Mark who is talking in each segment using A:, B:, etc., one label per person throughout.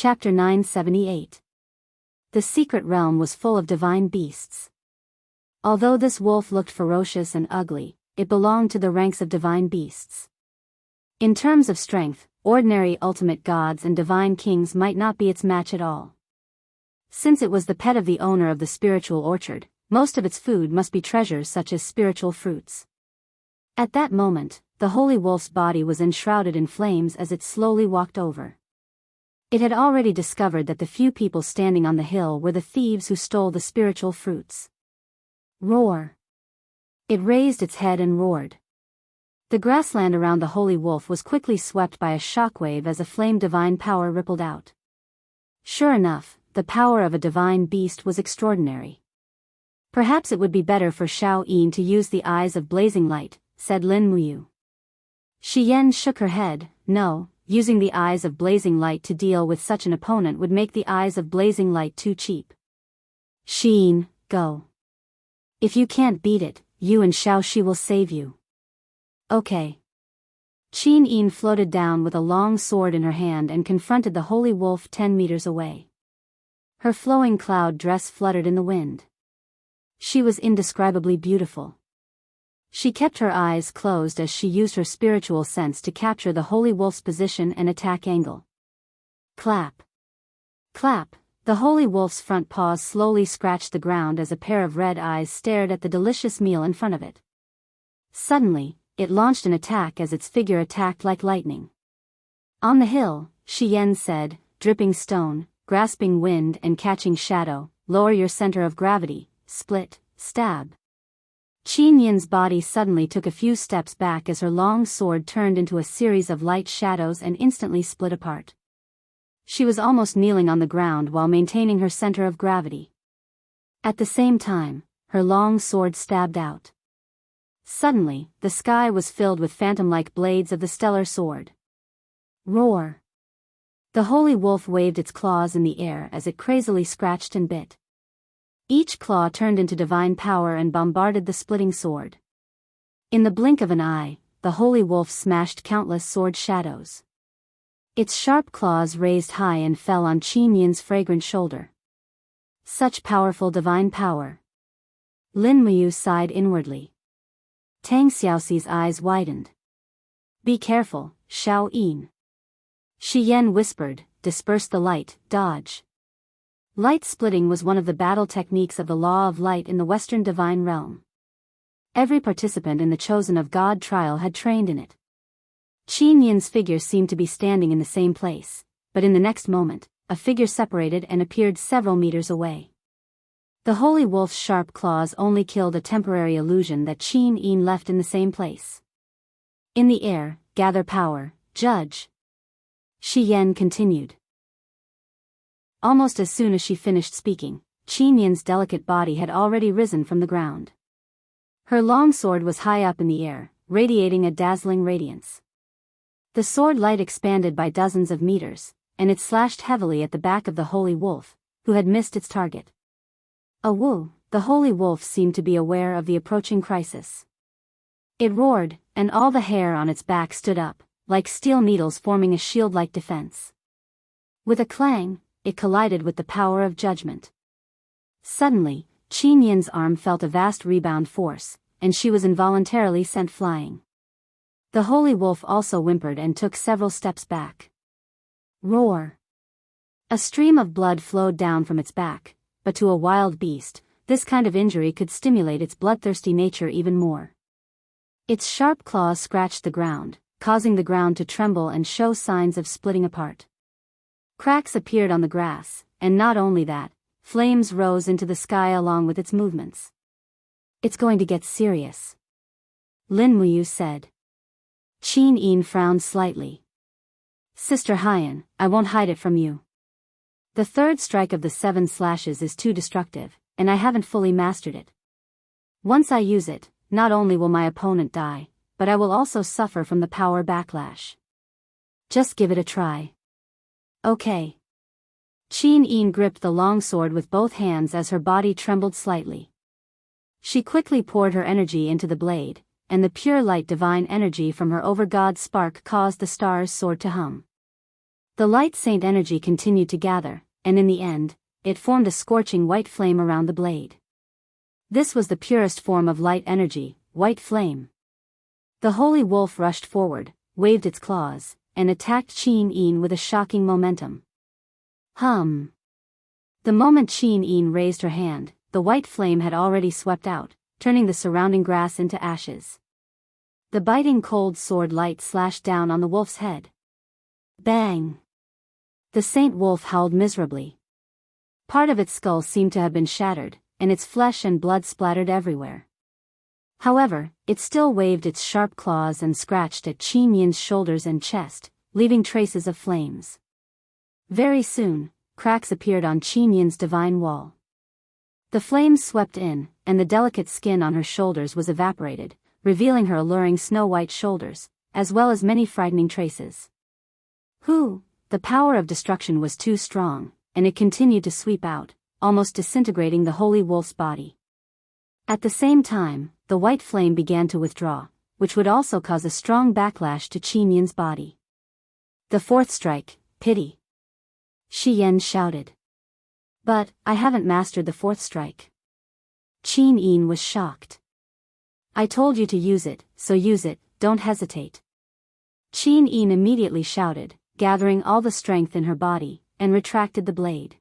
A: Chapter 978. The secret realm was full of divine beasts. Although this wolf looked ferocious and ugly, it belonged to the ranks of divine beasts. In terms of strength, ordinary ultimate gods and divine kings might not be its match at all. Since it was the pet of the owner of the spiritual orchard, most of its food must be treasures such as spiritual fruits. At that moment, the holy wolf's body was enshrouded in flames as it slowly walked over. It had already discovered that the few people standing on the hill were the thieves who stole the spiritual fruits. Roar! It raised its head and roared. The grassland around the holy wolf was quickly swept by a shockwave as a flame divine power rippled out. Sure enough, the power of a divine beast was extraordinary. Perhaps it would be better for Xiao Yin to use the eyes of blazing light, said Lin Muyu. Shi Yan shook her head. No, using the eyes of blazing light to deal with such an opponent would make the eyes of blazing light too cheap. Yin, go. If you can't beat it, you and Xiao Shi will save you. Okay. Qin Yin floated down with a long sword in her hand and confronted the holy wolf 10 meters away. Her flowing cloud dress fluttered in the wind. She was indescribably beautiful. She kept her eyes closed as she used her spiritual sense to capture the holy wolf's position and attack angle. Clap. Clap. The holy wolf's front paws slowly scratched the ground as a pair of red eyes stared at the delicious meal in front of it. Suddenly, it launched an attack as its figure attacked like lightning. On the hill, Shi Yan said, dripping stone, grasping wind and catching shadow, lower your center of gravity, split, stab. Qin Yin's body suddenly took a few steps back as her long sword turned into a series of light shadows and instantly split apart. She was almost kneeling on the ground while maintaining her center of gravity. At the same time, her long sword stabbed out. Suddenly, the sky was filled with phantom-like blades of the stellar sword. Roar! The holy wolf waved its claws in the air as it crazily scratched and bit. Each claw turned into divine power and bombarded the splitting sword. In the blink of an eye, the holy wolf smashed countless sword shadows. Its sharp claws raised high and fell on Qin Yin's fragrant shoulder. Such powerful divine power. Lin Muyu sighed inwardly. Tang Xiaoxi's eyes widened. Be careful, Xiao Yin. Shi Yan whispered, disperse the light, dodge. Light splitting was one of the battle techniques of the law of light in the Western divine realm. Every participant in the Chosen of God trial had trained in it. Qin Yin's figure seemed to be standing in the same place, but in the next moment, a figure separated and appeared several meters away. The holy wolf's sharp claws only killed a temporary illusion that Qin Yin left in the same place. In the air, gather power, judge. Shi Yan continued. Almost as soon as she finished speaking, Qin Yin's delicate body had already risen from the ground. Her long sword was high up in the air, radiating a dazzling radiance. The sword light expanded by dozens of meters, and it slashed heavily at the back of the holy wolf, who had missed its target. Awoo! The holy wolf seemed to be aware of the approaching crisis. It roared, and all the hair on its back stood up, like steel needles forming a shield-like defense. With a clang, it collided with the power of judgment. Suddenly, Qin Yin's arm felt a vast rebound force, and she was involuntarily sent flying. The holy wolf also whimpered and took several steps back. Roar! A stream of blood flowed down from its back, but to a wild beast, this kind of injury could stimulate its bloodthirsty nature even more. Its sharp claws scratched the ground, causing the ground to tremble and show signs of splitting apart. Cracks appeared on the grass, and not only that, flames rose into the sky along with its movements. It's going to get serious, Lin Muyu said. Qin Yin frowned slightly. Sister Haiyan, I won't hide it from you. The third strike of the 7 slashes is too destructive, and I haven't fully mastered it. Once I use it, not only will my opponent die, but I will also suffer from the power backlash. Just give it a try. Okay. Qin Yin gripped the long sword with both hands as her body trembled slightly. She quickly poured her energy into the blade, and the pure light divine energy from her over-god spark caused the star's sword to hum. The light saint energy continued to gather, and in the end, it formed a scorching white flame around the blade. This was the purest form of light energy, white flame. The holy wolf rushed forward, waved its claws, and attacked Qin with a shocking momentum. Hum. The moment Qin raised her hand, the white flame had already swept out, turning the surrounding grass into ashes. The biting cold sword light slashed down on the wolf's head. Bang! The saint wolf howled miserably. Part of its skull seemed to have been shattered, and its flesh and blood splattered everywhere. However, it still waved its sharp claws and scratched at Qin shoulders and chest, leaving traces of flames. Very soon, cracks appeared on Qin divine wall. The flames swept in, and the delicate skin on her shoulders was evaporated, revealing her alluring snow-white shoulders, as well as many frightening traces. The power of destruction was too strong, and it continued to sweep out, almost disintegrating the holy wolf's body. At the same time, the white flame began to withdraw, which would also cause a strong backlash to Qin's body. The fourth strike, pity. Shi shouted. But, I haven't mastered the fourth strike. Qin was shocked. I told you to use it, so use it, don't hesitate. Qin immediately shouted, gathering all the strength in her body, and retracted the blade.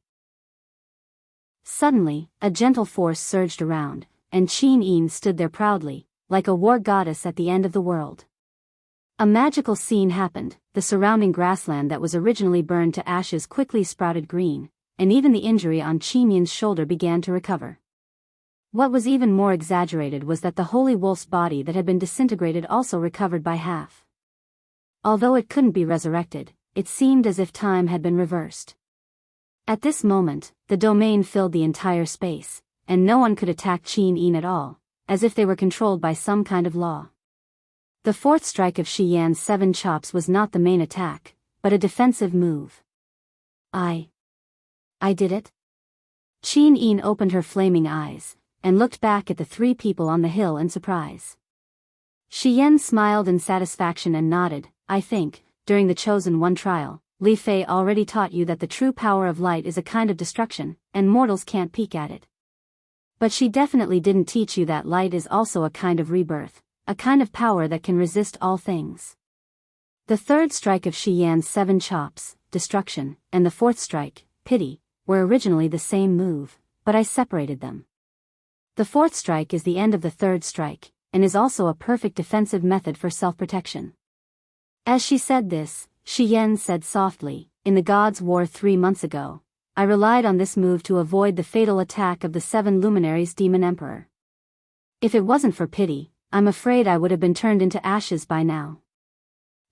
A: Suddenly, a gentle force surged around, and Qin stood there proudly, like a war goddess at the end of the world. A magical scene happened. The surrounding grassland that was originally burned to ashes quickly sprouted green, and even the injury on Qin's shoulder began to recover. What was even more exaggerated was that the holy wolf's body that had been disintegrated also recovered by half. Although it couldn't be resurrected, it seemed as if time had been reversed. At this moment, the domain filled the entire space, and no one could attack Qin at all, as if they were controlled by some kind of law. The fourth strike of Shiyan's 7 chops was not the main attack, but a defensive move. I did it? Qin opened her flaming eyes, and looked back at the 3 people on the hill in surprise. Shiyan smiled in satisfaction and nodded. I think, during the Chosen One trial, Li Fei already taught you that the true power of light is a kind of destruction, and mortals can't peek at it. But she definitely didn't teach you that light is also a kind of rebirth, a kind of power that can resist all things. The third strike of Shiyan's 7 chops, destruction, and the fourth strike, pity, were originally the same move, but I separated them. The fourth strike is the end of the third strike, and is also a perfect defensive method for self-protection. As she said this, Shiyan said softly, in the God's War 3 months ago, I relied on this move to avoid the fatal attack of the 7 luminaries Demon Emperor. If it wasn't for pity, I'm afraid I would have been turned into ashes by now.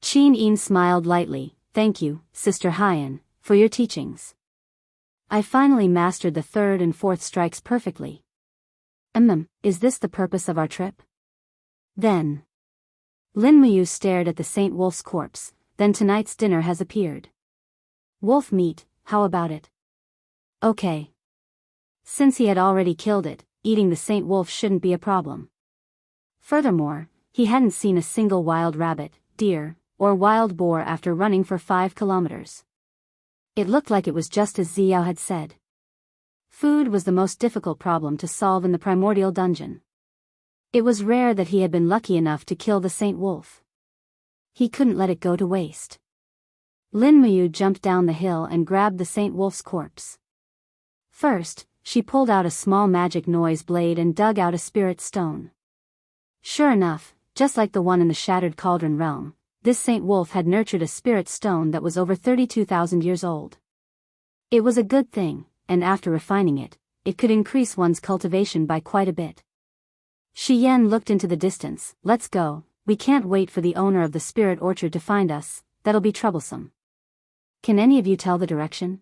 A: Qin smiled lightly. Thank you, Sister Hyan, for your teachings. I finally mastered the third and fourth strikes perfectly. Is this the purpose of our trip? Then. Lin Muyu stared at the Saint Wolf's corpse. Then tonight's dinner has appeared. Wolf meat, how about it? Okay. Since he had already killed it, eating the Saint Wolf shouldn't be a problem. Furthermore, he hadn't seen a single wild rabbit, deer, or wild boar after running for 5 kilometers. It looked like it was just as Xiao had said. Food was the most difficult problem to solve in the primordial dungeon. It was rare that he had been lucky enough to kill the Saint Wolf. He couldn't let it go to waste. Lin Muyu jumped down the hill and grabbed the Saint Wolf's corpse. First, she pulled out a small magic noise blade and dug out a spirit stone. Sure enough, just like the one in the Shattered Cauldron realm, this Saint Wolf had nurtured a spirit stone that was over 32,000 years old. It was a good thing, and after refining it, it could increase one's cultivation by quite a bit. Shiyan looked into the distance. Let's go, we can't wait for the owner of the spirit orchard to find us, that'll be troublesome. Can any of you tell the direction?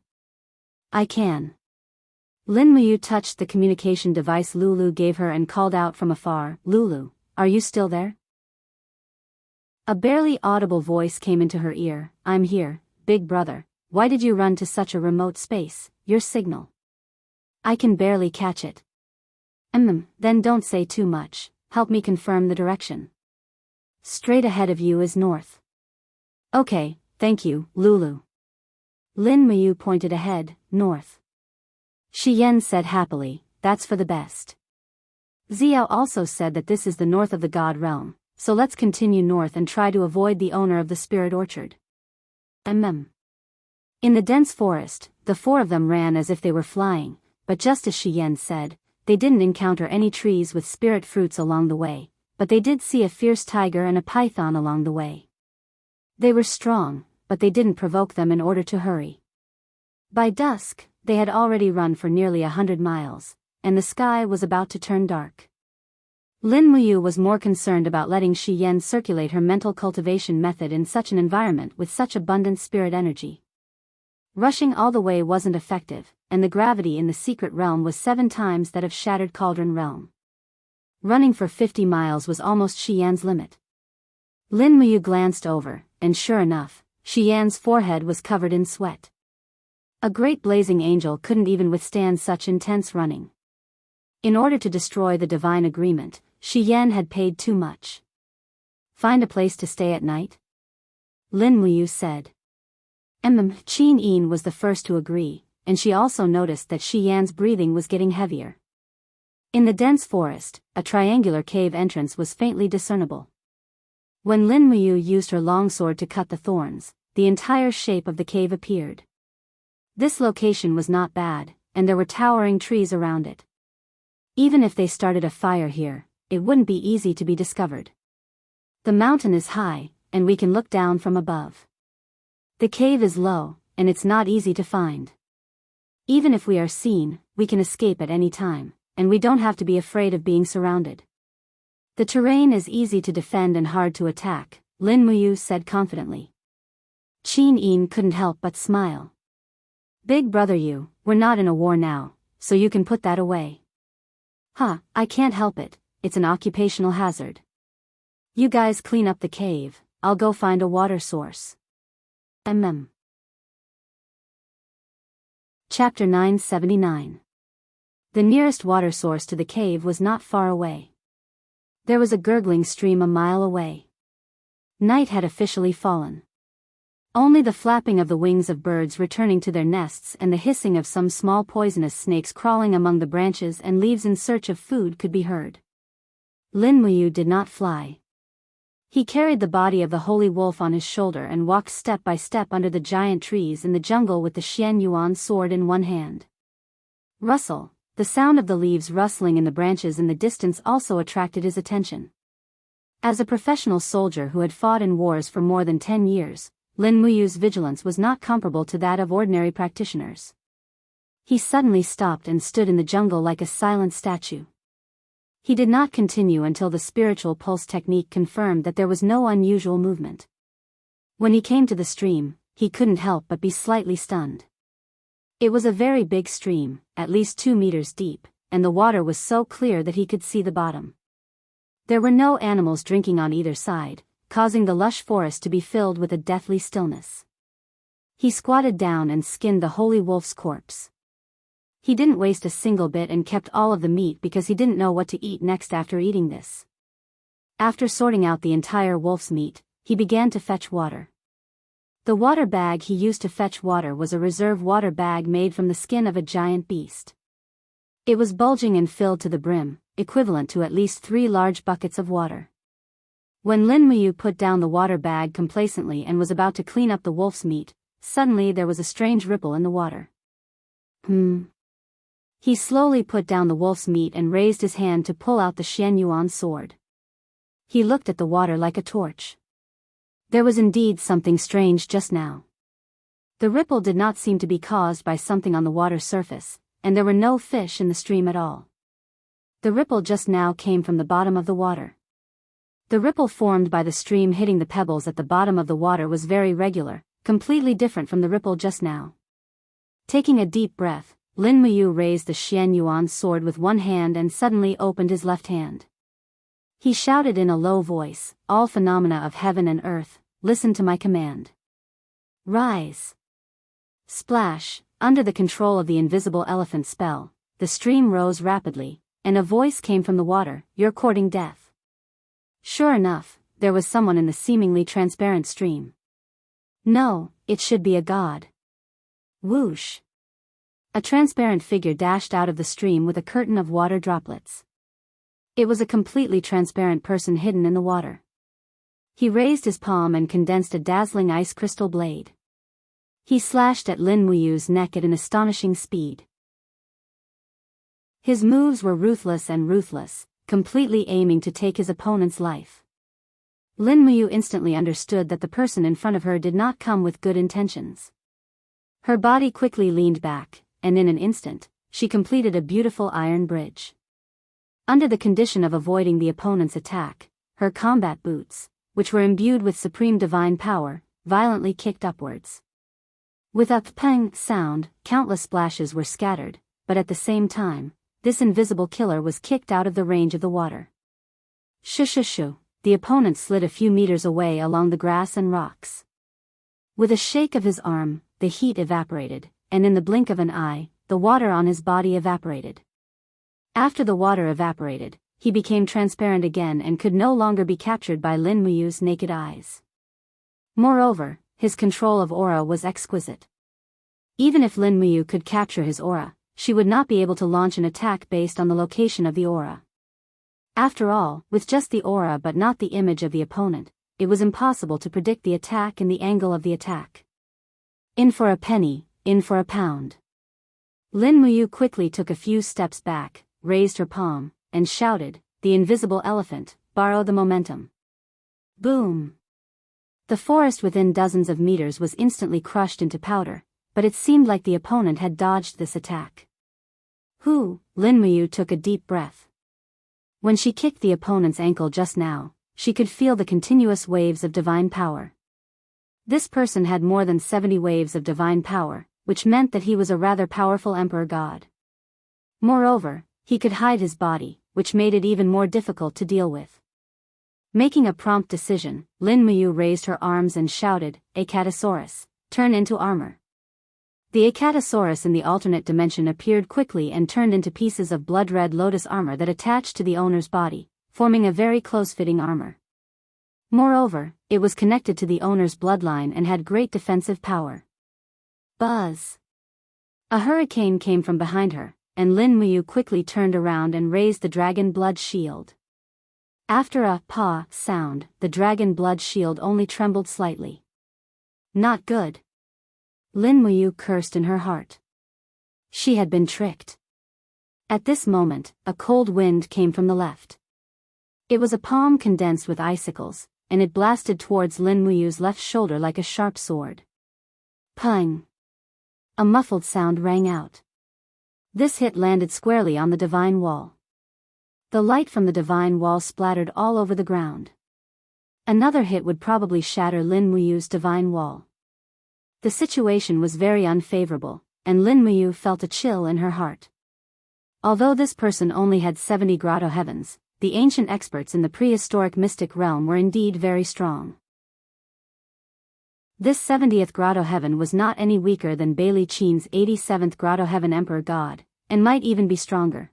A: I can. Lin Muyu touched the communication device Lulu gave her and called out from afar, Lulu, are you still there? A barely audible voice came into her ear, I'm here, big brother, why did you run to such a remote space, your signal? I can barely catch it. Then don't say too much, help me confirm the direction. Straight ahead of you is north. Okay, thank you, Lulu. Lin Muyu pointed ahead, north. Shi Yan said happily, that's for the best. Xiao also said that this is the north of the God realm, so let's continue north and try to avoid the owner of the spirit orchard. In the dense forest, the four of them ran as if they were flying, but just as Shi Yan said, they didn't encounter any trees with spirit fruits along the way, but they did see a fierce tiger and a python along the way. They were strong, but they didn't provoke them in order to hurry. By dusk, they had already run for nearly 100 miles, and the sky was about to turn dark. Lin Muyu was more concerned about letting Shi Yan circulate her mental cultivation method in such an environment with such abundant spirit energy. Rushing all the way wasn't effective, and the gravity in the secret realm was 7 times that of Shattered Cauldron realm. Running for 50 miles was almost Shi Yan's limit. Lin Muyu glanced over, and sure enough, Shi Yan's forehead was covered in sweat. A great blazing angel couldn't even withstand such intense running. In order to destroy the divine agreement, Shi Yan had paid too much. Find a place to stay at night? Lin Muyu said. Qin Yin was the first to agree, and she also noticed that Shi Yan's breathing was getting heavier. In the dense forest, a triangular cave entrance was faintly discernible. When Lin Muyu used her longsword to cut the thorns, the entire shape of the cave appeared. This location was not bad, and there were towering trees around it. Even if they started a fire here, it wouldn't be easy to be discovered. The mountain is high, and we can look down from above. The cave is low, and it's not easy to find. Even if we are seen, we can escape at any time, and we don't have to be afraid of being surrounded. The terrain is easy to defend and hard to attack, Lin Muyu said confidently. Qin Yin couldn't help but smile. Big brother you, we're not in a war now, so you can put that away. I can't help it, it's an occupational hazard. You guys clean up the cave, I'll go find a water source. Chapter 979. The nearest water source to the cave was not far away. There was a gurgling stream a mile away. Night had officially fallen. Only the flapping of the wings of birds returning to their nests and the hissing of some small poisonous snakes crawling among the branches and leaves in search of food could be heard. Lin Muyu did not fly. He carried the body of the holy wolf on his shoulder and walked step by step under the giant trees in the jungle with the Xian Yuan sword in one hand. Rustle, the sound of the leaves rustling in the branches in the distance also attracted his attention. As a professional soldier who had fought in wars for more than 10 years, Lin Muyu's vigilance was not comparable to that of ordinary practitioners. He suddenly stopped and stood in the jungle like a silent statue. He did not continue until the spiritual pulse technique confirmed that there was no unusual movement. When he came to the stream, he couldn't help but be slightly stunned. It was a very big stream, at least 2 meters deep, and the water was so clear that he could see the bottom. There were no animals drinking on either side, causing the lush forest to be filled with a deathly stillness. He squatted down and skinned the holy wolf's corpse. He didn't waste a single bit and kept all of the meat because he didn't know what to eat next after eating this. After sorting out the entire wolf's meat, he began to fetch water. The water bag he used to fetch water was a reserve water bag made from the skin of a giant beast. It was bulging and filled to the brim, equivalent to at least 3 large buckets of water. When Lin Muyu put down the water bag complacently and was about to clean up the wolf's meat, suddenly there was a strange ripple in the water. He slowly put down the wolf's meat and raised his hand to pull out the Xian Yuan sword. He looked at the water like a torch. There was indeed something strange just now. The ripple did not seem to be caused by something on the water surface, and there were no fish in the stream at all. The ripple just now came from the bottom of the water. The ripple formed by the stream hitting the pebbles at the bottom of the water was very regular, completely different from the ripple just now. Taking a deep breath, Lin Muyu raised the Xian Yuan sword with one hand and suddenly opened his left hand. He shouted in a low voice, "All phenomena of heaven and earth, listen to my command. Rise." Splash, under the control of the invisible elephant spell, the stream rose rapidly, and a voice came from the water, "You're courting death." Sure enough, there was someone in the seemingly transparent stream. No, it should be a god. Whoosh! A transparent figure dashed out of the stream with a curtain of water droplets. It was a completely transparent person hidden in the water. He raised his palm and condensed a dazzling ice crystal blade. He slashed at Lin Muyu's neck at an astonishing speed. His moves were ruthless, completely aiming to take his opponent's life. Lin Muyu instantly understood that the person in front of her did not come with good intentions. Her body quickly leaned back, and in an instant, she completed a beautiful iron bridge. Under the condition of avoiding the opponent's attack, her combat boots, which were imbued with supreme divine power, violently kicked upwards. With a pang sound, countless splashes were scattered, but at the same time, this invisible killer was kicked out of the range of the water. Shoo! The opponent slid a few meters away along the grass and rocks. With a shake of his arm, the heat evaporated, and in the blink of an eye, the water on his body evaporated. After the water evaporated, he became transparent again and could no longer be captured by Lin Muyu's naked eyes. Moreover, his control of aura was exquisite. Even if Lin Muyu could capture his aura, she would not be able to launch an attack based on the location of the aura. After all, with just the aura but not the image of the opponent, it was impossible to predict the attack and the angle of the attack. In for a penny, in for a pound. Lin Muyu quickly took a few steps back, raised her palm, and shouted, "The invisible elephant, borrow the momentum." Boom! The forest within dozens of meters was instantly crushed into powder, but it seemed like the opponent had dodged this attack. Lin Muyu took a deep breath. When she kicked the opponent's ankle just now, she could feel the continuous waves of divine power. This person had more than 70 waves of divine power, which meant that he was a rather powerful emperor god. Moreover, he could hide his body, which made it even more difficult to deal with. Making a prompt decision, Lin Muyu raised her arms and shouted, "Acatosaurus, turn into armor." The Acatosaurus in the alternate dimension appeared quickly and turned into pieces of blood-red lotus armor that attached to the owner's body, forming a very close-fitting armor. Moreover, it was connected to the owner's bloodline and had great defensive power. Buzz! A hurricane came from behind her, and Lin Muyu quickly turned around and raised the dragon blood shield. After a "pa" sound, the dragon blood shield only trembled slightly. Not good. Lin Muyu cursed in her heart. She had been tricked. At this moment, a cold wind came from the left. It was a palm condensed with icicles, and it blasted towards Lin Muyu's left shoulder like a sharp sword. Pang! A muffled sound rang out. This hit landed squarely on the divine wall. The light from the divine wall splattered all over the ground. Another hit would probably shatter Lin Muyu's divine wall. The situation was very unfavorable, and Lin Muyu felt a chill in her heart. Although this person only had 70 grotto heavens, the ancient experts in the prehistoric mystic realm were indeed very strong. This 70th grotto heaven was not any weaker than Bailey Qin's 87th grotto heaven emperor god, and might even be stronger.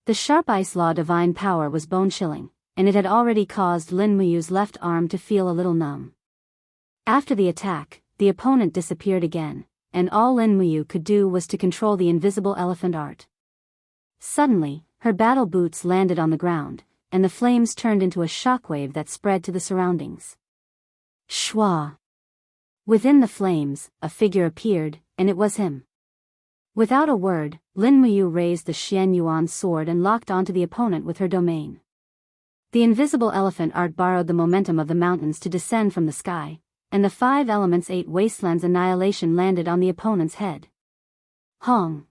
A: The sharp ice law divine power was bone-chilling, and it had already caused Lin Muyu's left arm to feel a little numb. After the attack, the opponent disappeared again, and all Lin Muyu could do was to control the invisible elephant art. Suddenly, her battle boots landed on the ground, and the flames turned into a shockwave that spread to the surroundings. Shwa! Within the flames, a figure appeared, and it was him. Without a word, Lin Muyu raised the Xian Yuan sword and locked onto the opponent with her domain. The invisible elephant art borrowed the momentum of the mountains to descend from the sky, and the 5 elements 8 wastelands annihilation landed on the opponent's head. Hong!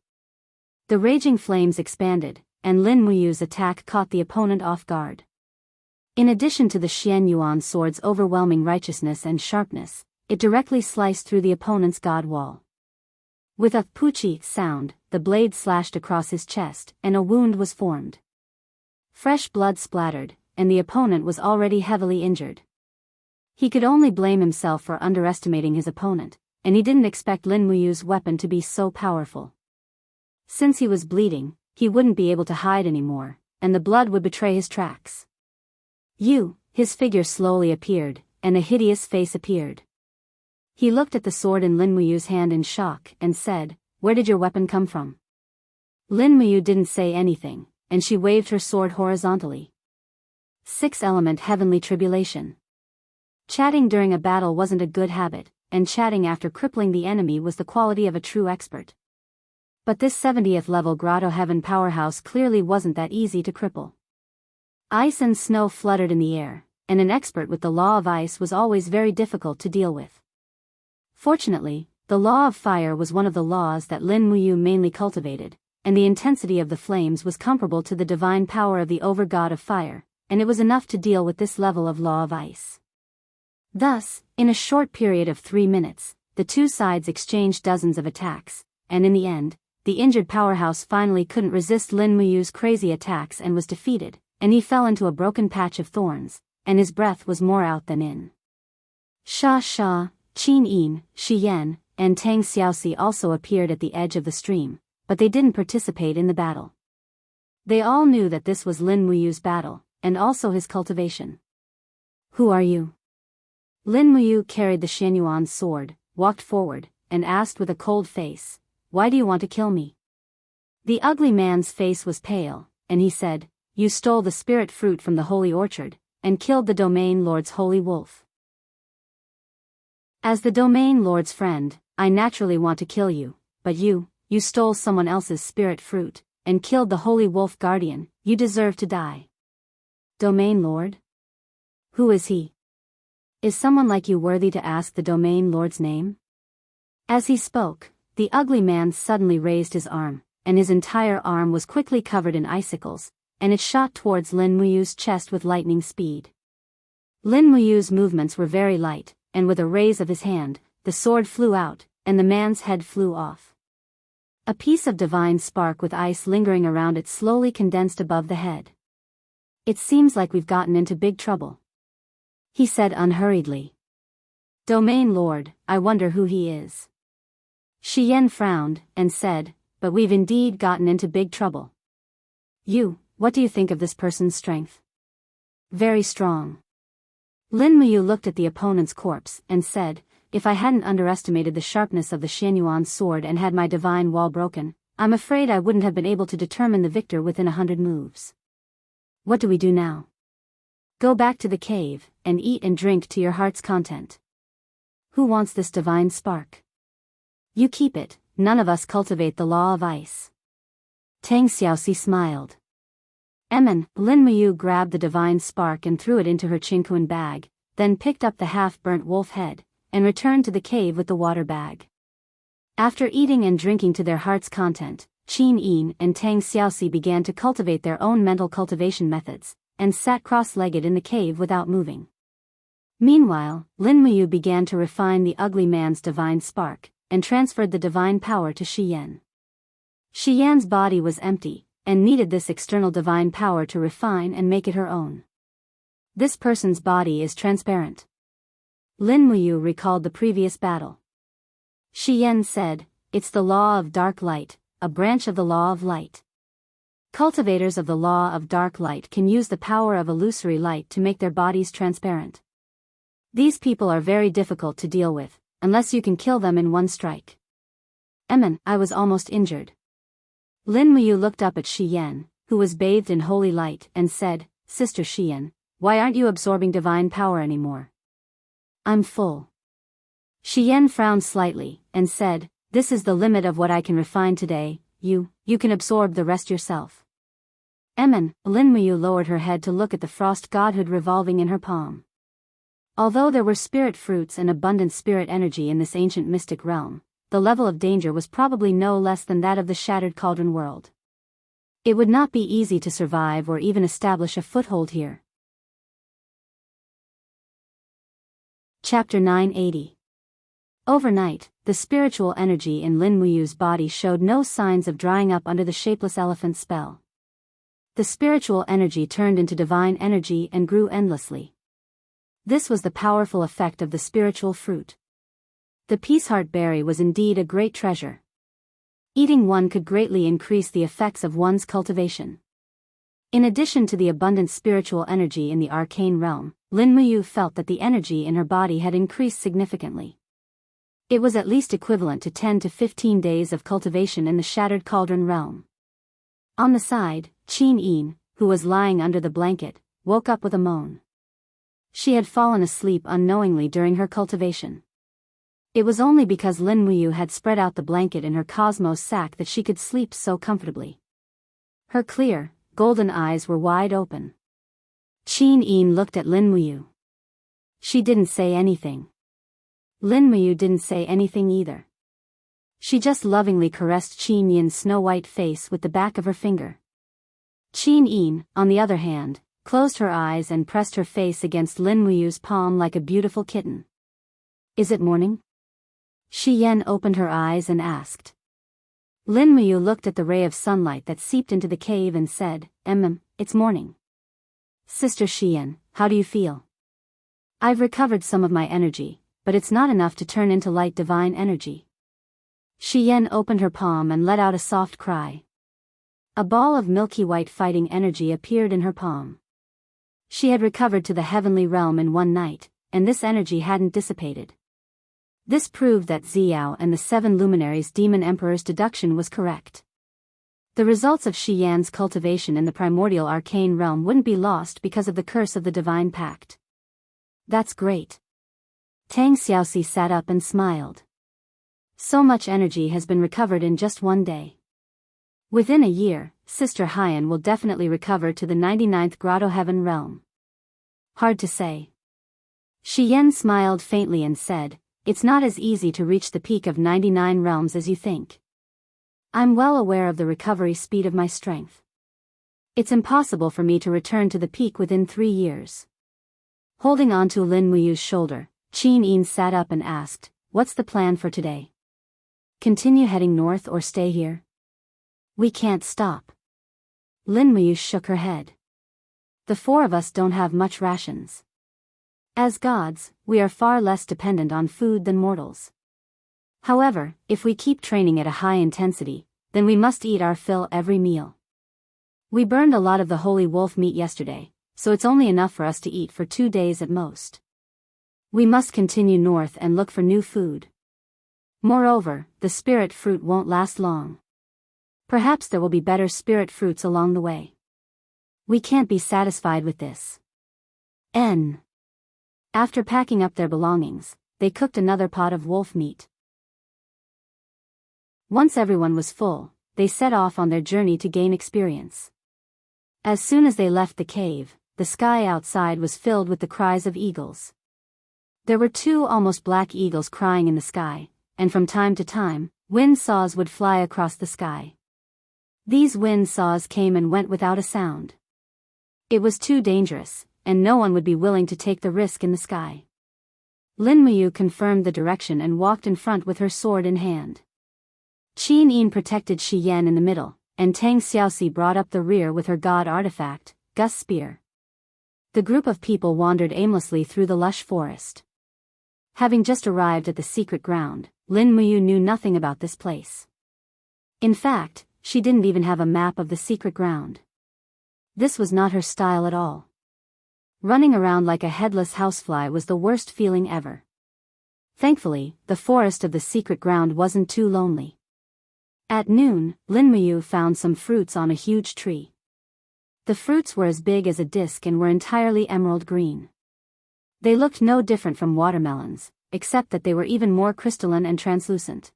A: The raging flames expanded, and Lin Muyu's attack caught the opponent off guard. In addition to the Xian Yuan sword's overwhelming righteousness and sharpness, it directly sliced through the opponent's god wall. With a poochie sound, the blade slashed across his chest, and a wound was formed. Fresh blood splattered, and the opponent was already heavily injured. He could only blame himself for underestimating his opponent, and he didn't expect Lin Muyu's weapon to be so powerful. Since he was bleeding, he wouldn't be able to hide anymore, and the blood would betray his tracks. His figure slowly appeared, and a hideous face appeared. He looked at the sword in Lin Muyu's hand in shock and said, "Where did your weapon come from?" Lin Muyu didn't say anything, and she waved her sword horizontally. 6 Element Heavenly Tribulation. Chatting during a battle wasn't a good habit, and chatting after crippling the enemy was the quality of a true expert. But this 70th level Grotto Heaven powerhouse clearly wasn't that easy to cripple. Ice and snow fluttered in the air, and an expert with the law of ice was always very difficult to deal with. Fortunately, the law of fire was one of the laws that Lin Muyu mainly cultivated, and the intensity of the flames was comparable to the divine power of the over-god of fire, and it was enough to deal with this level of law of ice. Thus, in a short period of 3 minutes, the two sides exchanged dozens of attacks, and in the end, the injured powerhouse finally couldn't resist Lin Muyu's crazy attacks and was defeated, and he fell into a broken patch of thorns, and his breath was more out than in. Sha Sha, Qin Yin, Shi Yan, and Tang Xiaoxi also appeared at the edge of the stream, but they didn't participate in the battle. They all knew that this was Lin Muyu's battle, and also his cultivation. "Who are you?" Lin Muyu carried the Xianyuan's sword, walked forward, and asked with a cold face, "Why do you want to kill me?" The ugly man's face was pale, and he said, "You stole the spirit fruit from the holy orchard, and killed the domain lord's holy wolf. As the domain lord's friend, I naturally want to kill you, but you stole someone else's spirit fruit, and killed the holy wolf guardian. You deserve to die." "Domain lord? Who is he? Is someone like you worthy to ask the domain lord's name?" As he spoke, the ugly man suddenly raised his arm, and his entire arm was quickly covered in icicles, and it shot towards Lin Muyu's chest with lightning speed. Lin Muyu's movements were very light, and with a raise of his hand, the sword flew out, and the man's head flew off. A piece of divine spark with ice lingering around it slowly condensed above the head. "It seems like we've gotten into big trouble," he said unhurriedly. "Domain lord, I wonder who he is." Shi Yan frowned, and said, "But we've indeed gotten into big trouble. What do you think of this person's strength?" "Very strong." Lin Muyu looked at the opponent's corpse, and said, "If I hadn't underestimated the sharpness of the Xianyuan's sword and had my divine wall broken, I'm afraid I wouldn't have been able to determine the victor within 100 moves. What do we do now?" "Go back to the cave, and eat and drink to your heart's content." "Who wants this divine spark?" "You keep it, none of us cultivate the law of ice." Tang Xiaoxi smiled. Lin Muyu grabbed the divine spark and threw it into her Qingquan bag, then picked up the half-burnt wolf head, and returned to the cave with the water bag. After eating and drinking to their heart's content, Qin Yin and Tang Xiaoxi began to cultivate their own mental cultivation methods, and sat cross-legged in the cave without moving. Meanwhile, Lin Muyu began to refine the ugly man's divine spark, and transferred the divine power to Shi Yan. Shi Yan's body was empty, and needed this external divine power to refine and make it her own. "This person's body is transparent." Lin Muyu recalled the previous battle. Shi Yan said, "It's the law of dark light, a branch of the law of light. Cultivators of the law of dark light can use the power of illusory light to make their bodies transparent. These people are very difficult to deal with, unless you can kill them in one strike." I was almost injured." Lin Muyu looked up at Shi Yan, who was bathed in holy light, and said, "Sister Shi Yan, why aren't you absorbing divine power anymore?" "I'm full." Shi Yan frowned slightly, and said, "This is the limit of what I can refine today. You can absorb the rest yourself." Lin Muyu lowered her head to look at the frost godhood revolving in her palm. Although there were spirit fruits and abundant spirit energy in this ancient mystic realm, the level of danger was probably no less than that of the shattered cauldron world. It would not be easy to survive or even establish a foothold here. Chapter 980. Overnight, the spiritual energy in Lin Muyu's body showed no signs of drying up under the shapeless elephant's spell. The spiritual energy turned into divine energy and grew endlessly. This was the powerful effect of the spiritual fruit. The peace heart berry was indeed a great treasure. Eating one could greatly increase the effects of one's cultivation. In addition to the abundant spiritual energy in the arcane realm, Lin Muyu felt that the energy in her body had increased significantly. It was at least equivalent to 10 to 15 days of cultivation in the Shattered Cauldron realm. On the side, Chin, who was lying under the blanket, woke up with a moan. She had fallen asleep unknowingly during her cultivation. It was only because Lin Muyu had spread out the blanket in her cosmos sack that she could sleep so comfortably. Her clear, golden eyes were wide open. Chin looked at Lin Muyu. She didn't say anything. Lin Muyu didn't say anything either. She just lovingly caressed Chin Yin's snow-white face with the back of her finger. Chin Yin, on the other hand, closed her eyes and pressed her face against Lin Muyu's palm like a beautiful kitten. Is it morning? Shi Yan opened her eyes and asked. Lin Muyu looked at the ray of sunlight that seeped into the cave and said, it's morning. Sister Shi Yan, how do you feel? I've recovered some of my energy, but it's not enough to turn into light divine energy. Shi Yan opened her palm and let out a soft cry. A ball of milky white fighting energy appeared in her palm. She had recovered to the heavenly realm in one night, and this energy hadn't dissipated. This proved that Xiao and the 7 luminaries' demon emperor's deduction was correct. The results of Shi Yan's cultivation in the primordial arcane realm wouldn't be lost because of the curse of the divine pact. That's great. Tang Xiaoxi sat up and smiled. So much energy has been recovered in just one day. Within a year, Sister Haiyan will definitely recover to the 99th Grotto Heaven realm. Hard to say. Shi Yan smiled faintly and said, it's not as easy to reach the peak of 99 realms as you think. I'm well aware of the recovery speed of my strength. It's impossible for me to return to the peak within 3 years. Holding on to Lin Muyu's shoulder, Chin Yin sat up and asked, what's the plan for today? Continue heading north or stay here? We can't stop. Lin Muyu shook her head. The 4 of us don't have much rations. As gods, we are far less dependent on food than mortals. However, if we keep training at a high intensity, then we must eat our fill every meal. We burned a lot of the holy wolf meat yesterday, so it's only enough for us to eat for 2 days at most. We must continue north and look for new food. Moreover, the spirit fruit won't last long. Perhaps there will be better spirit fruits along the way. We can't be satisfied with this. After packing up their belongings, they cooked another pot of wolf meat. Once everyone was full, they set off on their journey to gain experience. As soon as they left the cave, the sky outside was filled with the cries of eagles. There were 2 almost black eagles crying in the sky, and from time to time, wind saws would fly across the sky. These wind saws came and went without a sound. It was too dangerous, and no one would be willing to take the risk in the sky. Lin Muyu confirmed the direction and walked in front with her sword in hand. Chin Yin protected Shi Yan in the middle, and Tang Xiaoxi brought up the rear with her god artifact, Gus Spear. The group of people wandered aimlessly through the lush forest. Having just arrived at the secret ground, Lin Muyu knew nothing about this place. In fact, she didn't even have a map of the secret ground. This was not her style at all. Running around like a headless housefly was the worst feeling ever. Thankfully, the forest of the secret ground wasn't too lonely. At noon, Lin Muyu found some fruits on a huge tree. The fruits were as big as a disc and were entirely emerald green. They looked no different from watermelons, except that they were even more crystalline and translucent.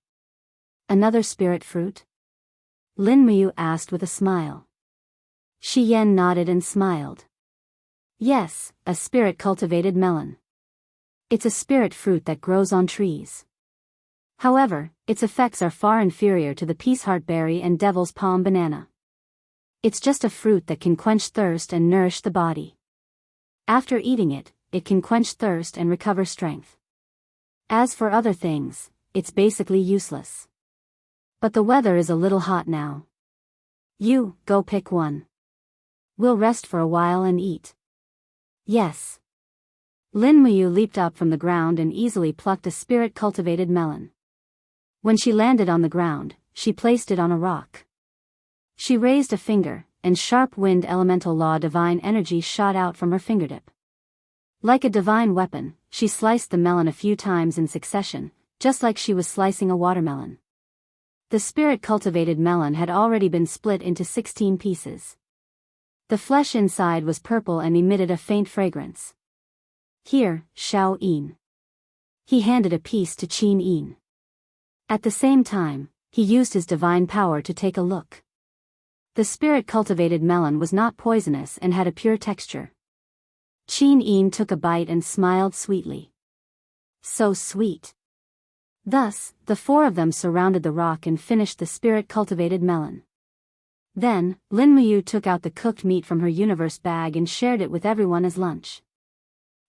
A: Another spirit fruit? Lin Muyu asked with a smile. Shi Yan nodded and smiled. Yes, a spirit-cultivated melon. It's a spirit fruit that grows on trees. However, its effects are far inferior to the peaceheart berry and devil's palm banana. It's just a fruit that can quench thirst and nourish the body. After eating it, it can quench thirst and recover strength. As for other things, it's basically useless. But the weather is a little hot now. You, go pick one. We'll rest for a while and eat. Yes. Lin Muyu leaped up from the ground and easily plucked a spirit-cultivated melon. When she landed on the ground, she placed it on a rock. She raised a finger, and sharp wind elemental law divine energy shot out from her fingertip. Like a divine weapon, she sliced the melon a few times in succession, just like she was slicing a watermelon. The spirit-cultivated melon had already been split into 16 pieces. The flesh inside was purple and emitted a faint fragrance. "Here, Xiao Yin." He handed a piece to Qin Yin. At the same time, he used his divine power to take a look. The spirit-cultivated melon was not poisonous and had a pure texture. Qin Yin took a bite and smiled sweetly. So sweet. Thus, the four of them surrounded the rock and finished the spirit-cultivated melon. Then, Lin Muyu took out the cooked meat from her universe bag and shared it with everyone as lunch.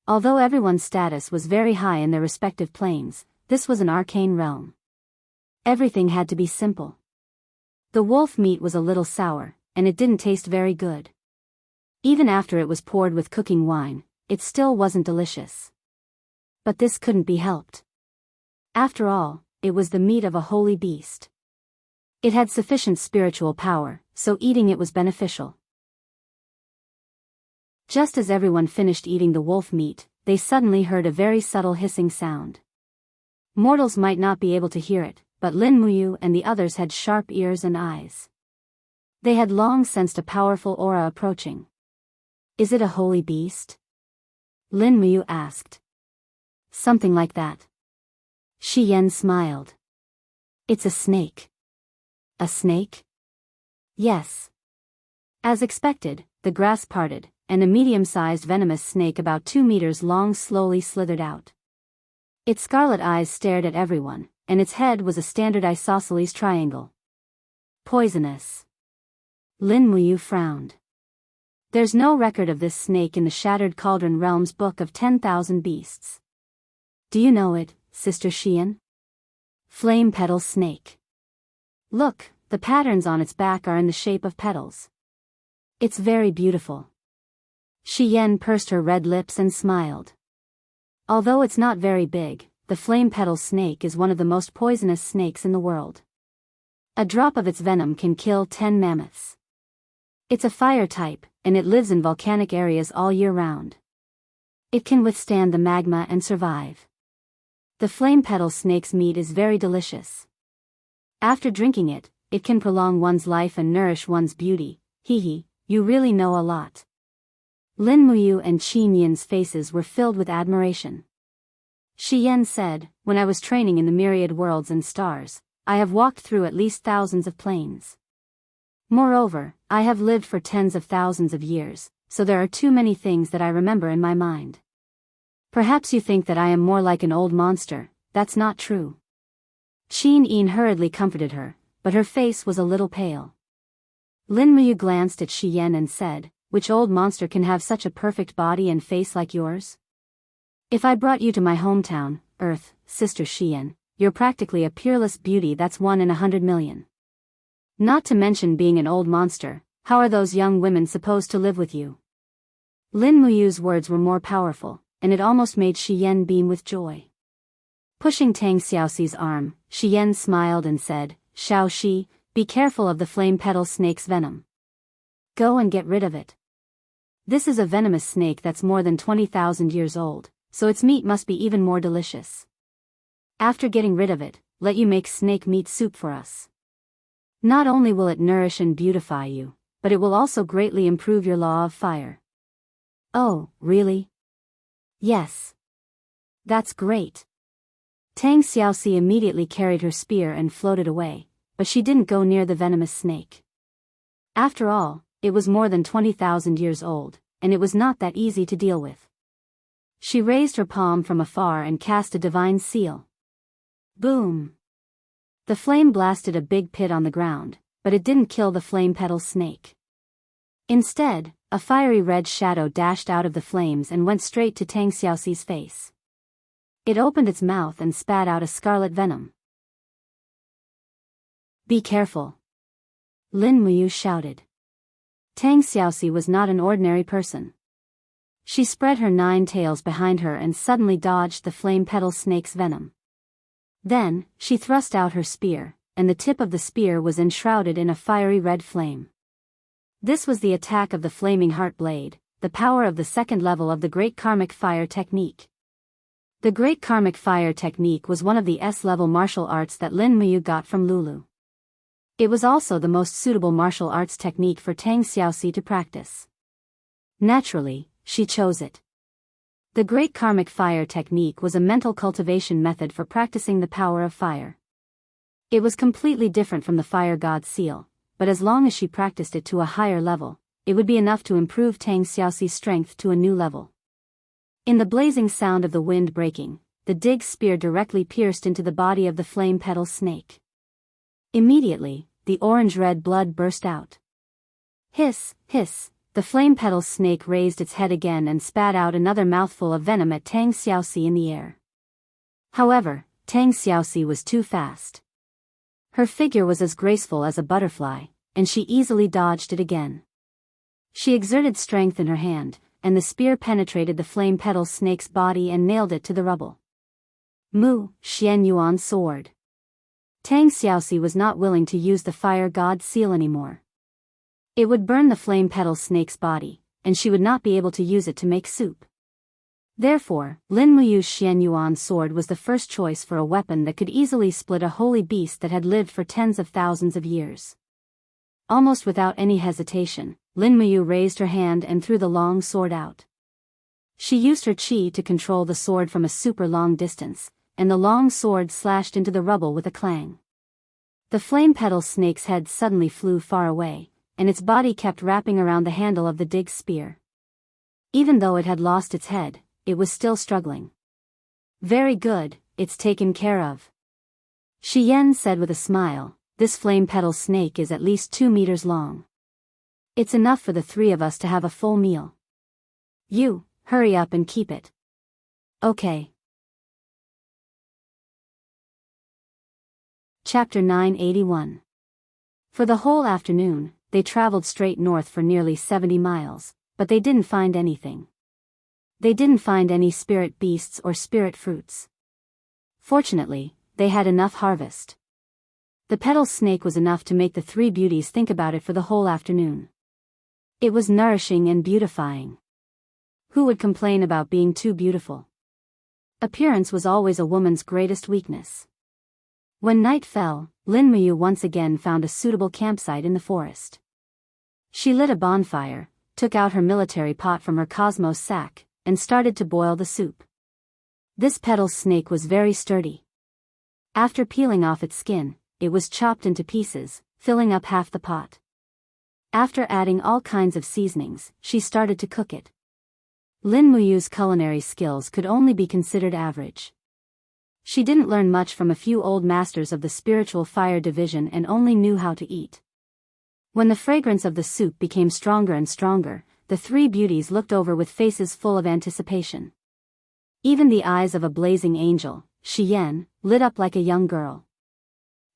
A: Although everyone's status was very high in their respective planes, this was an arcane realm. Everything had to be simple. The wolf meat was a little sour, and it didn't taste very good. Even after it was poured with cooking wine, it still wasn't delicious. But this couldn't be helped. After all, it was the meat of a holy beast. It had sufficient spiritual power, so eating it was beneficial. Just as everyone finished eating the wolf meat, they suddenly heard a very subtle hissing sound. Mortals might not be able to hear it, but Lin Muyu and the others had sharp ears and eyes. They had long sensed a powerful aura approaching. "Is it a holy beast?" Lin Muyu asked. "Something like that." Shi Yan smiled. "It's a snake." "A snake?" "Yes." As expected, the grass parted, and a medium-sized venomous snake about 2 meters long slowly slithered out. Its scarlet eyes stared at everyone, and its head was a standard isosceles triangle. "Poisonous." Lin Muyu frowned. "There's no record of this snake in the Shattered Cauldron Realm's Book of 10,000 Beasts. Do you know it, Sister Xian?" "Flame petal snake. Look, the patterns on its back are in the shape of petals. It's very beautiful." Shi Yan pursed her red lips and smiled. "Although it's not very big, the flame petal snake is one of the most poisonous snakes in the world. A drop of its venom can kill 10 mammoths. It's a fire type, and it lives in volcanic areas all year round. It can withstand the magma and survive. The flame petal snake's meat is very delicious. After drinking it, it can prolong one's life and nourish one's beauty." "Hee, you really know a lot." Lin Muyu and Qin Yin's faces were filled with admiration. Shi Yan said, "When I was training in the myriad worlds and stars, I have walked through at least thousands of planes. Moreover, I have lived for tens of thousands of years, so there are too many things that I remember in my mind. Perhaps you think that I am more like an old monster. That's not true." Qin Yin hurriedly comforted her, but her face was a little pale. Lin Muyu glanced at Shi Yan and said, "Which old monster can have such a perfect body and face like yours? If I brought you to my hometown, Earth, Sister Xian, you're practically a peerless beauty that's 1 in 100 million. Not to mention being an old monster, how are those young women supposed to live with you?" Lin Muyu's words were more powerful, and it almost made Shi Yan beam with joy. Pushing Tang Xiaoxi's arm, Shi Yan smiled and said, "Xiao Shi, be careful of the flame petal snake's venom. Go and get rid of it. This is a venomous snake that's more than 20,000 years old, so its meat must be even more delicious. After getting rid of it, let you make snake meat soup for us. Not only will it nourish and beautify you, but it will also greatly improve your law of fire." "Oh, really?" "Yes." "That's great." Tang Xiaoxi immediately carried her spear and floated away, but she didn't go near the venomous snake. After all, it was more than 20,000 years old, and it was not that easy to deal with. She raised her palm from afar and cast a divine seal. Boom! The flame blasted a big pit on the ground, but it didn't kill the flame petal snake. Instead, a fiery red shadow dashed out of the flames and went straight to Tang Xiaoxi's face. It opened its mouth and spat out a scarlet venom. "Be careful!" Lin Muyu shouted. Tang Xiaoxi was not an ordinary person. She spread her 9 tails behind her and suddenly dodged the flame petal snake's venom. Then, she thrust out her spear, and the tip of the spear was enshrouded in a fiery red flame. This was the attack of the Flaming Heart Blade, the power of the 2nd level of the Great Karmic Fire technique. The Great Karmic Fire technique was one of the S-level martial arts that Lin Muyu got from Lulu. It was also the most suitable martial arts technique for Tang Xiaoxi to practice. Naturally, she chose it. The Great Karmic Fire technique was a mental cultivation method for practicing the power of fire. It was completely different from the Fire God Seal, but as long as she practiced it to a higher level, it would be enough to improve Tang Xiaoxi's strength to a new level. In the blazing sound of the wind breaking, the dig spear directly pierced into the body of the flame petal snake. Immediately, the orange-red blood burst out. Hiss, hiss, the flame petal snake raised its head again and spat out another mouthful of venom at Tang Xiaoxi in the air. However, Tang Xiaoxi was too fast. Her figure was as graceful as a butterfly, and she easily dodged it again. She exerted strength in her hand, and the spear penetrated the flame petal snake's body and nailed it to the rubble. Mu, Xian Yuan's sword. Tang Xiaoxi was not willing to use the Fire God Seal anymore. It would burn the flame petal snake's body, and she would not be able to use it to make soup. Therefore, Lin Muyu's Xian Yuan sword was the first choice for a weapon that could easily split a holy beast that had lived for tens of thousands of years. Almost without any hesitation, Lin Muyu raised her hand and threw the long sword out. She used her chi to control the sword from a super long distance, and the long sword slashed into the rubble with a clang. The flame petal snake's head suddenly flew far away, and its body kept wrapping around the handle of the dig spear. Even though it had lost its head, it was still struggling. Very good, it's taken care of. Shi Yan said with a smile, this flame petal snake is at least 2 meters long. It's enough for the 3 of us to have a full meal. You, hurry up and keep it. Okay. Chapter 981. For the whole afternoon, they traveled straight north for nearly 70 miles, but they didn't find anything. They didn't find any spirit beasts or spirit fruits. Fortunately, they had enough harvest. The petal snake was enough to make the 3 beauties think about it for the whole afternoon. It was nourishing and beautifying. Who would complain about being too beautiful? Appearance was always a woman's greatest weakness. When night fell, Lin Muyu once again found a suitable campsite in the forest. She lit a bonfire, took out her military pot from her cosmos sack, and started to boil the soup. This petal snake was very sturdy. After peeling off its skin, it was chopped into pieces, filling up half the pot. After adding all kinds of seasonings, she started to cook it. Lin Muyu's culinary skills could only be considered average. She didn't learn much from a few old masters of the spiritual fire division and only knew how to eat. When the fragrance of the soup became stronger and stronger, the 3 beauties looked over with faces full of anticipation. Even the eyes of a blazing angel, Shi Yan, lit up like a young girl.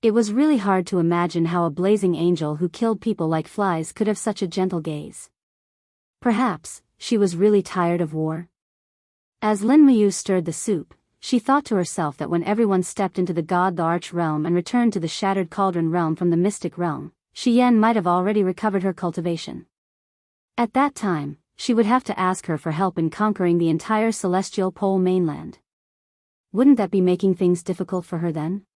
A: It was really hard to imagine how a blazing angel who killed people like flies could have such a gentle gaze. Perhaps, she was really tired of war. As Lin Muyu stirred the soup, she thought to herself that when everyone stepped into the God the Arch realm and returned to the Shattered Cauldron realm from the Mystic realm, Shi Yan might have already recovered her cultivation. At that time, she would have to ask her for help in conquering the entire celestial pole mainland. Wouldn't that be making things difficult for her then?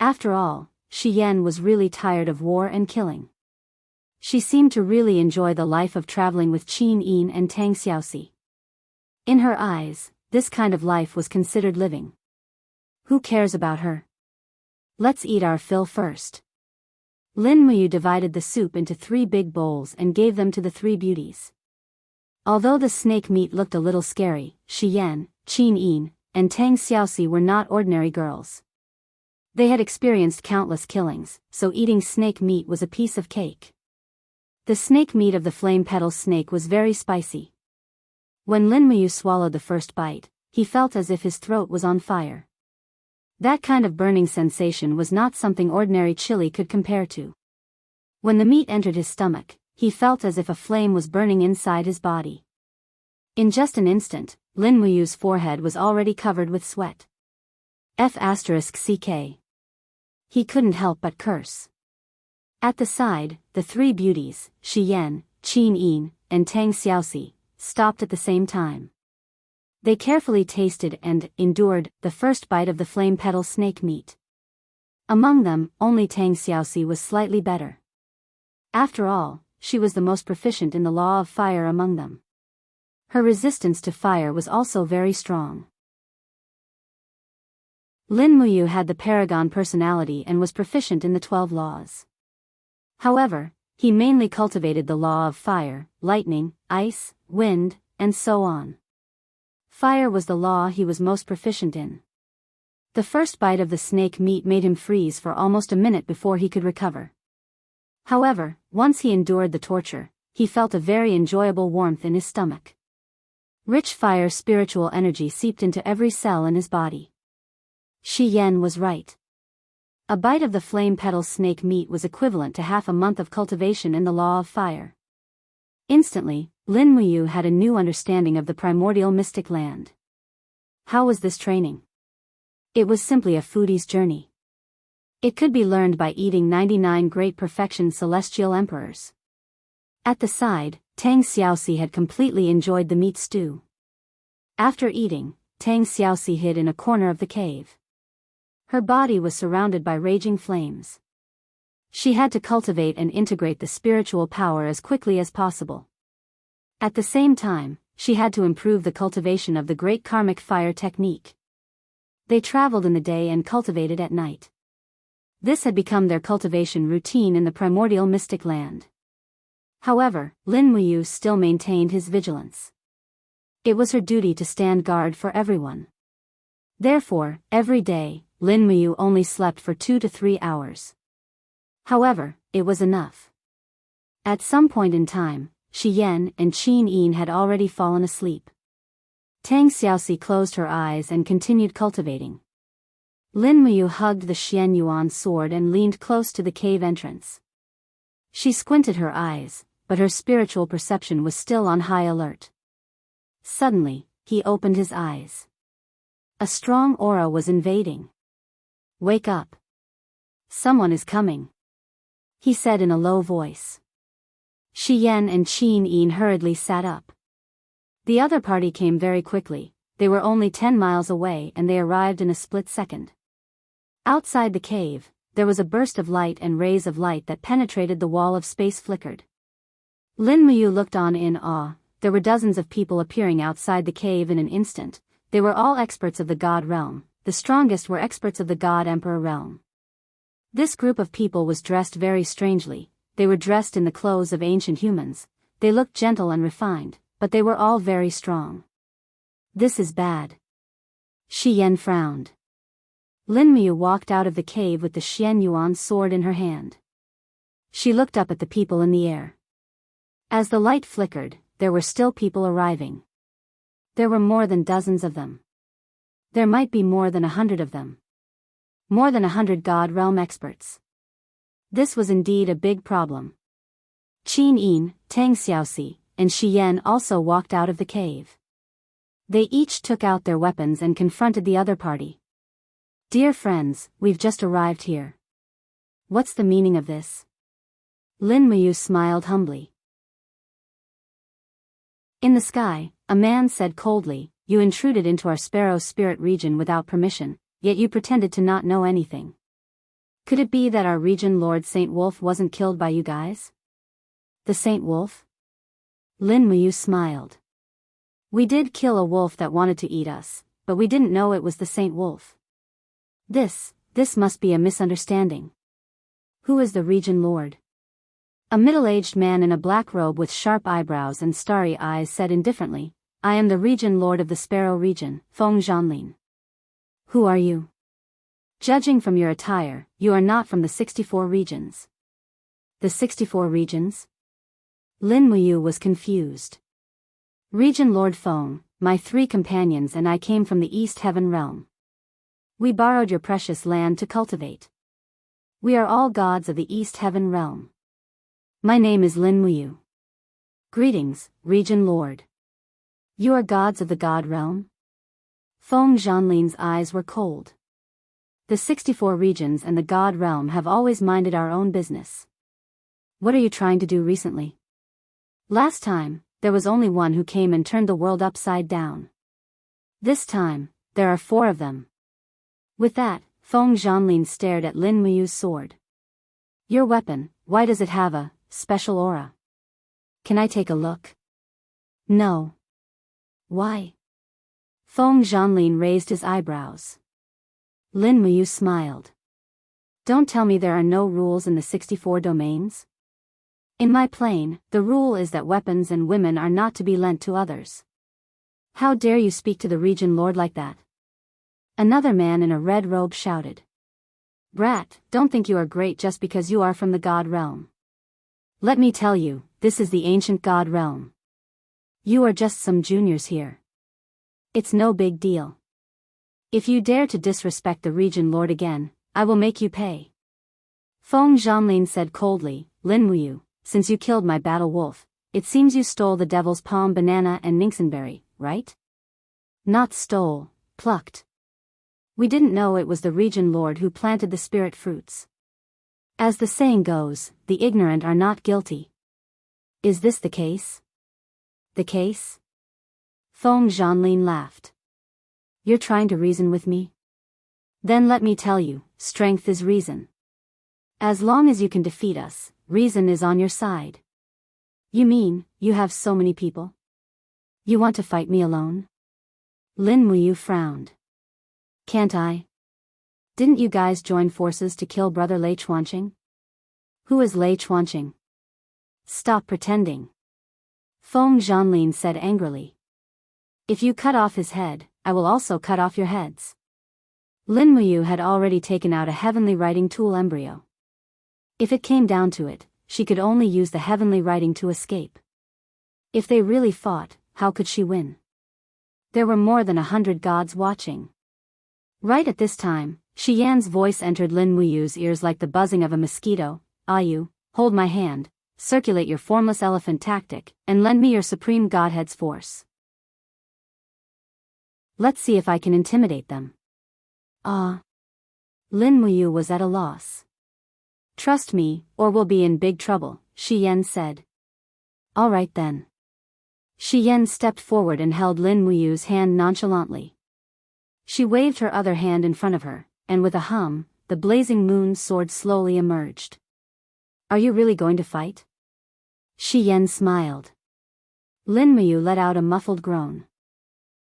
A: After all, Shi Yan was really tired of war and killing. She seemed to really enjoy the life of traveling with Qin Yin and Tang Xiaoxi. In her eyes, this kind of life was considered living. Who cares about her? Let's eat our fill first. Lin Muyu divided the soup into 3 big bowls and gave them to the 3 beauties. Although the snake meat looked a little scary, Shi Yan, Qin Yin, and Tang Xiaoxi were not ordinary girls. They had experienced countless killings, so eating snake meat was a piece of cake. The snake meat of the flame petal snake was very spicy. When Lin Muyu swallowed the first bite, he felt as if his throat was on fire. That kind of burning sensation was not something ordinary chili could compare to. When the meat entered his stomach, he felt as if a flame was burning inside his body. In just an instant, Lin Muyu's forehead was already covered with sweat. F***ck. He couldn't help but curse. At the side, the 3 beauties, Shi Yan, Qin Yin, and Tang Xiaoxi, stopped at the same time. They carefully tasted and endured the first bite of the flame petal snake meat. Among them, only Tang Xiaoxi was slightly better. After all, she was the most proficient in the law of fire among them. Her resistance to fire was also very strong. Lin Muyu had the paragon personality and was proficient in the 12 laws. However, he mainly cultivated the law of fire, lightning, ice, wind, and so on. Fire was the law he was most proficient in. The first bite of the snake meat made him freeze for almost a minute before he could recover. However, once he endured the torture, he felt a very enjoyable warmth in his stomach. Rich fire spiritual energy seeped into every cell in his body. Shi Yan was right. A bite of the flame petal snake meat was equivalent to half a month of cultivation in the law of fire. Instantly, Lin Muyu had a new understanding of the primordial mystic land. How was this training? It was simply a foodie's journey. It could be learned by eating 99 great perfection celestial emperors. At the side, Tang Xiaoxi had completely enjoyed the meat stew. After eating, Tang Xiaoxi hid in a corner of the cave. Her body was surrounded by raging flames. She had to cultivate and integrate the spiritual power as quickly as possible. At the same time, she had to improve the cultivation of the great karmic fire technique. They traveled in the day and cultivated at night. This had become their cultivation routine in the primordial mystic land. However, Lin Muyu still maintained his vigilance. It was her duty to stand guard for everyone. Therefore, every day, Lin Muyu only slept for 2 to 3 hours. However, it was enough. At some point in time, Shi Yan and Qin Yin had already fallen asleep. Tang Xiaoxi closed her eyes and continued cultivating. Lin Muyu hugged the Xian Yuan sword and leaned close to the cave entrance. She squinted her eyes, but her spiritual perception was still on high alert. Suddenly, he opened his eyes. A strong aura was invading. "Wake up. Someone is coming," he said in a low voice. Shi Yan and Qin Yin hurriedly sat up. The other party came very quickly. They were only 10 miles away and they arrived in a split second. Outside the cave, there was a burst of light and rays of light that penetrated the wall of space flickered. Lin Muyu looked on in awe. There were dozens of people appearing outside the cave in an instant. They were all experts of the God realm. The strongest were experts of the God Emperor realm. This group of people was dressed very strangely. They were dressed in the clothes of ancient humans. They looked gentle and refined, but they were all very strong. "This is bad." Shi Yan frowned. Lin Muyu walked out of the cave with the Xian Yuan sword in her hand. She looked up at the people in the air. As the light flickered, there were still people arriving. There were more than dozens of them. There might be more than 100 of them. More than 100 God realm experts. This was indeed a big problem. Qin Yin, Tang Xiaoxi, and Shi Yan also walked out of the cave. They each took out their weapons and confronted the other party. "Dear friends, we've just arrived here. What's the meaning of this?" Lin Muyu smiled humbly. In the sky, a man said coldly, "You intruded into our sparrow spirit region without permission, yet you pretended to not know anything. Could it be that our region Lord Saint Wolf wasn't killed by you guys?" "The Saint Wolf?" Lin Muyu smiled. "We did kill a wolf that wanted to eat us, but we didn't know it was the Saint Wolf. This must be a misunderstanding. Who is the region lord?" A middle-aged man in a black robe with sharp eyebrows and starry eyes said indifferently, "I am the region lord of the Sparrow region, Feng Zhanlin." "Who are you?" "Judging from your attire, you are not from the 64 regions." "The 64 regions?" Lin Muyu was confused. "Region Lord Feng, my 3 companions and I came from the East Heaven realm. We borrowed your precious land to cultivate. We are all gods of the East Heaven realm. My name is Lin Muyu." "Greetings, region lord. You are gods of the God realm?" Feng Zhanlin's eyes were cold. "The 64 regions and the God realm have always minded our own business. What are you trying to do recently? Last time, there was only one who came and turned the world upside down. This time, there are 4 of them. With that, Feng Zhanlin stared at Lin Muyu's sword. Your weapon, why does it have a special aura? Can I take a look? No. Why? Feng Zhanlin raised his eyebrows. Lin Muyu smiled. Don't tell me there are no rules in the 64 domains? In my plane, the rule is that weapons and women are not to be lent to others. How dare you speak to the region lord like that? Another man in a red robe shouted. Brat, don't think you are great just because you are from the god realm. Let me tell you, this is the ancient god realm. You are just some juniors here. It's no big deal. If you dare to disrespect the region lord again, I will make you pay. Feng Zhanlin said coldly, Lin Muyu, since you killed my battle wolf, it seems you stole the devil's palm banana and Nixonberry, right? Not stole, plucked. We didn't know it was the region lord who planted the spirit fruits. As the saying goes, the ignorant are not guilty. Is this the case? The case? Feng Zhanlin laughed. You're trying to reason with me? Then let me tell you, strength is reason. As long as you can defeat us, reason is on your side. You mean, you have so many people? You want to fight me alone? Lin Muyu frowned. Can't I? Didn't you guys join forces to kill brother Lei Chuanqing? Who is Lei Chuanqing? Stop pretending. Feng Zhanlin said angrily. If you cut off his head, I will also cut off your heads. Lin Muyu had already taken out a heavenly writing tool embryo. If it came down to it, she could only use the heavenly writing to escape. If they really fought, how could she win? There were more than 100 gods watching. Right at this time, Shi Yan's voice entered Lin Muyu's ears like the buzzing of a mosquito. Ayu, hold my hand, circulate your formless elephant tactic, and lend me your supreme godhead's force. Let's see if I can intimidate them. Lin Muyu was at a loss. Trust me, or we'll be in big trouble, Shi Yan said. All right then. Shi Yan stepped forward and held Lin Muyu's hand nonchalantly. She waved her other hand in front of her, and with a hum, the blazing moon sword slowly emerged. Are you really going to fight? Shi Yan smiled. Lin Muyu let out a muffled groan.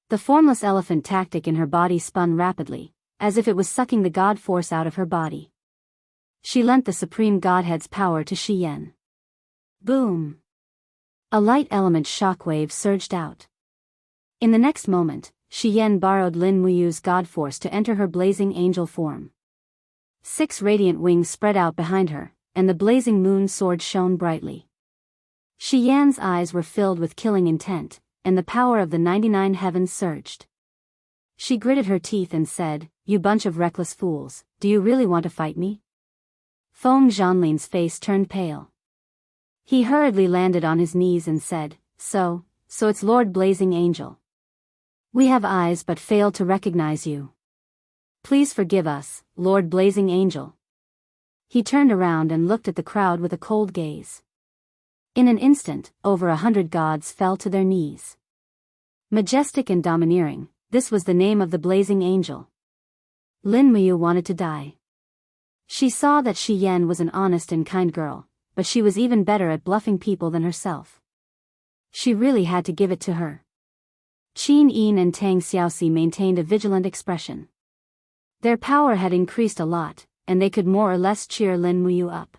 A: The formless elephant tactic in her body spun rapidly, as if it was sucking the god force out of her body. She lent the supreme godhead's power to Shi Yan. Boom! A light element shockwave surged out. In the next moment, Shi Yan borrowed Lin Muyu's god force to enter her blazing angel form. 6 radiant wings spread out behind her, and the blazing moon sword shone brightly. Shi Yan's eyes were filled with killing intent, and the power of the 99 heavens surged. She gritted her teeth and said, You bunch of reckless fools, do you really want to fight me? Feng Zhanlin's face turned pale. He hurriedly landed on his knees and said, So it's Lord Blazing Angel. We have eyes but fail to recognize you. Please forgive us, Lord Blazing Angel. He turned around and looked at the crowd with a cold gaze. In an instant, over 100 gods fell to their knees. Majestic and domineering, this was the name of the Blazing Angel. Lin Muyu wanted to die. She saw that Shi Yan was an honest and kind girl, but she was even better at bluffing people than herself. She really had to give it to her. Qin Yin and Tang Xiaoxi maintained a vigilant expression. Their power had increased a lot, and they could more or less cheer Lin Muyu up.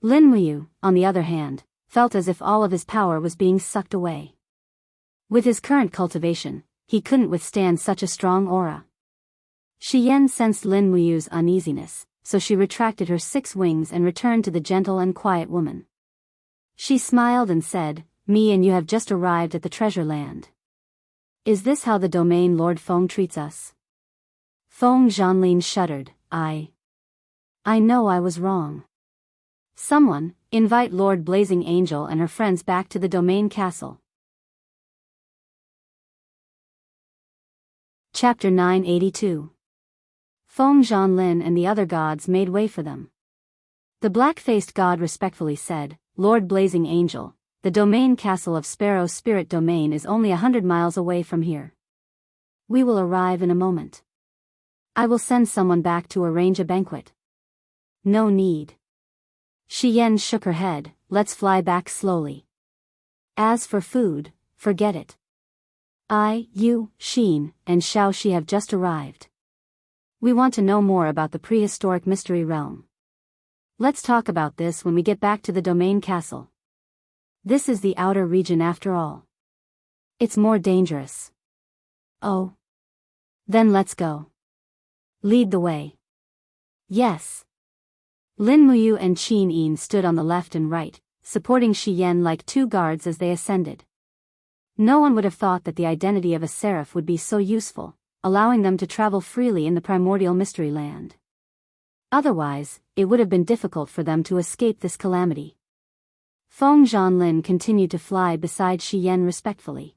A: Lin Muyu, on the other hand, felt as if all of his power was being sucked away. With his current cultivation, he couldn't withstand such a strong aura. Shi Yan sensed Lin Muyu's uneasiness, so she retracted her 6 wings and returned to the gentle and quiet woman. She smiled and said, Me and you have just arrived at the treasure land. Is this how the domain Lord Feng treats us? Feng Zhanlin shuddered. I know I was wrong. Someone, invite Lord Blazing Angel and her friends back to the domain castle. Chapter 982. Feng Zhanlin and the other gods made way for them. The black-faced god respectfully said, Lord Blazing Angel, the domain castle of Sparrow Spirit Domain is only 100 miles away from here. We will arrive in a moment. I will send someone back to arrange a banquet. No need. Shi Yan shook her head, let's fly back slowly. As for food, forget it. You, Xin, and Xiaoxi have just arrived. We want to know more about the prehistoric mystery realm. Let's talk about this when we get back to the domain castle. This is the outer region after all. It's more dangerous. Oh. Then let's go. Lead the way. Yes. Lin Muyu and Qin Yin stood on the left and right, supporting Shi Yan like two guards as they ascended. No one would have thought that the identity of a seraph would be so useful, allowing them to travel freely in the primordial mystery land. Otherwise, it would have been difficult for them to escape this calamity. Feng Zhanlin continued to fly beside Shi Yan respectfully.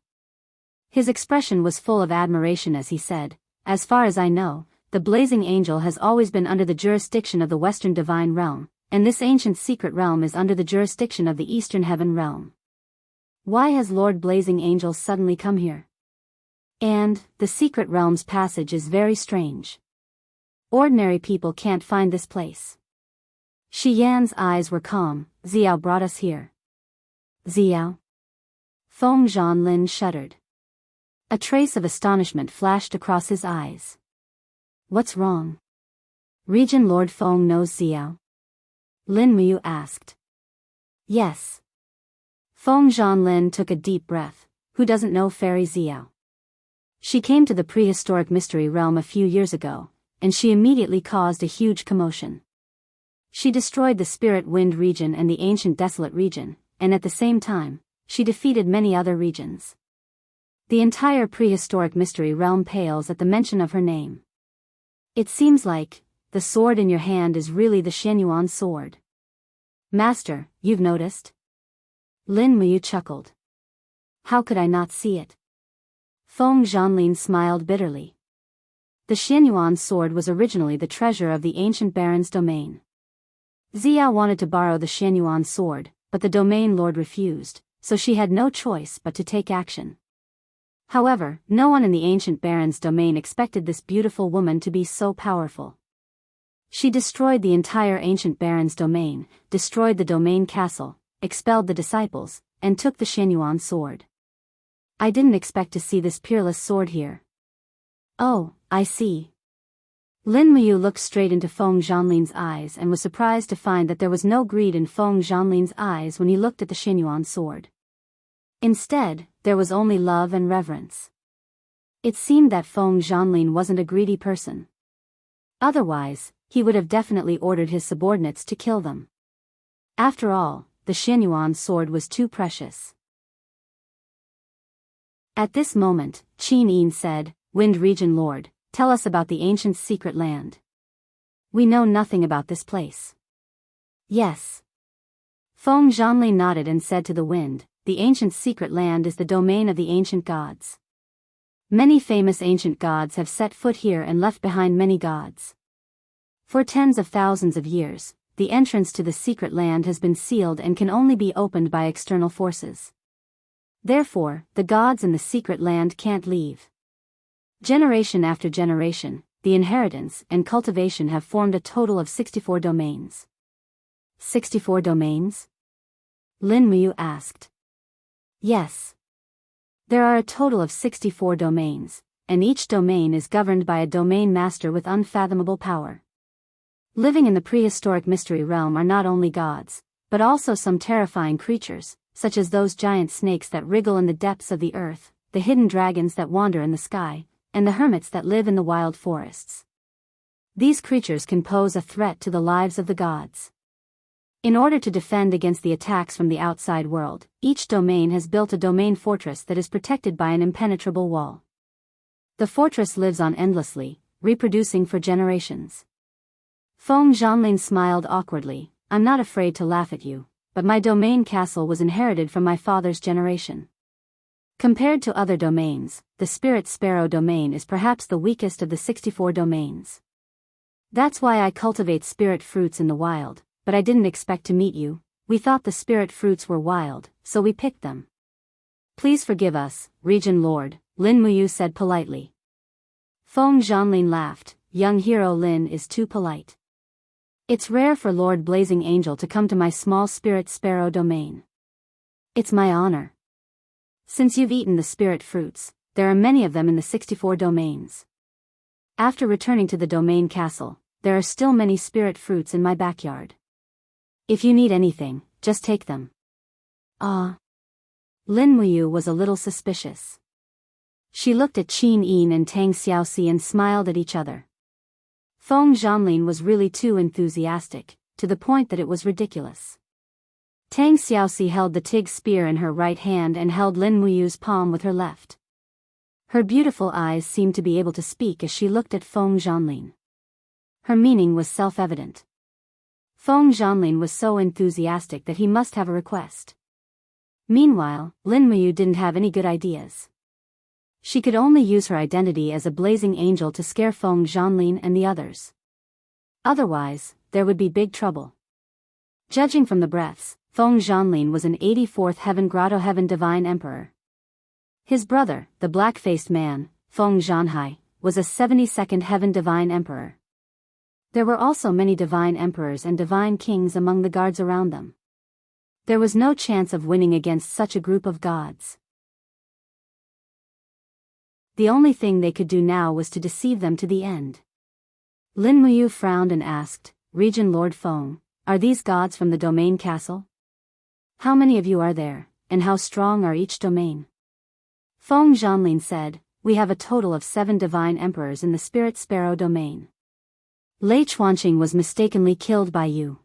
A: His expression was full of admiration as he said, as far as I know, the Blazing Angel has always been under the jurisdiction of the Western Divine Realm, and this ancient secret realm is under the jurisdiction of the Eastern Heaven Realm. Why has Lord Blazing Angel suddenly come here? And, the secret realm's passage is very strange. Ordinary people can't find this place. Shi Yan's eyes were calm. Xiao brought us here. Xiao? Feng Zhanlin shuddered. A trace of astonishment flashed across his eyes. What's wrong? Regent Lord Feng knows Xiao? Lin Muyu asked. Yes. Feng Zhanlin took a deep breath. Who doesn't know Fairy Xiao? She came to the prehistoric mystery realm a few years ago, and she immediately caused a huge commotion. She destroyed the Spirit Wind region and the Ancient Desolate region, and at the same time, she defeated many other regions. The entire prehistoric mystery realm pales at the mention of her name. It seems like, the sword in your hand is really the Shenyuan sword. Master, you've noticed? Lin Muyu chuckled. How could I not see it? Feng Zhanlin smiled bitterly. The Shenyuan sword was originally the treasure of the ancient baron's domain. Xiao wanted to borrow the Shenyuan sword, but the domain lord refused, so she had no choice but to take action. However, no one in the ancient baron's domain expected this beautiful woman to be so powerful. She destroyed the entire ancient baron's domain, destroyed the domain castle, expelled the disciples, and took the Shenyuan sword. I didn't expect to see this peerless sword here. Oh, I see. Lin Muyu looked straight into Feng Zhanlin's eyes and was surprised to find that there was no greed in Feng Zhanlin's eyes when he looked at the Shenyuan sword. Instead, there was only love and reverence. It seemed that Feng Zhanlin wasn't a greedy person. Otherwise, he would have definitely ordered his subordinates to kill them. After all, the Shenyuan sword was too precious. At this moment, Qin Yin said, Wind Region Lord, tell us about the ancient secret land. We know nothing about this place. Yes. Feng Zhanlin nodded and said to the wind, the ancient secret land is the domain of the ancient gods. Many famous ancient gods have set foot here and left behind many gods. For tens of thousands of years, the entrance to the secret land has been sealed and can only be opened by external forces. Therefore, the gods in the secret land can't leave. Generation after generation, the inheritance and cultivation have formed a total of 64 domains. 64 domains? Lin Muyu asked. Yes. There are a total of 64 domains, and each domain is governed by a domain master with unfathomable power. Living in the prehistoric mystery realm are not only gods, but also some terrifying creatures, such as those giant snakes that wriggle in the depths of the earth, the hidden dragons that wander in the sky, and the hermits that live in the wild forests. These creatures can pose a threat to the lives of the gods. In order to defend against the attacks from the outside world, each domain has built a domain fortress that is protected by an impenetrable wall. The fortress lives on endlessly, reproducing for generations. Feng Zhanlin smiled awkwardly. I'm not afraid to laugh at you, but my domain castle was inherited from my father's generation. Compared to other domains, the Spirit Sparrow domain is perhaps the weakest of the 64 domains. That's why I cultivate spirit fruits in the wild, but I didn't expect to meet you. We thought the spirit fruits were wild, so we picked them. Please forgive us, Region Lord, Lin Muyu said politely. Feng Zhanlin laughed. Young hero Lin is too polite. It's rare for Lord Blazing Angel to come to my small spirit sparrow domain. It's my honor. Since you've eaten the spirit fruits, there are many of them in the 64 domains. After returning to the domain castle, there are still many spirit fruits in my backyard. If you need anything, just take them. Ah. Lin Muyu was a little suspicious. She looked at Qin Yin and Tang Xiaoxi and smiled at each other. Feng Zhanlin was really too enthusiastic, to the point that it was ridiculous. Tang Xiaoxi held the Tig spear in her right hand and held Lin Muyu's palm with her left. Her beautiful eyes seemed to be able to speak as she looked at Feng Zhanlin. Her meaning was self-evident. Feng Zhanlin was so enthusiastic that he must have a request. Meanwhile, Lin Muyu didn't have any good ideas. She could only use her identity as a blazing angel to scare Feng Zhanlin and the others. Otherwise, there would be big trouble. Judging from the breaths, Feng Zhanlin was an 84th Heaven Grotto Heaven Divine Emperor. His brother, the black-faced man, Feng Zhanhai, was a 72nd Heaven Divine Emperor. There were also many Divine Emperors and Divine Kings among the guards around them. There was no chance of winning against such a group of gods. The only thing they could do now was to deceive them to the end. Lin Muyu frowned and asked, Region Lord Feng, are these gods from the domain castle? How many of you are there, and how strong are each domain? Feng Zhanlin said, we have a total of 7 divine emperors in the spirit sparrow domain. Lei Chuanqing was mistakenly killed by you.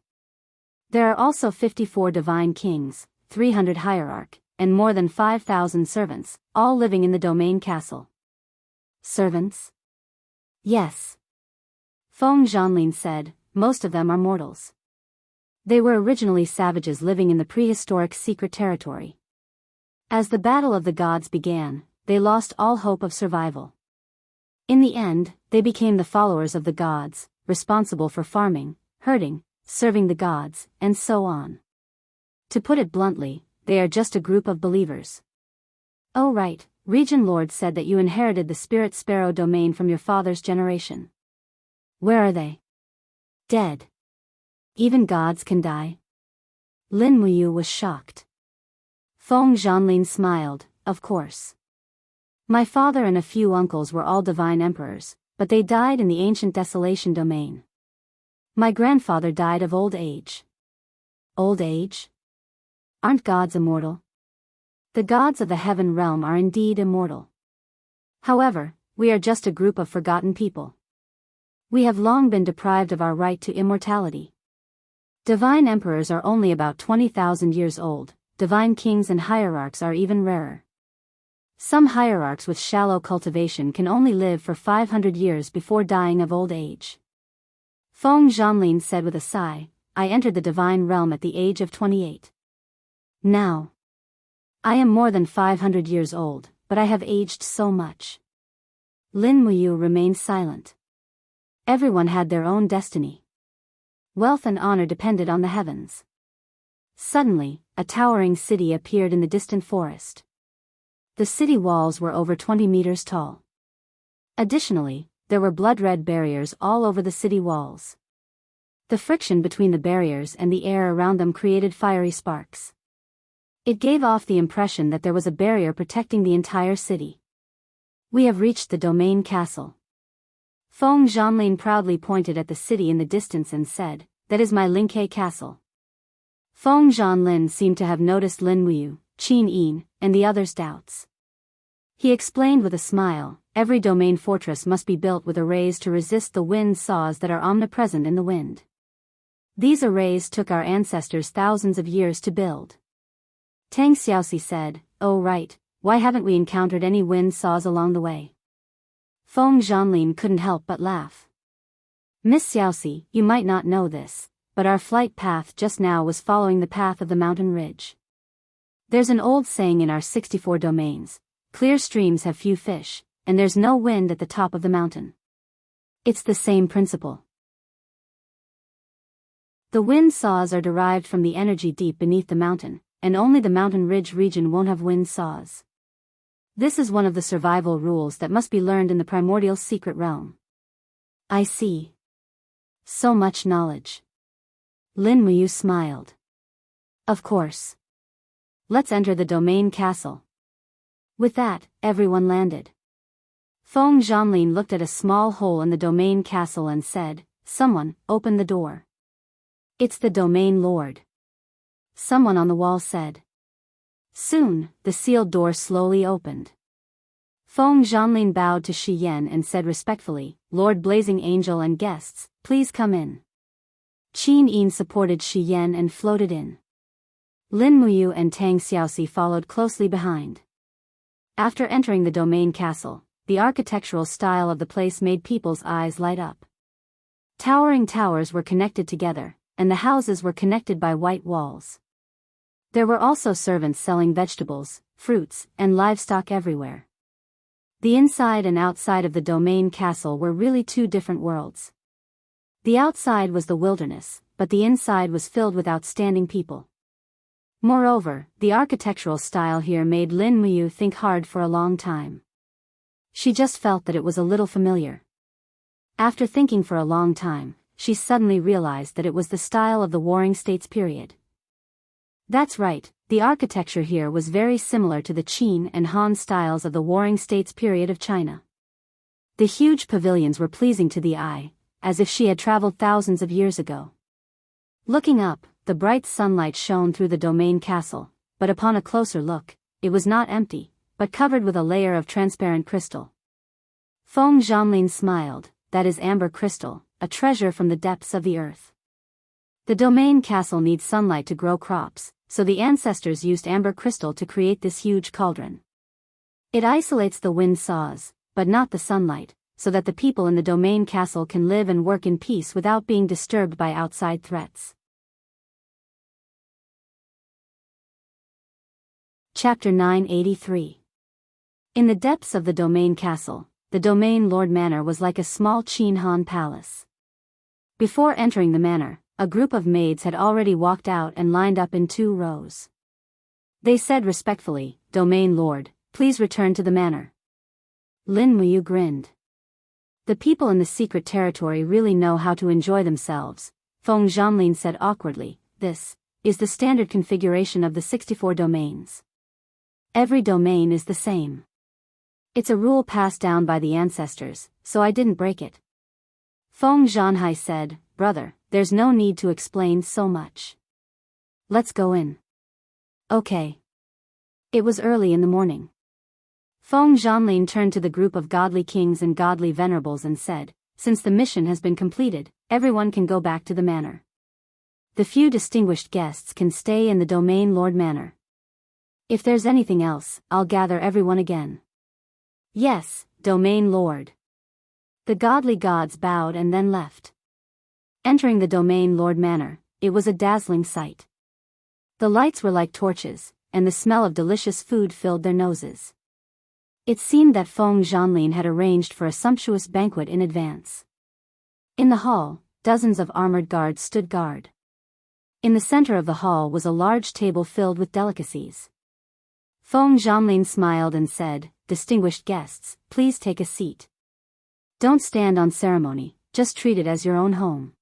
A: There are also 54 divine kings, 300 hierarch, and more than 5,000 servants, all living in the domain castle. Servants? Yes. Feng Zhanlin said, most of them are mortals. They were originally savages living in the prehistoric secret territory. As the battle of the gods began, they lost all hope of survival. In the end, they became the followers of the gods, responsible for farming, herding, serving the gods, and so on. To put it bluntly, they are just a group of believers. Oh right, Region Lord said that you inherited the Spirit Sparrow domain from your father's generation. Where are they? Dead. Even gods can die? Lin Muyu was shocked. Feng Zhanlin smiled, of course. My father and a few uncles were all divine emperors, but they died in the ancient desolation domain. My grandfather died of old age. Old age? Aren't gods immortal? The gods of the heaven realm are indeed immortal. However, we are just a group of forgotten people. We have long been deprived of our right to immortality. Divine emperors are only about 20,000 years old, divine kings and hierarchs are even rarer. Some hierarchs with shallow cultivation can only live for 500 years before dying of old age. Feng Zhanlin said with a sigh, I entered the divine realm at the age of 28. Now, I am more than 500 years old, but I have aged so much. Lin Muyu remained silent. Everyone had their own destiny. Wealth and honor depended on the heavens. Suddenly, a towering city appeared in the distant forest. The city walls were over 20 meters tall. Additionally, there were blood-red barriers all over the city walls. The friction between the barriers and the air around them created fiery sparks. It gave off the impression that there was a barrier protecting the entire city. We have reached the domain castle. Feng Zhanlin proudly pointed at the city in the distance and said, that is my Linke castle. Feng Zhanlin seemed to have noticed Lin Muyu, Qin Yin, and the others' doubts. He explained with a smile, every domain fortress must be built with arrays to resist the wind saws that are omnipresent in the wind. These arrays took our ancestors thousands of years to build. Tang Xiaoxi said, oh right, why haven't we encountered any wind saws along the way? Feng Zhanlin couldn't help but laugh. Miss Xiaoxi, you might not know this, but our flight path just now was following the path of the mountain ridge. There's an old saying in our 64 domains, clear streams have few fish, and there's no wind at the top of the mountain. It's the same principle. The wind saws are derived from the energy deep beneath the mountain, and only the mountain ridge region won't have wind saws. This is one of the survival rules that must be learned in the primordial secret realm. I see. So much knowledge. Lin Muyu smiled. Of course. Let's enter the domain castle. With that, everyone landed. Feng Zhanlin looked at a small hole in the domain castle and said, "Someone, open the door." "It's the domain lord." Someone on the wall said. Soon, the sealed door slowly opened. Feng Zhanlin bowed to Shi Yan and said respectfully, "Lord Blazing Angel and guests, please come in." Qin Yin supported Shi Yan and floated in. Lin Muyu and Tang Xiaoxi followed closely behind. After entering the domain castle, the architectural style of the place made people's eyes light up. Towering towers were connected together, and the houses were connected by white walls. There were also servants selling vegetables, fruits, and livestock everywhere. The inside and outside of the domain castle were really two different worlds. The outside was the wilderness, but the inside was filled with outstanding people. Moreover, the architectural style here made Lin Muyu think hard for a long time. She just felt that it was a little familiar. After thinking for a long time, she suddenly realized that it was the style of the Warring States period. That's right, the architecture here was very similar to the Qin and Han styles of the Warring States period of China. The huge pavilions were pleasing to the eye, as if she had traveled thousands of years ago. Looking up, the bright sunlight shone through the domain castle, but upon a closer look, it was not empty, but covered with a layer of transparent crystal. Feng Zhanlin smiled, "That is amber crystal, a treasure from the depths of the earth." The domain castle needs sunlight to grow crops, so the ancestors used amber crystal to create this huge cauldron. It isolates the wind saws, but not the sunlight, so that the people in the domain castle can live and work in peace without being disturbed by outside threats. Chapter 983. In the depths of the domain castle, the domain lord manor was like a small Qin Han palace. Before entering the manor, a group of maids had already walked out and lined up in 2 rows. They said respectfully, "Domain lord, please return to the manor." Lin Muyu grinned. The people in the secret territory really know how to enjoy themselves, Feng Zhanlin said awkwardly. "This is the standard configuration of the 64 domains. Every domain is the same. It's a rule passed down by the ancestors, so I didn't break it." Feng Zhanhai said, "Brother, there's no need to explain so much. Let's go in." Okay. It was early in the morning. Feng Zhanlin turned to the group of godly kings and godly venerables and said, "Since the mission has been completed, everyone can go back to the manor. The few distinguished guests can stay in the domain lord manor. If there's anything else, I'll gather everyone again." "Yes, domain lord." The godly gods bowed and then left. Entering the domain lord manor, it was a dazzling sight. The lights were like torches, and the smell of delicious food filled their noses. It seemed that Feng Zhanlin had arranged for a sumptuous banquet in advance. In the hall, dozens of armored guards stood guard. In the center of the hall was a large table filled with delicacies. Feng Zhanlin smiled and said, "Distinguished guests, please take a seat. Don't stand on ceremony, just treat it as your own home.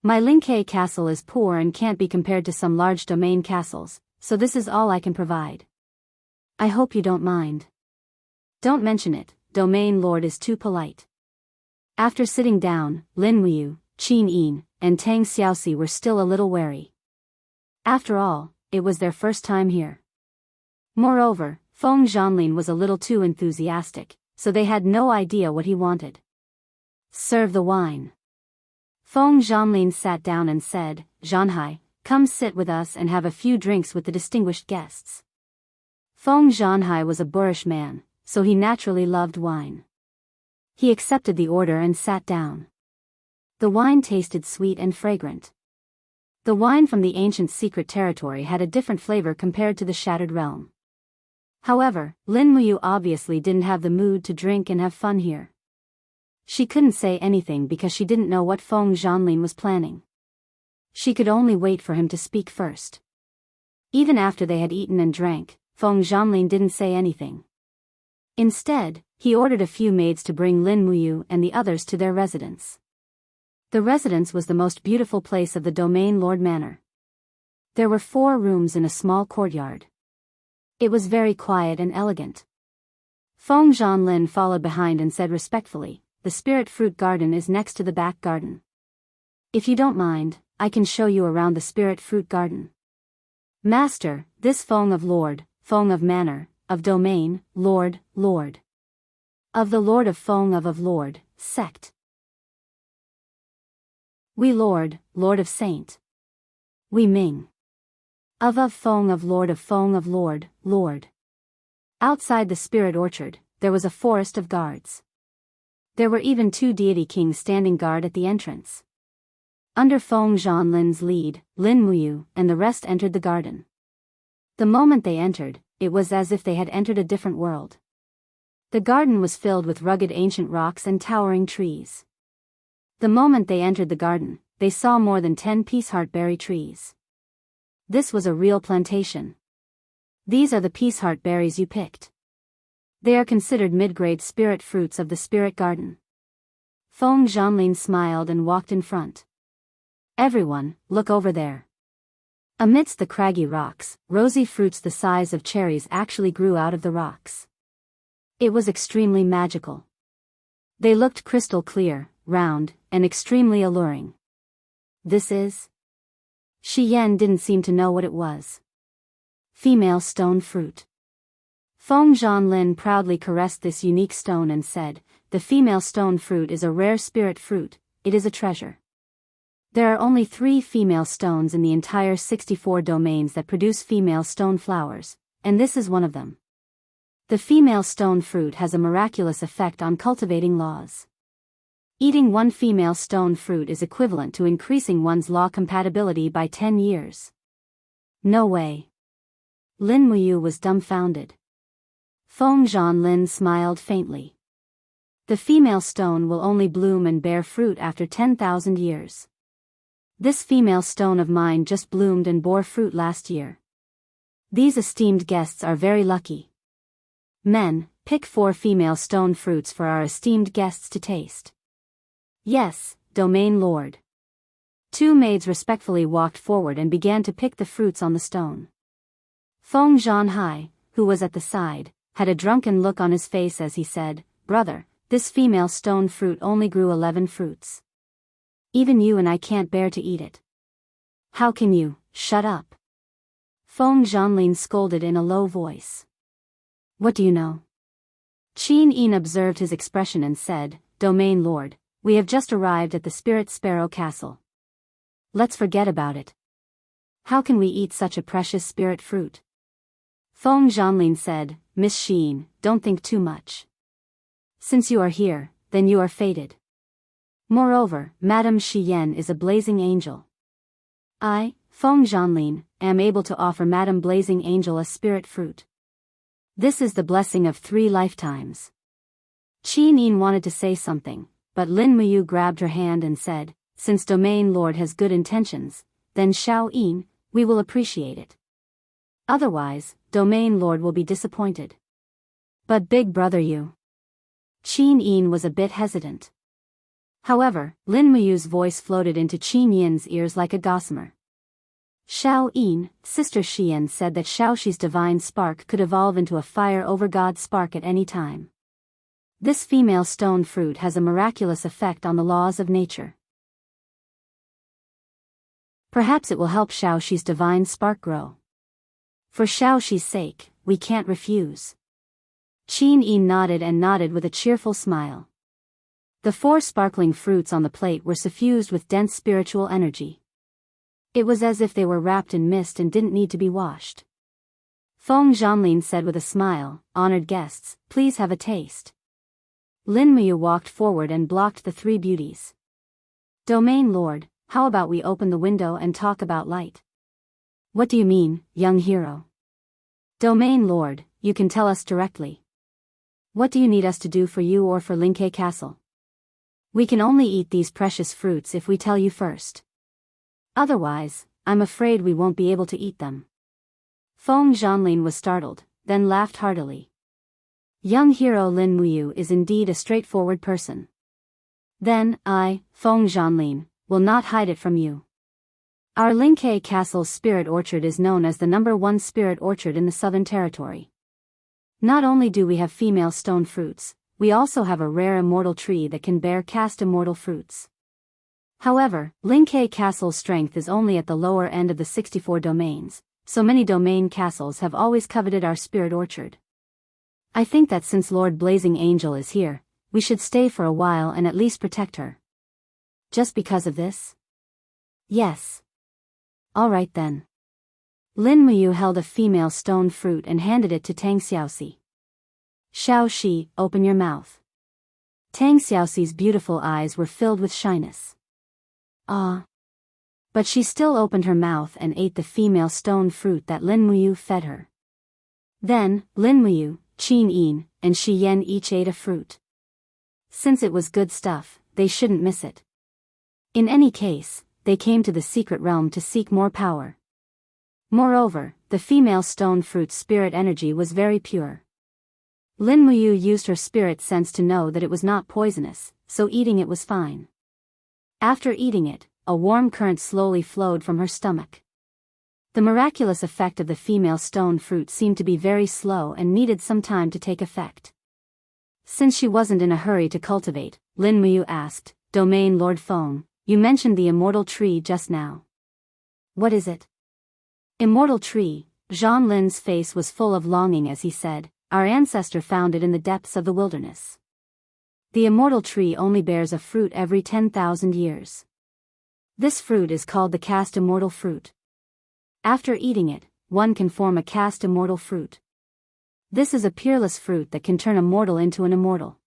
A: My Lingke castle is poor and can't be compared to some large domain castles, so this is all I can provide. I hope you don't mind." "Don't mention it, domain lord is too polite." After sitting down, Lin Muyu, Qin Yin, and Tang Xiaoxi were still a little wary. After all, it was their first time here. Moreover, Feng Zhanlin was a little too enthusiastic, so they had no idea what he wanted. "Serve the wine." Feng Zhanlin sat down and said, "Zhanhai, come sit with us and have a few drinks with the distinguished guests." Feng Zhanhai was a boorish man, so he naturally loved wine. He accepted the order and sat down. The wine tasted sweet and fragrant. The wine from the ancient secret territory had a different flavor compared to the shattered realm. However, Lin Muyu obviously didn't have the mood to drink and have fun here. She couldn't say anything because she didn't know what Feng Zhanlin was planning. She could only wait for him to speak first. Even after they had eaten and drank, Feng Zhanlin didn't say anything. Instead, he ordered a few maids to bring Lin Muyu and the others to their residence. The residence was the most beautiful place of the Domain Lord Manor. There were 4 rooms in a small courtyard. It was very quiet and elegant. Feng Zhanlin followed behind and said respectfully, "The spirit fruit garden is next to the back garden. If you don't mind, I can show you around the spirit fruit garden." "Master, this Feng of Lord, Feng of Manor, of Domain, Lord, Lord. Of the Lord of Feng of Lord, sect. We Lord, Lord of Saint. We Ming. Of Feng of Lord Lord. Outside the spirit orchard, there was a forest of guards. There were even 2 deity kings standing guard at the entrance. Under Feng Zhanlin's lead, Lin Muyu and the rest entered the garden. The moment they entered, it was as if they had entered a different world. The garden was filled with rugged ancient rocks and towering trees. The moment they entered the garden, they saw more than 10 peaceheart berry trees. This was a real plantation. These are the peaceheart berries you picked. They are considered mid-grade spirit fruits of the spirit garden. Feng Zhanlin smiled and walked in front. "Everyone, look over there." Amidst the craggy rocks, rosy fruits the size of cherries actually grew out of the rocks. It was extremely magical. They looked crystal clear, round, and extremely alluring. "This is?" Shi Yan didn't seem to know what it was. "Female stone fruit." Feng Zhanlin proudly caressed this unique stone and said, "The female stone fruit is a rare spirit fruit, it is a treasure. There are only 3 female stones in the entire 64 domains that produce female stone flowers, and this is one of them. The female stone fruit has a miraculous effect on cultivating laws. Eating 1 female stone fruit is equivalent to increasing one's law compatibility by 10 years. No way." Lin Muyu was dumbfounded. Feng Zhanlin smiled faintly. "The female stone will only bloom and bear fruit after 10,000 years. This female stone of mine just bloomed and bore fruit last year. These esteemed guests are very lucky. Men, pick 4 female stone fruits for our esteemed guests to taste." "Yes, Domain Lord." 2 maids respectfully walked forward and began to pick the fruits on the stone. Feng Zhanhai, who was at the side, had a drunken look on his face as he said, "Brother, this female stone fruit only grew 11 fruits. Even you and I can't bear to eat it." "How can you? Shut up." Feng Zhanlin scolded in a low voice. "What do you know?" Qin Yin observed his expression and said, "Domain Lord, we have just arrived at the Spirit Sparrow Castle. Let's forget about it. How can we eat such a precious spirit fruit?" Feng Zhanlin said, "Miss Xin, don't think too much. Since you are here, then you are fated. Moreover, Madame Shi Yan is a blazing angel. I, Feng Zhanlin, am able to offer Madame Blazing Angel a spirit fruit. This is the blessing of 3 lifetimes." Qin Yin wanted to say something, but Lin Muyu grabbed her hand and said, "Since Domain Lord has good intentions, then Xiao Yin, we will appreciate it. Otherwise, Domain Lord will be disappointed." "But big brother you." Qin Yin was a bit hesitant. However, Lin Muyu's voice floated into Qin Yin's ears like a gossamer. "Xiao Yin, Sister Xian said that Xiaoxi's divine spark could evolve into a fire over God spark at any time. This female stone fruit has a miraculous effect on the laws of nature. Perhaps it will help Xiaoxi's divine spark grow. For Xiaoxi's sake, we can't refuse." Qin Yin nodded and nodded with a cheerful smile. The 4 sparkling fruits on the plate were suffused with dense spiritual energy. It was as if they were wrapped in mist and didn't need to be washed. Feng Zhanlin said with a smile, "Honored guests, please have a taste." Lin Muyu walked forward and blocked the 3 beauties. "Domain Lord, how about we open the window and talk about light?" "What do you mean, young hero?" "Domain Lord, you can tell us directly. What do you need us to do for you or for Linke Castle? We can only eat these precious fruits if we tell you first. Otherwise, I'm afraid we won't be able to eat them." Feng Zhanlin was startled, then laughed heartily. Young hero Lin Muyu is indeed a straightforward person. Then, I, Feng Zhanlin, will not hide it from you. Our Lingke Castle's spirit orchard is known as the #1 spirit orchard in the Southern Territory. Not only do we have female stone fruits, we also have a rare immortal tree that can bear cast immortal fruits. However, Lingke Castle's strength is only at the lower end of the 64 domains, so many domain castles have always coveted our spirit orchard. I think that since Lord Blazing Angel is here, we should stay for a while and at least protect her. Just because of this? Yes. Alright then. Lin Muyu held a female stone fruit and handed it to Tang Xiaoxi. Xiaoxi, open your mouth. Tang Xiaoxi's beautiful eyes were filled with shyness. Ah. But she still opened her mouth and ate the female stone fruit that Lin Muyu fed her. Then, Lin Muyu, Qin Yin, and Shi Yan each ate a fruit. Since it was good stuff, they shouldn't miss it. In any case, they came to the secret realm to seek more power. Moreover, the female stone fruit's spirit energy was very pure. Lin Muyu used her spirit sense to know that it was not poisonous, so eating it was fine. After eating it, a warm current slowly flowed from her stomach. The miraculous effect of the female stone fruit seemed to be very slow and needed some time to take effect. Since she wasn't in a hurry to cultivate, Lin Muyu asked, Domain Lord Feng, you mentioned the immortal tree just now. What is it? Immortal tree, Zhang Lin's face was full of longing as he said, our ancestor found it in the depths of the wilderness. The immortal tree only bears a fruit every 10,000 years. This fruit is called the cast immortal fruit. After eating it, one can form a cast immortal fruit. This is a peerless fruit that can turn a mortal into an immortal.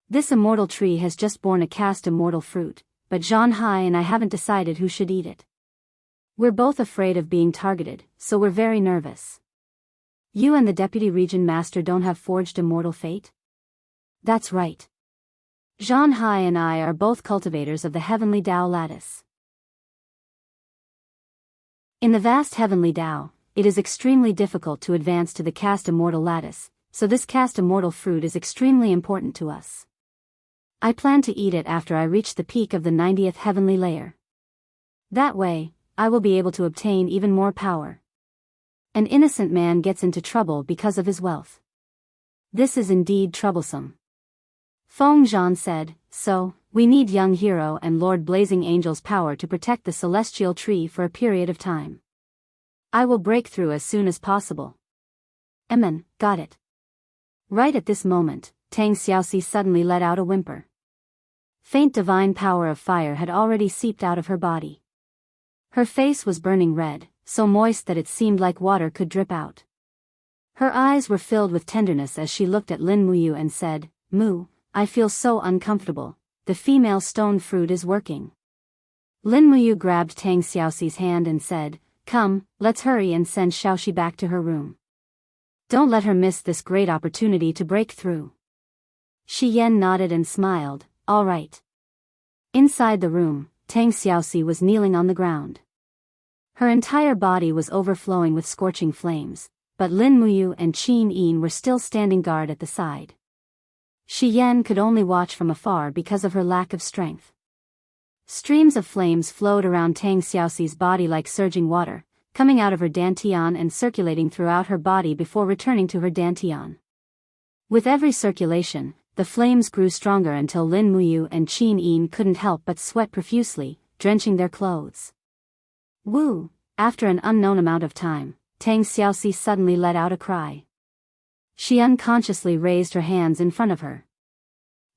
A: This immortal tree has just borne a cast immortal fruit, but Zhan Hai and I haven't decided who should eat it. We're both afraid of being targeted, so we're very nervous. You and the Deputy Region Master don't have forged immortal fate? That's right. Zhan Hai and I are both cultivators of the Heavenly Dao Lattice. In the vast Heavenly Dao, it is extremely difficult to advance to the cast immortal lattice, so this cast immortal fruit is extremely important to us. I plan to eat it after I reach the peak of the 90th heavenly layer. That way, I will be able to obtain even more power. An innocent man gets into trouble because of his wealth. This is indeed troublesome. Feng Zhan said, so, we need young hero and Lord Blazing Angel's power to protect the celestial tree for a period of time. I will break through as soon as possible. Amen, got it. Right at this moment, Tang Xiaoxi suddenly let out a whimper. Faint divine power of fire had already seeped out of her body. Her face was burning red, so moist that it seemed like water could drip out. Her eyes were filled with tenderness as she looked at Lin Muyu and said, Mu, I feel so uncomfortable, the female stone fruit is working. Lin Muyu grabbed Tang Xiaoxi's hand and said, come, let's hurry and send Xiaoxi back to her room. Don't let her miss this great opportunity to break through. Shi Yan nodded and smiled, all right. Inside the room, Tang Xiaoxi was kneeling on the ground. Her entire body was overflowing with scorching flames, but Lin Muyu and Qin Yin were still standing guard at the side. Shi Yan could only watch from afar because of her lack of strength. Streams of flames flowed around Tang Xiaoxi's body like surging water, coming out of her dantian and circulating throughout her body before returning to her dantian. With every circulation, the flames grew stronger until Lin Muyu and Qin Yin couldn't help but sweat profusely, drenching their clothes. Woo! After an unknown amount of time, Tang Xiaoxi suddenly let out a cry. She unconsciously raised her hands in front of her.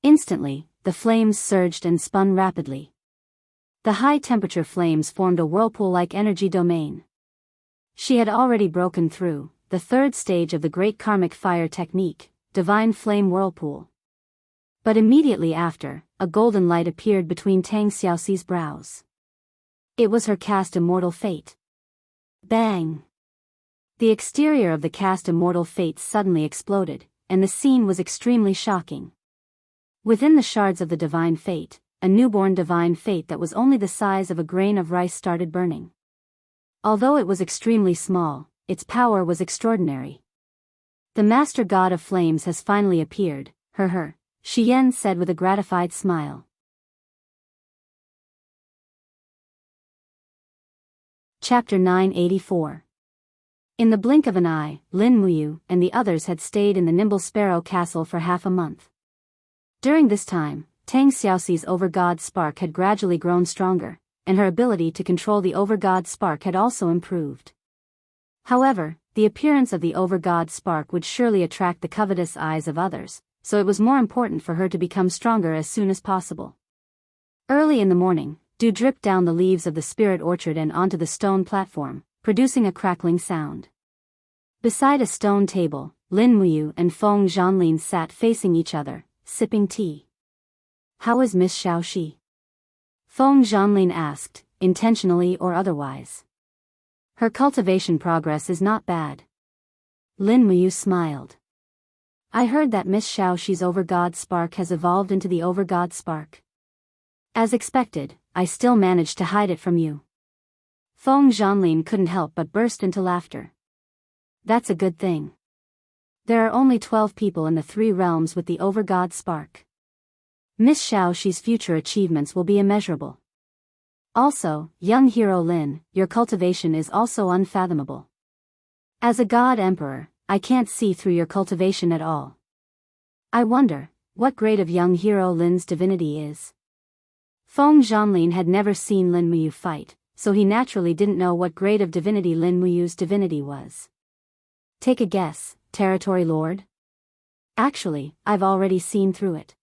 A: Instantly, the flames surged and spun rapidly. The high-temperature flames formed a whirlpool-like energy domain. She had already broken through the third stage of the Great Karmic Fire technique, Divine Flame Whirlpool. But immediately after, a golden light appeared between Tang Xiaoxi's brows. It was her cast immortal fate. Bang! The exterior of the cast immortal fate suddenly exploded, and the scene was extremely shocking. Within the shards of the divine fate, a newborn divine fate that was only the size of a grain of rice started burning. Although it was extremely small, its power was extraordinary. The master god of flames has finally appeared, Shi Yan said with a gratified smile. Chapter 984. In the blink of an eye, Lin Muyu and the others had stayed in the Nimble Sparrow Castle for half a month. During this time, Tang Xiaoxi's Overgod spark had gradually grown stronger, and her ability to control the Overgod spark had also improved. However, the appearance of the Overgod spark would surely attract the covetous eyes of others, so it was more important for her to become stronger as soon as possible. Early in the morning, dew dripped down the leaves of the spirit orchard and onto the stone platform, producing a crackling sound. Beside a stone table, Lin Muyu and Feng Zhanlin sat facing each other, sipping tea. "How is Miss Xiaoxi?" Feng Zhanlin asked, intentionally or otherwise. "Her cultivation progress is not bad." Lin Muyu smiled. "I heard that Miss Xiaoxi's Overgod spark has evolved into the Overgod spark. As expected, I still managed to hide it from you." Feng Zhanlin couldn't help but burst into laughter. "That's a good thing. There are only 12 people in the 3 realms with the Overgod spark. Miss Xiaoxi's future achievements will be immeasurable. Also, young hero Lin, your cultivation is also unfathomable. As a god emperor, I can't see through your cultivation at all. I wonder, what grade of young hero Lin's divinity is?" Feng Zhanlin had never seen Lin Muyu fight, so he naturally didn't know what grade of divinity Lin Muyu's divinity was. "Take a guess, Territory Lord?" "Actually, I've already seen through it.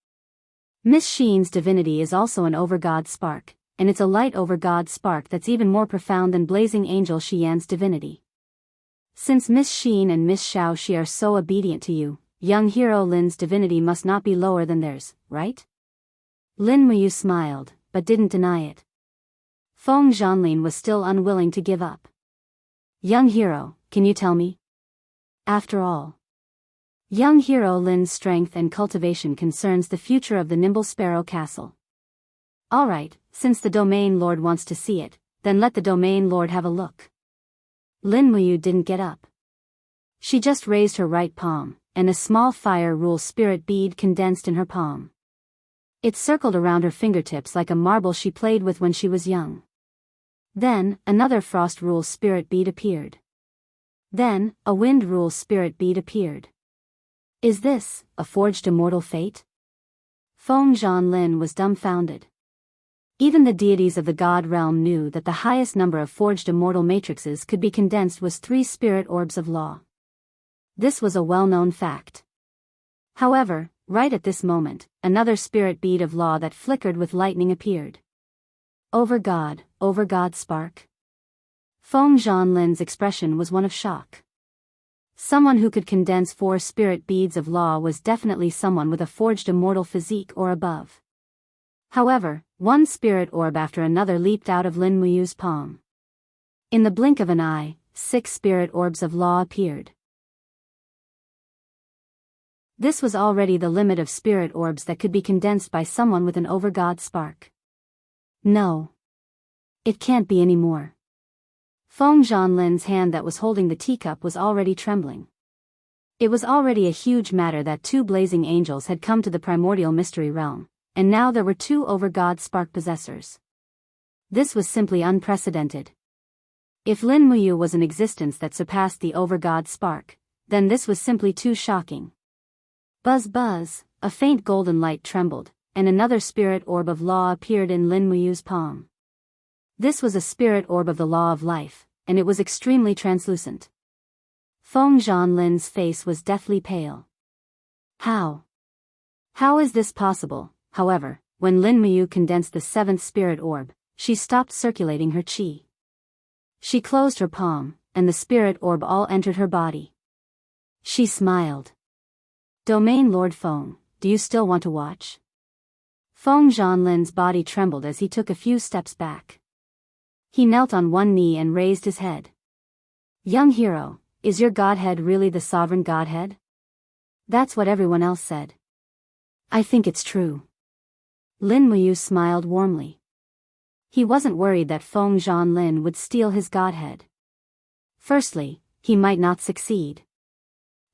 A: Miss Sheen's divinity is also an Overgod spark, and it's a light Overgod spark that's even more profound than Blazing Angel Xian's divinity. Since Miss Sheen and Miss Xiaoxi are so obedient to you, young hero Lin's divinity must not be lower than theirs, right?" Lin Muyu smiled, but didn't deny it. Feng Zhanlin was still unwilling to give up. "Young hero, can you tell me? After all, young hero Lin's strength and cultivation concerns the future of the Nimble Sparrow Castle. Alright, since the Domain Lord wants to see it, then let the Domain Lord have a look." Lin Muyu didn't get up. She just raised her right palm, and a small fire rule spirit bead condensed in her palm. It circled around her fingertips like a marble she played with when she was young. Then, another frost rule spirit bead appeared. Then, a wind rule spirit bead appeared. "Is this a forged immortal fate?" Feng Zhanlin was dumbfounded. Even the deities of the god realm knew that the highest number of forged immortal matrices could be condensed was 3 spirit orbs of law. This was a well-known fact. However, right at this moment, another spirit bead of law that flickered with lightning appeared. Overgod spark." Feng Zhanlin's expression was one of shock. Someone who could condense 4 spirit beads of law was definitely someone with a forged immortal physique or above. However, one spirit orb after another leaped out of Lin Muyu's palm. In the blink of an eye, 6 spirit orbs of law appeared. This was already the limit of spirit orbs that could be condensed by someone with an Overgod spark. No. It can't be any more. Feng Zhanlin's hand that was holding the teacup was already trembling. It was already a huge matter that 2 blazing angels had come to the primordial mystery realm, and now there were 2 Overgod spark possessors. This was simply unprecedented. If Lin Muyu was an existence that surpassed the Overgod spark, then this was simply too shocking. Buzz buzz, a faint golden light trembled, and another spirit orb of law appeared in Lin Muyu's palm. This was a spirit orb of the law of life, and it was extremely translucent. Feng Zhanlin's face was deathly pale. How is this possible? However, when Lin Muyu condensed the 7th spirit orb, she stopped circulating her qi. She closed her palm, and the spirit orb all entered her body. She smiled. "Domain Lord Feng, do you still want to watch?" Feng Zhanlin's body trembled as he took a few steps back. He knelt on one knee and raised his head. "Young hero, is your godhead really the sovereign godhead?" "That's what everyone else said." "I think it's true." Lin Muyu smiled warmly. He wasn't worried that Feng Zhanlin would steal his godhead. Firstly, he might not succeed.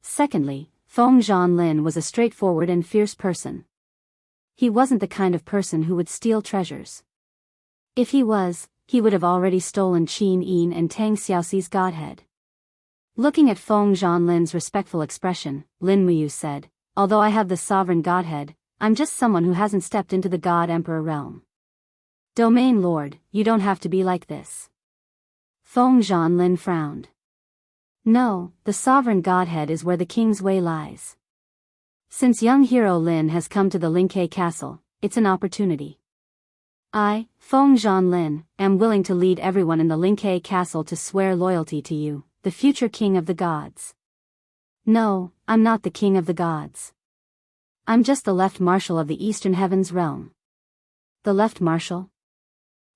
A: Secondly, Feng Zhanlin was a straightforward and fierce person. He wasn't the kind of person who would steal treasures. If he was, he would have already stolen Qin Yin and Tang Xiaoxi's godhead. Looking at Feng Zhanlin's respectful expression, Lin Muyu said, although I have the sovereign godhead, I'm just someone who hasn't stepped into the God-Emperor realm. Domain Lord, you don't have to be like this. Feng Zhanlin frowned. No, the sovereign godhead is where the king's way lies. Since young hero Lin has come to the Linke castle, it's an opportunity. I, Feng Zhanlin, am willing to lead everyone in the Linke castle to swear loyalty to you, the future king of the gods. No, I'm not the king of the gods. I'm just the left marshal of the Eastern Heavens realm. The left marshal?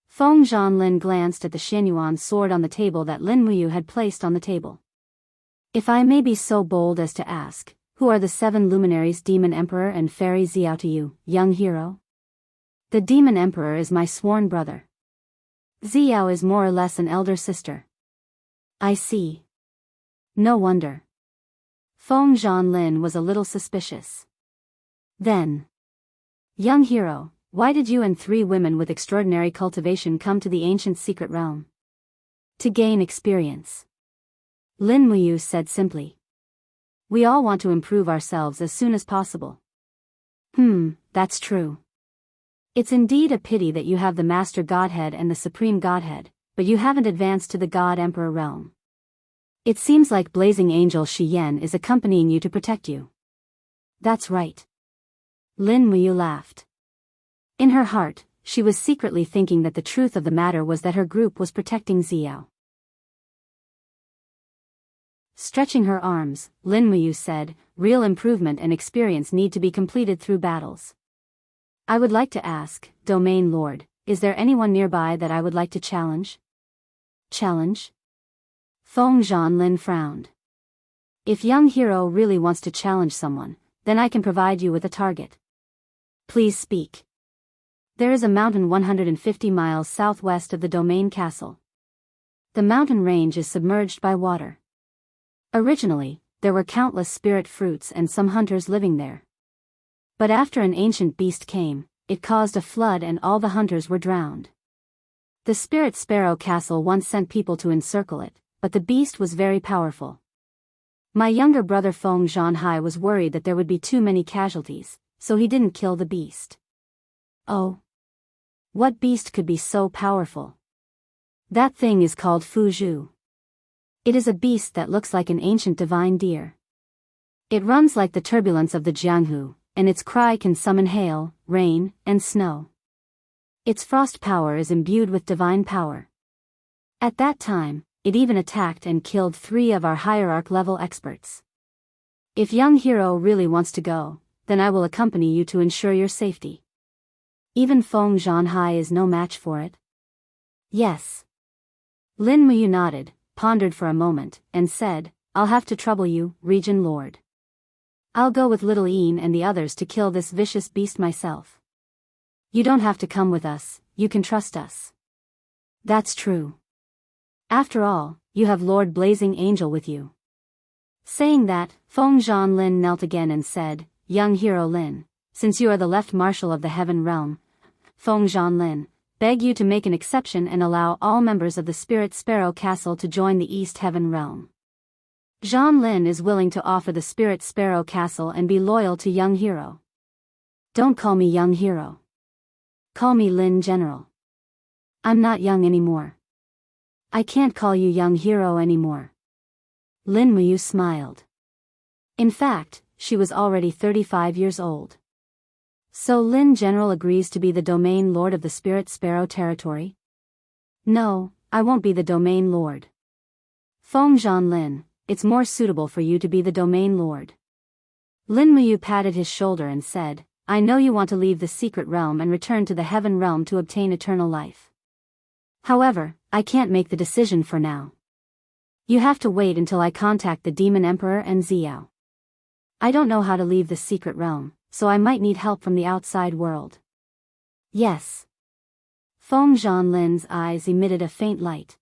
A: Feng Zhanlin glanced at the Xianyuan sword on the table that Lin Muyu had placed on the table. If I may be so bold as to ask, who are the 7 luminaries Demon Emperor and Fairy Xiao to you, young hero? The Demon Emperor is my sworn brother. Xiao is more or less an elder sister. I see. No wonder. Feng Zhanlin was a little suspicious. Then, young hero, why did you and 3 women with extraordinary cultivation come to the ancient secret realm? To gain experience. Lin Muyu said simply. We all want to improve ourselves as soon as possible. That's true. It's indeed a pity that you have the Master Godhead and the Supreme Godhead, but you haven't advanced to the God-Emperor realm. It seems like Blazing Angel Shi Yan is accompanying you to protect you. That's right. Lin Muyu laughed. In her heart, she was secretly thinking that the truth of the matter was that her group was protecting Xiao. Stretching her arms, Lin Muyu said, real improvement and experience need to be completed through battles. I would like to ask, Domain Lord, is there anyone nearby that I would like to challenge? Challenge? Feng Zhanlin frowned. If young hero really wants to challenge someone, then I can provide you with a target. Please speak. There is a mountain 150 miles southwest of the Domain Castle. The mountain range is submerged by water. Originally, there were countless spirit fruits and some hunters living there. But after an ancient beast came, it caused a flood and all the hunters were drowned. The Spirit Sparrow Castle once sent people to encircle it, but the beast was very powerful. My younger brother Feng Zhanhai was worried that there would be too many casualties, so he didn't kill the beast. Oh. What beast could be so powerful? That thing is called Fuzhu. It is a beast that looks like an ancient divine deer. It runs like the turbulence of the Jianghu, and its cry can summon hail, rain, and snow. Its frost power is imbued with divine power. At that time, it even attacked and killed 3 of our hierarch-level experts. If young hero really wants to go, then I will accompany you to ensure your safety. Even Feng Zhanhai is no match for it. Yes. Lin Muyu nodded, pondered for a moment, and said, I'll have to trouble you, Region Lord. I'll go with Little Een and the others to kill this vicious beast myself. You don't have to come with us, you can trust us. That's true. After all, you have Lord Blazing Angel with you. Saying that, Feng Zhanlin knelt again and said, Young hero Lin, since you are the left marshal of the heaven realm, Feng Zhanlin, beg you to make an exception and allow all members of the Spirit Sparrow Castle to join the East Heaven realm. Zhanlin is willing to offer the Spirit Sparrow Castle and be loyal to young hero. Don't call me young hero. Call me Lin General. I'm not young anymore. I can't call you young hero anymore. Lin Muyu smiled. In fact, she was already 35 years old. So Lin General agrees to be the domain lord of the Spirit Sparrow territory? No, I won't be the domain lord. Feng Zhanlin, it's more suitable for you to be the domain lord. Lin Muyu patted his shoulder and said, I know you want to leave the secret realm and return to the heaven realm to obtain eternal life. However, I can't make the decision for now. You have to wait until I contact the Demon Emperor and Xiao. I don't know how to leave the secret realm, so I might need help from the outside world. Yes. Feng Zhanlin's eyes emitted a faint light.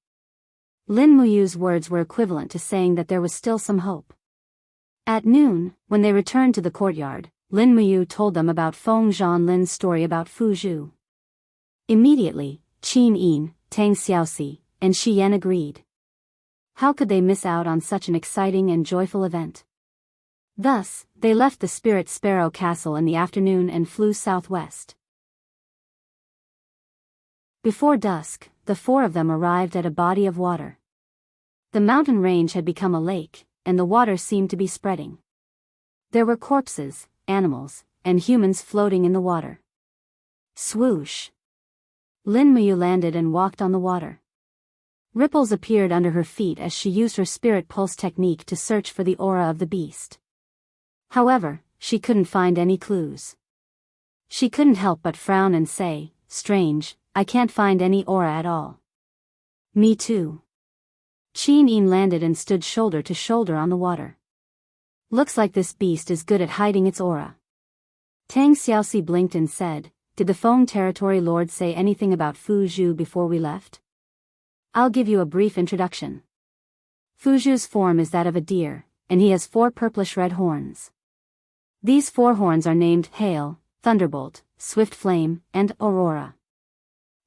A: Lin Muyu's words were equivalent to saying that there was still some hope. At noon, when they returned to the courtyard, Lin Muyu told them about Feng Zhanlin's story about Fu Zhu. Immediately, Qin Yin, Tang Xiaoxi, and Shi Yan agreed. How could they miss out on such an exciting and joyful event? Thus, they left the Spirit Sparrow Castle in the afternoon and flew southwest. Before dusk, the four of them arrived at a body of water. The mountain range had become a lake, and the water seemed to be spreading. There were corpses, animals, and humans floating in the water. Swoosh! Lin Muyu landed and walked on the water. Ripples appeared under her feet as she used her spirit pulse technique to search for the aura of the beast. However, she couldn't find any clues. She couldn't help but frown and say, "Strange, I can't find any aura at all." Me too. Qin Yin landed and stood shoulder to shoulder on the water. Looks like this beast is good at hiding its aura. Tang Xiaoxi blinked and said, "Did the Feng Territory Lord say anything about Fu Zhu before we left?" "I'll give you a brief introduction. Fu Zhu's form is that of a deer, and he has 4 purplish-red horns. These 4 horns are named Hail, Thunderbolt, Swift Flame, and Aurora.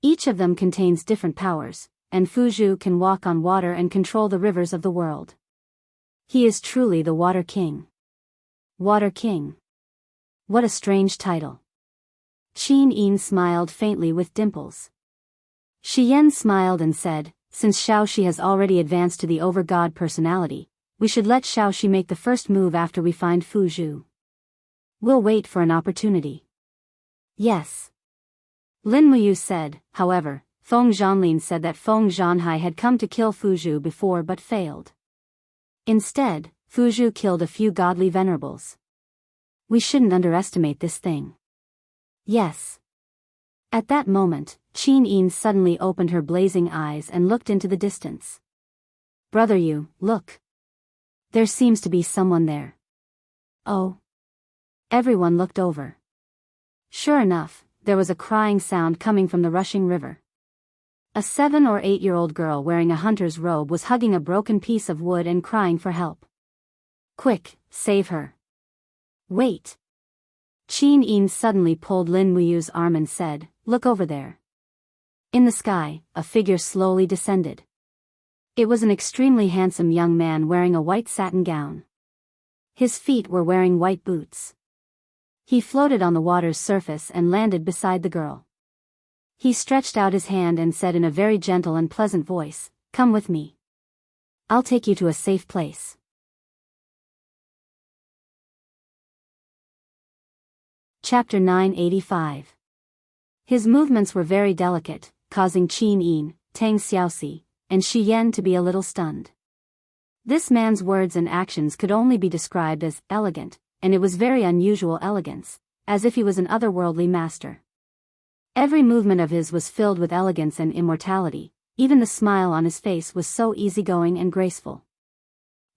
A: Each of them contains different powers, and Fu Zhu can walk on water and control the rivers of the world. He is truly the Water King." Water King. What a strange title. Qin Yin smiled faintly with dimples. Shi Yan smiled and said, "Since Xiaoxi has already advanced to the over-god personality, we should let Xiaoxi make the first move after we find Fu Zhu. We'll wait for an opportunity." "Yes." Lin Muyu said. However, Feng Zhanlin said that Feng Zhanhai had come to kill Fu Zhu before but failed. Instead, Fu Zhu killed a few godly venerables. We shouldn't underestimate this thing. Yes. At that moment, Qin Yin suddenly opened her blazing eyes and looked into the distance. "Brother Yu, look. There seems to be someone there." "Oh." Everyone looked over. Sure enough, there was a crying sound coming from the rushing river. A 7 or 8-year-old girl wearing a hunter's robe was hugging a broken piece of wood and crying for help. "Quick, save her." "Wait." Qin Yin suddenly pulled Lin Muyu's arm and said, "Look over there." In the sky, a figure slowly descended. It was an extremely handsome young man wearing a white satin gown. His feet were wearing white boots. He floated on the water's surface and landed beside the girl. He stretched out his hand and said in a very gentle and pleasant voice, "Come with me. I'll take you to a safe place." Chapter 985. His movements were very delicate, causing Qin Yin, Tang Xiaoxi, and Shi Yan to be a little stunned. This man's words and actions could only be described as elegant, and it was very unusual elegance, as if he was an otherworldly master. Every movement of his was filled with elegance and immortality, even the smile on his face was so easygoing and graceful.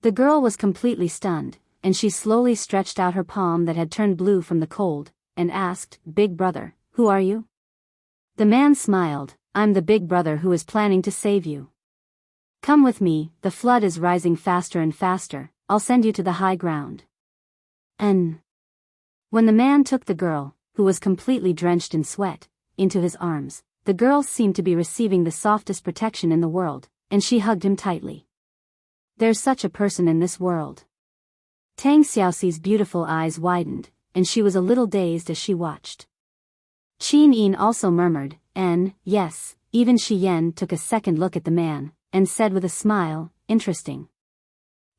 A: The girl was completely stunned, and she slowly stretched out her palm that had turned blue from the cold, and asked, "Big brother, who are you?" The man smiled, "I'm the big brother who is planning to save you. Come with me, the flood is rising faster and faster, I'll send you to the high ground." And when the man took the girl, who was completely drenched in sweat, into his arms, the girl seemed to be receiving the softest protection in the world, and she hugged him tightly. There's such a person in this world. Tang Xiaoxi's beautiful eyes widened, and she was a little dazed as she watched. Qin Yin also murmured, and, yes, even Shi Yan took a second look at the man, and said with a smile, "Interesting."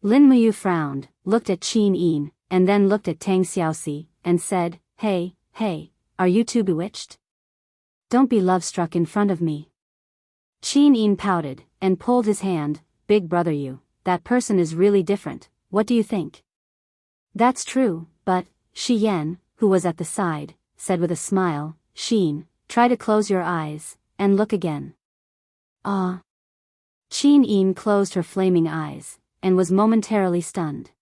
A: Lin Muyu frowned, looked at Qin Yin, and then looked at Tang Xiaoxi, and said, Hey, are you two bewitched? Don't be love-struck in front of me." Qin Yin pouted, and pulled his hand, "Big brother you, that person is really different, what do you think?" "That's true, but," Shi Yan, who was at the side, said with a smile, "Qin, try to close your eyes, and look again." "Ah." Qin Yin closed her flaming eyes, and was momentarily stunned.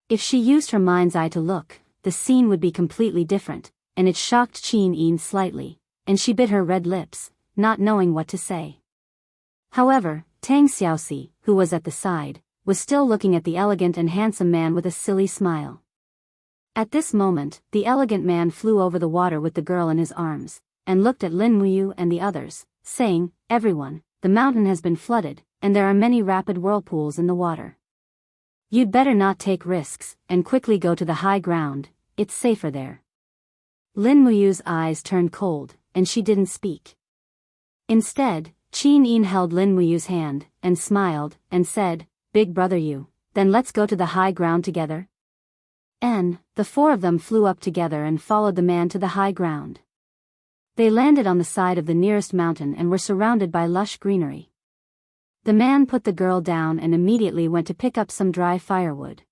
A: If she used her mind's eye to look, the scene would be completely different, and it shocked Qin Yin slightly, and she bit her red lips, not knowing what to say. However, Tang Xiaoxi, who was at the side, was still looking at the elegant and handsome man with a silly smile. At this moment, the elegant man flew over the water with the girl in his arms, and looked at Lin Muyu and the others, saying, "Everyone, the mountain has been flooded, and there are many rapid whirlpools in the water. You'd better not take risks, and quickly go to the high ground, it's safer there." Lin Muyu's eyes turned cold, and she didn't speak. Instead, Qin Yin held Lin Muyu's hand, and smiled, and said, "Big brother you, then let's go to the high ground together." The four of them flew up together and followed the man to the high ground. They landed on the side of the nearest mountain and were surrounded by lush greenery. The man put the girl down and immediately went to pick up some dry firewood.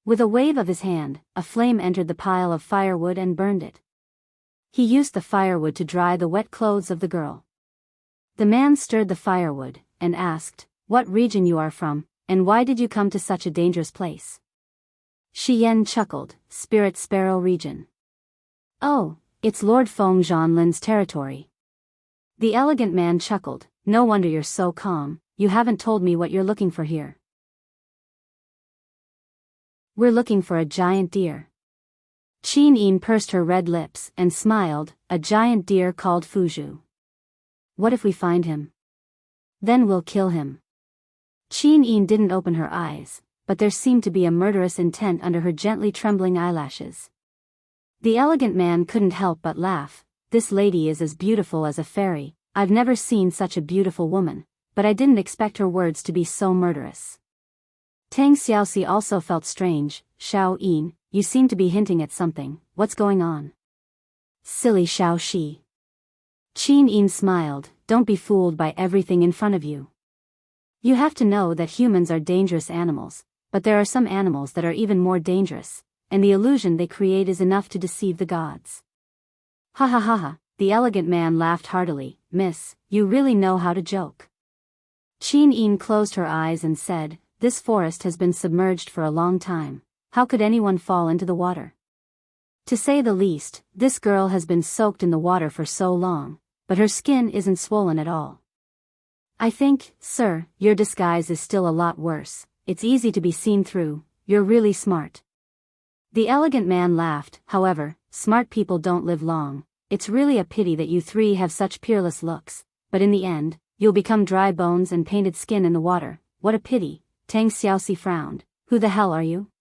A: With a wave of his hand, a flame entered the pile of firewood and burned it. He used the firewood to dry the wet clothes of the girl. The man stirred the firewood, and asked, "What region you are from, and why did you come to such a dangerous place?" Shi Yan chuckled, "Spirit Sparrow region." "Oh, it's Lord Feng Zhanlin's territory." The elegant man chuckled, "No wonder you're so calm, you haven't told me what you're looking for here." "We're looking for a giant deer." Qin Yin pursed her red lips and smiled, "A giant deer called Fuzhu. What if we find him? Then we'll kill him." Qin Yin didn't open her eyes, but there seemed to be a murderous intent under her gently trembling eyelashes. The elegant man couldn't help but laugh. "This lady is as beautiful as a fairy, I've never seen such a beautiful woman, but I didn't expect her words to be so murderous." Tang Xiaoxi also felt strange. "Xiao Yin, you seem to be hinting at something, what's going on?" "Silly Xiao Shi." Qin Yin smiled, "Don't be fooled by everything in front of you. You have to know that humans are dangerous animals, but there are some animals that are even more dangerous, and the illusion they create is enough to deceive the gods." "Ha ha ha ha," the elegant man laughed heartily, "Miss, you really know how to joke." Qin Yin closed her eyes and said, "This forest has been submerged for a long time, how could anyone fall into the water? To say the least, this girl has been soaked in the water for so long, but her skin isn't swollen at all. I think, sir, your disguise is still a lot worse, it's easy to be seen through, you're really smart." The elegant man laughed, "However, smart people don't live long, it's really a pity that you three have such peerless looks, but in the end, you'll become dry bones and painted skin in the water, what a pity." Tang Xiaoxi frowned, "Who the hell are you?"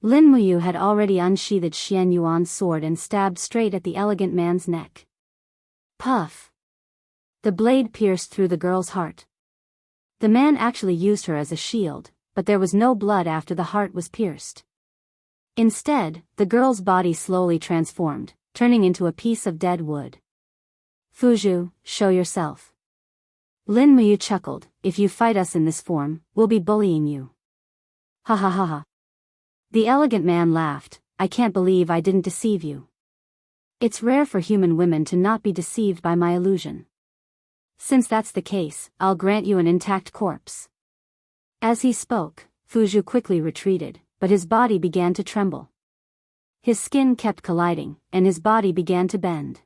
A: Lin Muyu had already unsheathed Xian Yuan's sword and stabbed straight at the elegant man's neck. Puff! The blade pierced through the girl's heart. The man actually used her as a shield, but there was no blood after the heart was pierced. Instead, the girl's body slowly transformed, turning into a piece of dead wood. "Fuzhu, show yourself." Lin Muyu chuckled, "If you fight us in this form, we'll be bullying you." "Ha ha ha ha." The elegant man laughed, "I can't believe I didn't deceive you. It's rare for human women to not be deceived by my illusion. Since that's the case, I'll grant you an intact corpse." As he spoke, Fuzhu quickly retreated, but his body began to tremble. His skin kept colliding, and his body began to bend.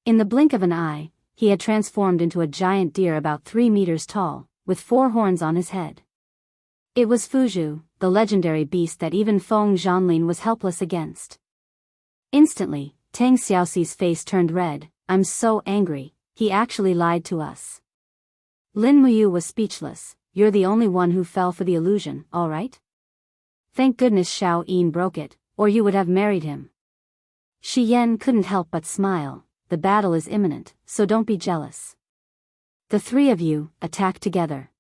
A: In the blink of an eye, he had transformed into a giant deer about 3 meters tall, with 4 horns on his head. It was Fuzhu, the legendary beast that even Feng Zhanlin was helpless against. Instantly, Tang Xiaoxi's face turned red. "I'm so angry, he actually lied to us." Lin Muyu was speechless. "You're the only one who fell for the illusion, all right? Thank goodness Xiao Yin broke it, or you would have married him." Shi Yan couldn't help but smile. "The battle is imminent, so don't be jealous. The 3 of you, attack together.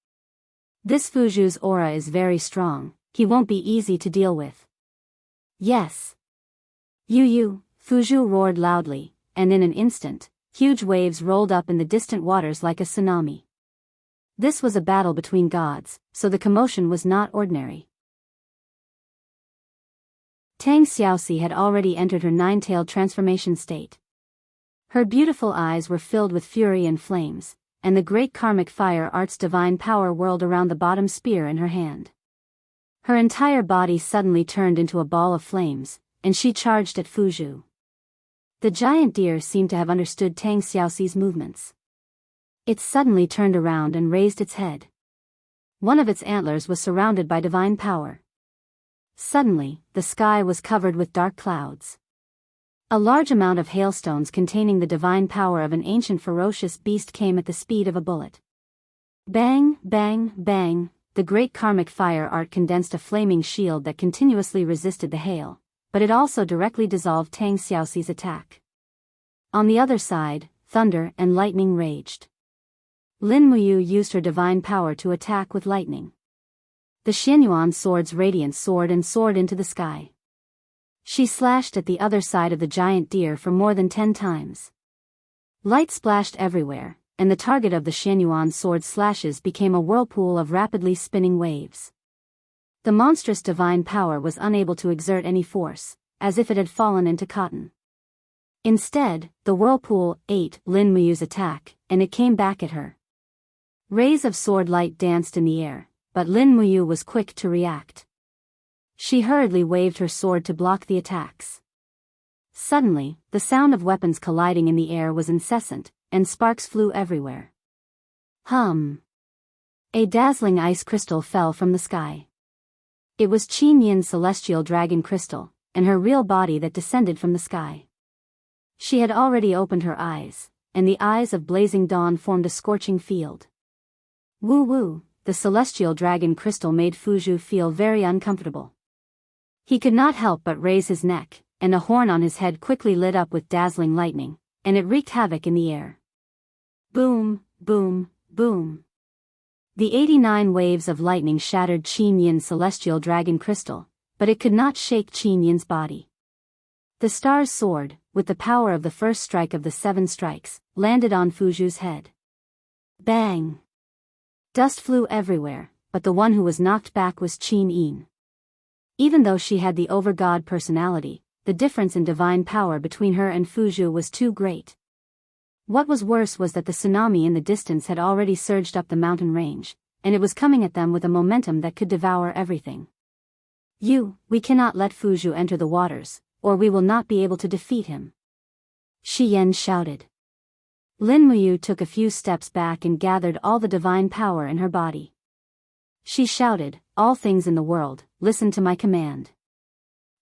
A: This Fuzhu's aura is very strong, he won't be easy to deal with." "Yes." You, Fuzhu roared loudly, and in an instant, huge waves rolled up in the distant waters like a tsunami. This was a battle between gods, so the commotion was not ordinary. Tang Xiaoxi had already entered her 9-tailed transformation state. Her beautiful eyes were filled with fury and flames, and the great karmic fire art's divine power whirled around the bottom spear in her hand. Her entire body suddenly turned into a ball of flames, and she charged at Fuzhu. The giant deer seemed to have understood Tang Xiaoxi's movements. It suddenly turned around and raised its head. One of its antlers was surrounded by divine power. Suddenly, the sky was covered with dark clouds. A large amount of hailstones containing the divine power of an ancient ferocious beast came at the speed of a bullet. Bang, bang, bang, the great karmic fire art condensed a flaming shield that continuously resisted the hail, but it also directly dissolved Tang Xiaoxi's attack. On the other side, thunder and lightning raged. Lin Muyu used her divine power to attack with lightning. The Xianyuan sword's radiance soared and soared into the sky. She slashed at the other side of the giant deer for more than 10 times. Light splashed everywhere, and the target of the Xianyuan sword's slashes became a whirlpool of rapidly spinning waves. The monstrous divine power was unable to exert any force, as if it had fallen into cotton. Instead, the whirlpool ate Lin Muyu's attack, and it came back at her. Rays of sword light danced in the air, but Lin Muyu was quick to react. She hurriedly waved her sword to block the attacks. Suddenly, the sound of weapons colliding in the air was incessant, and sparks flew everywhere. Hum! A dazzling ice crystal fell from the sky. It was Qin Yin's celestial dragon crystal, and her real body that descended from the sky. She had already opened her eyes, and the eyes of blazing dawn formed a scorching field. Woo woo, the celestial dragon crystal made Fuzhou feel very uncomfortable. He could not help but raise his neck, and a horn on his head quickly lit up with dazzling lightning, and it wreaked havoc in the air. Boom, boom, boom. The 89 waves of lightning shattered Qin Yin's celestial dragon crystal, but it could not shake Qin Yin's body. The star's sword, with the power of the first strike of the 7 strikes, landed on Fuzhou's head. Bang! Dust flew everywhere, but the one who was knocked back was Qin Yin. Even though she had the over-god personality, the difference in divine power between her and Fuzhou was too great. What was worse was that the tsunami in the distance had already surged up the mountain range, and it was coming at them with a momentum that could devour everything. We cannot let Fuzhou enter the waters, or we will not be able to defeat him. Shi Yan shouted. Lin Muyu took a few steps back and gathered all the divine power in her body. She shouted, "All things in the world, listen to my command.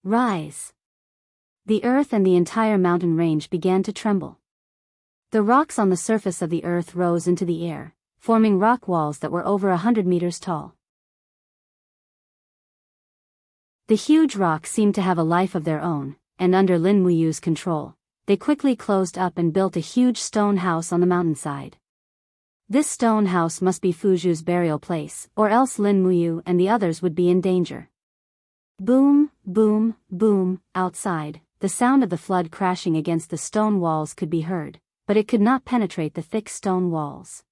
A: Rise!" The earth and the entire mountain range began to tremble. The rocks on the surface of the earth rose into the air, forming rock walls that were over 100 meters tall. The huge rocks seemed to have a life of their own, and under Lin Muyu's control, they quickly closed up and built a huge stone house on the mountainside. This stone house must be Fuzhou's burial place, or else Lin Muyu and the others would be in danger. Boom, boom, boom, outside, the sound of the flood crashing against the stone walls could be heard, but it could not penetrate the thick stone walls.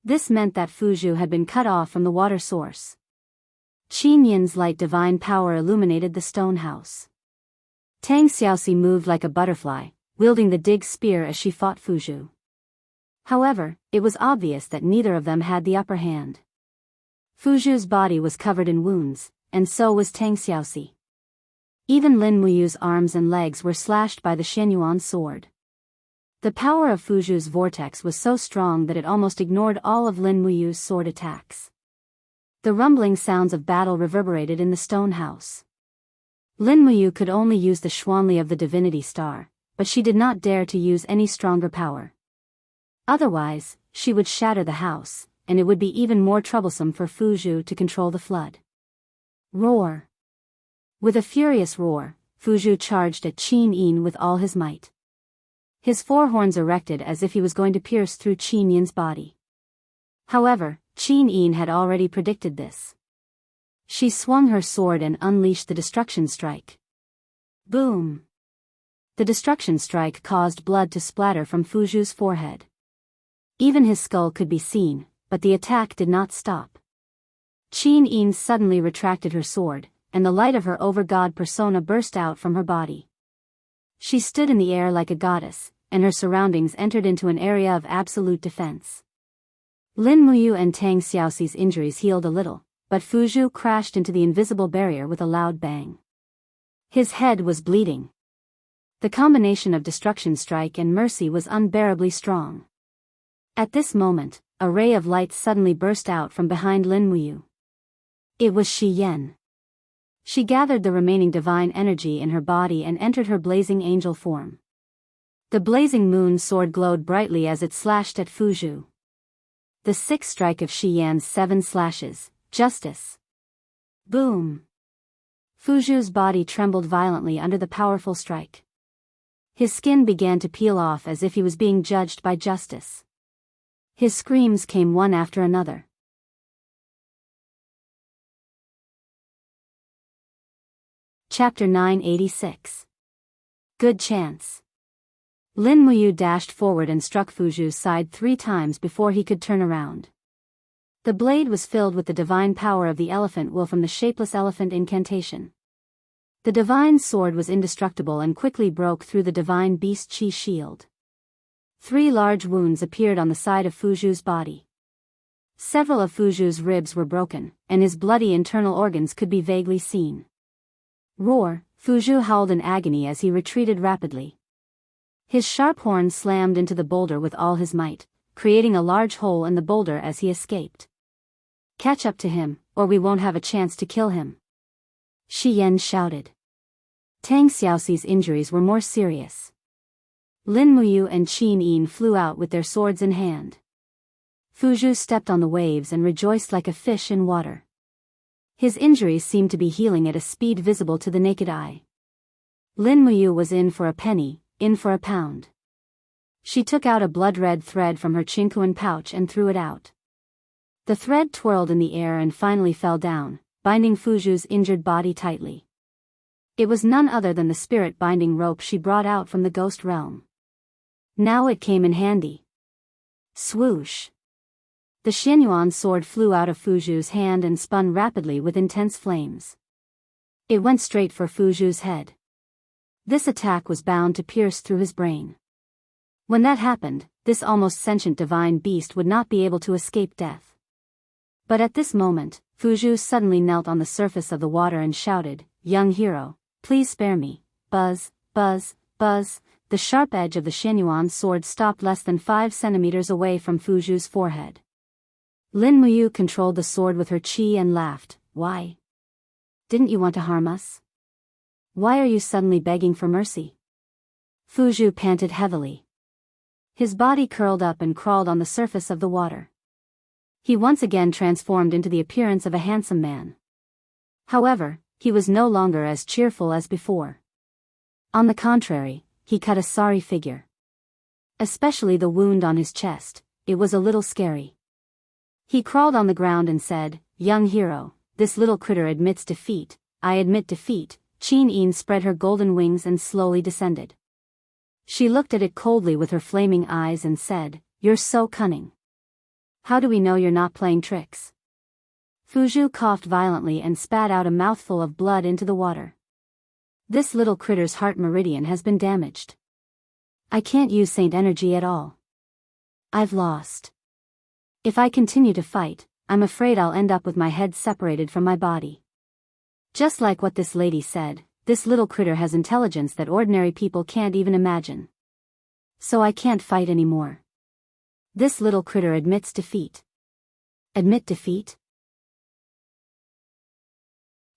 A: This meant that Fuzhou had been cut off from the water source. Qin Yin's light divine power illuminated the stone house. Tang Xiaoxi moved like a butterfly, wielding the dig spear as she fought Fuzhou. However, it was obvious that neither of them had the upper hand. Fuzhou's body was covered in wounds, and so was Tang Xiaoxi. Even Lin Muyu's arms and legs were slashed by the Xianyuan sword. The power of Fuzhou's vortex was so strong that it almost ignored all of Lin Muyu's sword attacks. The rumbling sounds of battle reverberated in the stone house. Lin Muyu could only use the Xuanli of the Divinity Star, but she did not dare to use any stronger power. Otherwise, she would shatter the house, and it would be even more troublesome for Fuzhou to control the flood. Roar! With a furious roar, Fuzhou charged at Qin Yin with all his might. His 4 horns erected as if he was going to pierce through Qin Yin's body. However, Qin Yin had already predicted this. She swung her sword and unleashed the destruction strike. Boom! The destruction strike caused blood to splatter from Fuzhou's forehead. Even his skull could be seen, but the attack did not stop. Qin Yin suddenly retracted her sword, and the light of her over-god persona burst out from her body. She stood in the air like a goddess, and her surroundings entered into an area of absolute defense. Lin Muyu and Tang Xiaoxi's injuries healed a little, but Fuzhou crashed into the invisible barrier with a loud bang. His head was bleeding. The combination of destruction strike and mercy was unbearably strong. At this moment, a ray of light suddenly burst out from behind Lin Muyu. It was Shi Yan. She gathered the remaining divine energy in her body and entered her blazing angel form. The blazing moon sword glowed brightly as it slashed at Fuzhou. The sixth strike of Shi Yan's 7 slashes, justice. Boom! Fuzhou's body trembled violently under the powerful strike. His skin began to peel off as if he was being judged by justice. His screams came one after another. Chapter 986. Good chance. Lin Muyu dashed forward and struck Fuzhou's side 3 times before he could turn around. The blade was filled with the divine power of the elephant will from the shapeless elephant incantation. The divine sword was indestructible and quickly broke through the divine beast chi shield. 3 large wounds appeared on the side of Fuzhou's body. Several of Fuzhou's ribs were broken, and his bloody internal organs could be vaguely seen. Roar! Fuzhou howled in agony as he retreated rapidly. His sharp horn slammed into the boulder with all his might, creating a large hole in the boulder as he escaped. Catch up to him, or we won't have a chance to kill him. Shi Yan shouted. Tang Xiaoxi's injuries were more serious. Lin Muyu and Qin Yin flew out with their swords in hand. Fuzhou stepped on the waves and rejoiced like a fish in water. His injuries seemed to be healing at a speed visible to the naked eye. Lin Muyu was in for a penny, in for a pound. She took out a blood-red thread from her chinkuan pouch and threw it out. The thread twirled in the air and finally fell down, binding Fuzhou's injured body tightly. It was none other than the spirit binding rope she brought out from the ghost realm. Now it came in handy. Swoosh! The Xianyuan sword flew out of Fuzhou's hand and spun rapidly with intense flames. It went straight for Fuzhou's head. This attack was bound to pierce through his brain. When that happened, this almost sentient divine beast would not be able to escape death. But at this moment, Fuzhou suddenly knelt on the surface of the water and shouted, "Young hero, please spare me." Buzz, buzz, buzz. The sharp edge of the Xianyuan sword stopped less than 5 centimeters away from Fuzhou's forehead. Lin Muyu controlled the sword with her chi and laughed. Why? Didn't you want to harm us? Why are you suddenly begging for mercy? Fuzhou panted heavily. His body curled up and crawled on the surface of the water. He once again transformed into the appearance of a handsome man. However, he was no longer as cheerful as before. On the contrary, he cut a sorry figure. Especially the wound on his chest, it was a little scary. He crawled on the ground and said, "Young hero, this little critter admits defeat, I admit defeat." Qin Yin spread her golden wings and slowly descended. She looked at it coldly with her flaming eyes and said, "You're so cunning. How do we know you're not playing tricks?" Fuzhou coughed violently and spat out a mouthful of blood into the water. This little critter's heart meridian has been damaged. I can't use saint energy at all. I've lost. If I continue to fight, I'm afraid I'll end up with my head separated from my body. Just like what this lady said, this little critter has intelligence that ordinary people can't even imagine. So I can't fight anymore. This little critter admits defeat. Admit defeat?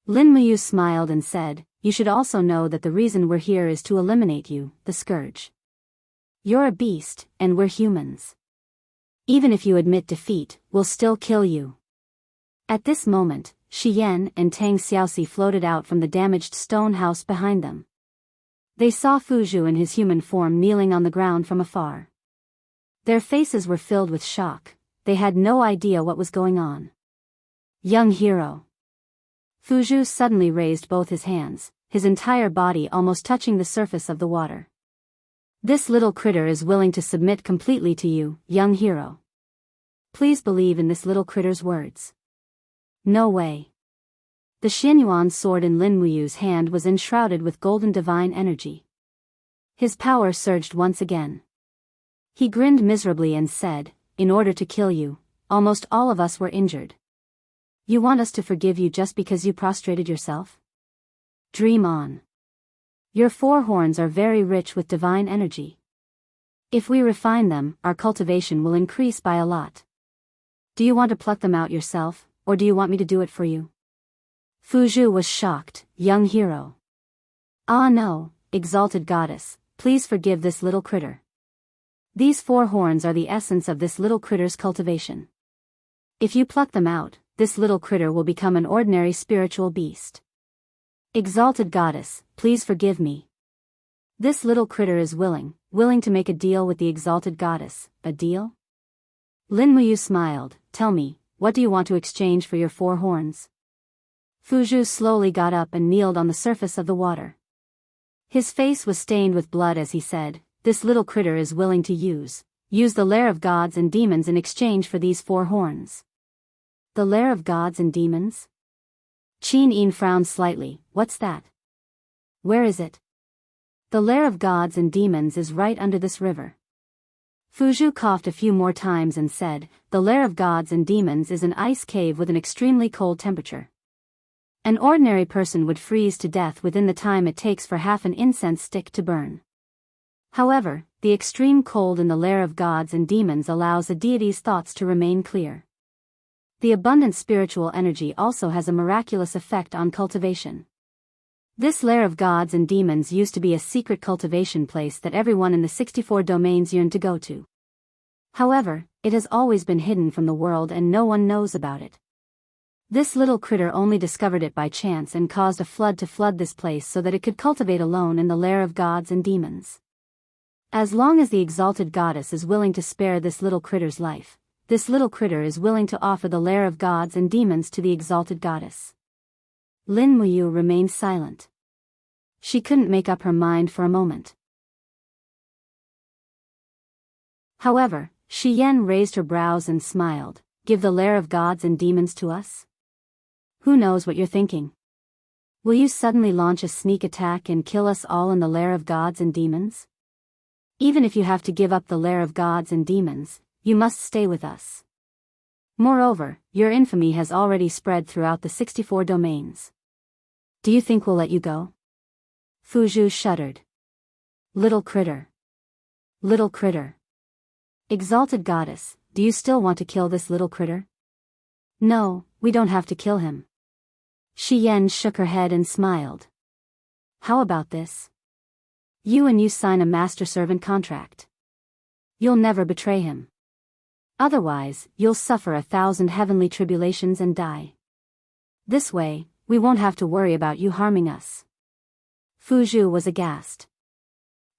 A: Lin Muyu smiled and said, "You should also know that the reason we're here is to eliminate you, the scourge. You're a beast, and we're humans. Even if you admit defeat, we'll still kill you." At this moment, Shi Yan and Tang Xiaoxi floated out from the damaged stone house behind them. They saw Fuzhou in his human form kneeling on the ground from afar. Their faces were filled with shock, they had no idea what was going on. "Young hero." Fuzhou suddenly raised both his hands, his entire body almost touching the surface of the water. "This little critter is willing to submit completely to you, young hero. Please believe in this little critter's words." No way. The Xianyuan sword in Lin Muyu's hand was enshrouded with golden divine energy. His power surged once again. He grinned miserably and said, "In order to kill you, almost all of us were injured. You want us to forgive you just because you prostrated yourself? Dream on. Your 4 horns are very rich with divine energy. If we refine them, our cultivation will increase by a lot. Do you want to pluck them out yourself, or do you want me to do it for you? Fuzhu was shocked. Young hero. Ah no, exalted goddess, please forgive this little critter. These 4 horns are the essence of this little critter's cultivation. If you pluck them out, this little critter will become an ordinary spiritual beast. Exalted goddess, please forgive me. This little critter is willing to make a deal with the exalted goddess. A deal? Lin Muyu smiled. Tell me, what do you want to exchange for your 4 horns? Fuzhu slowly got up and kneeled on the surface of the water. His face was stained with blood as he said, this little critter is willing to use the lair of gods and demons in exchange for these 4 horns. The lair of gods and demons? Qin Yin frowned slightly. What's that? Where is it? The lair of gods and demons is right under this river. Fuzhu coughed a few more times and said, the lair of gods and demons is an ice cave with an extremely cold temperature. An ordinary person would freeze to death within the time it takes for half an incense stick to burn. However, the extreme cold in the lair of gods and demons allows a deity's thoughts to remain clear. The abundant spiritual energy also has a miraculous effect on cultivation. This lair of gods and demons used to be a secret cultivation place that everyone in the 64 domains yearned to go to. However, it has always been hidden from the world and no one knows about it. This little critter only discovered it by chance and caused a flood to flood this place so that it could cultivate alone in the lair of gods and demons. As long as the exalted goddess is willing to spare this little critter's life, this little critter is willing to offer the lair of gods and demons to the exalted goddess. Lin Muyu remained silent. She couldn't make up her mind for a moment. However, Shi Yan raised her brows and smiled. Give the lair of gods and demons to us? Who knows what you're thinking? Will you suddenly launch a sneak attack and kill us all in the lair of gods and demons? Even if you have to give up the lair of gods and demons, you must stay with us. Moreover, your infamy has already spread throughout the 64 domains. Do you think we'll let you go? Fuzhu shuddered. Little critter. Little critter. Exalted goddess, do you still want to kill this little critter? No, we don't have to kill him. Shi Yan shook her head and smiled. How about this? You and you sign a master-servant contract. You'll never betray him. Otherwise, you'll suffer 1,000 heavenly tribulations and die. This way, we won't have to worry about you harming us. Fuzhu was aghast.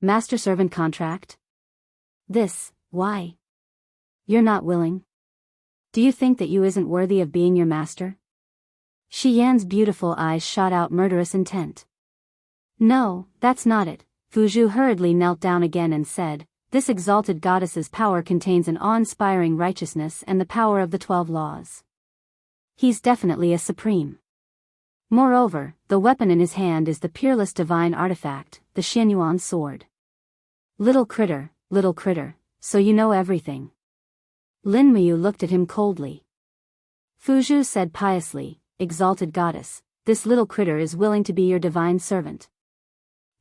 A: Master-servant contract? Why? You're not willing? Do you think that you isn't worthy of being your master? Shi Yan's beautiful eyes shot out murderous intent. No, that's not it. Fuzhu hurriedly knelt down again and said, this exalted goddess's power contains an awe-inspiring righteousness and the power of the 12 laws. He's definitely a supreme. Moreover, the weapon in his hand is the peerless divine artifact, the Xianyuan sword. Little critter, so you know everything. Lin Muyu looked at him coldly. Fuzhu said piously, exalted goddess, this little critter is willing to be your divine servant.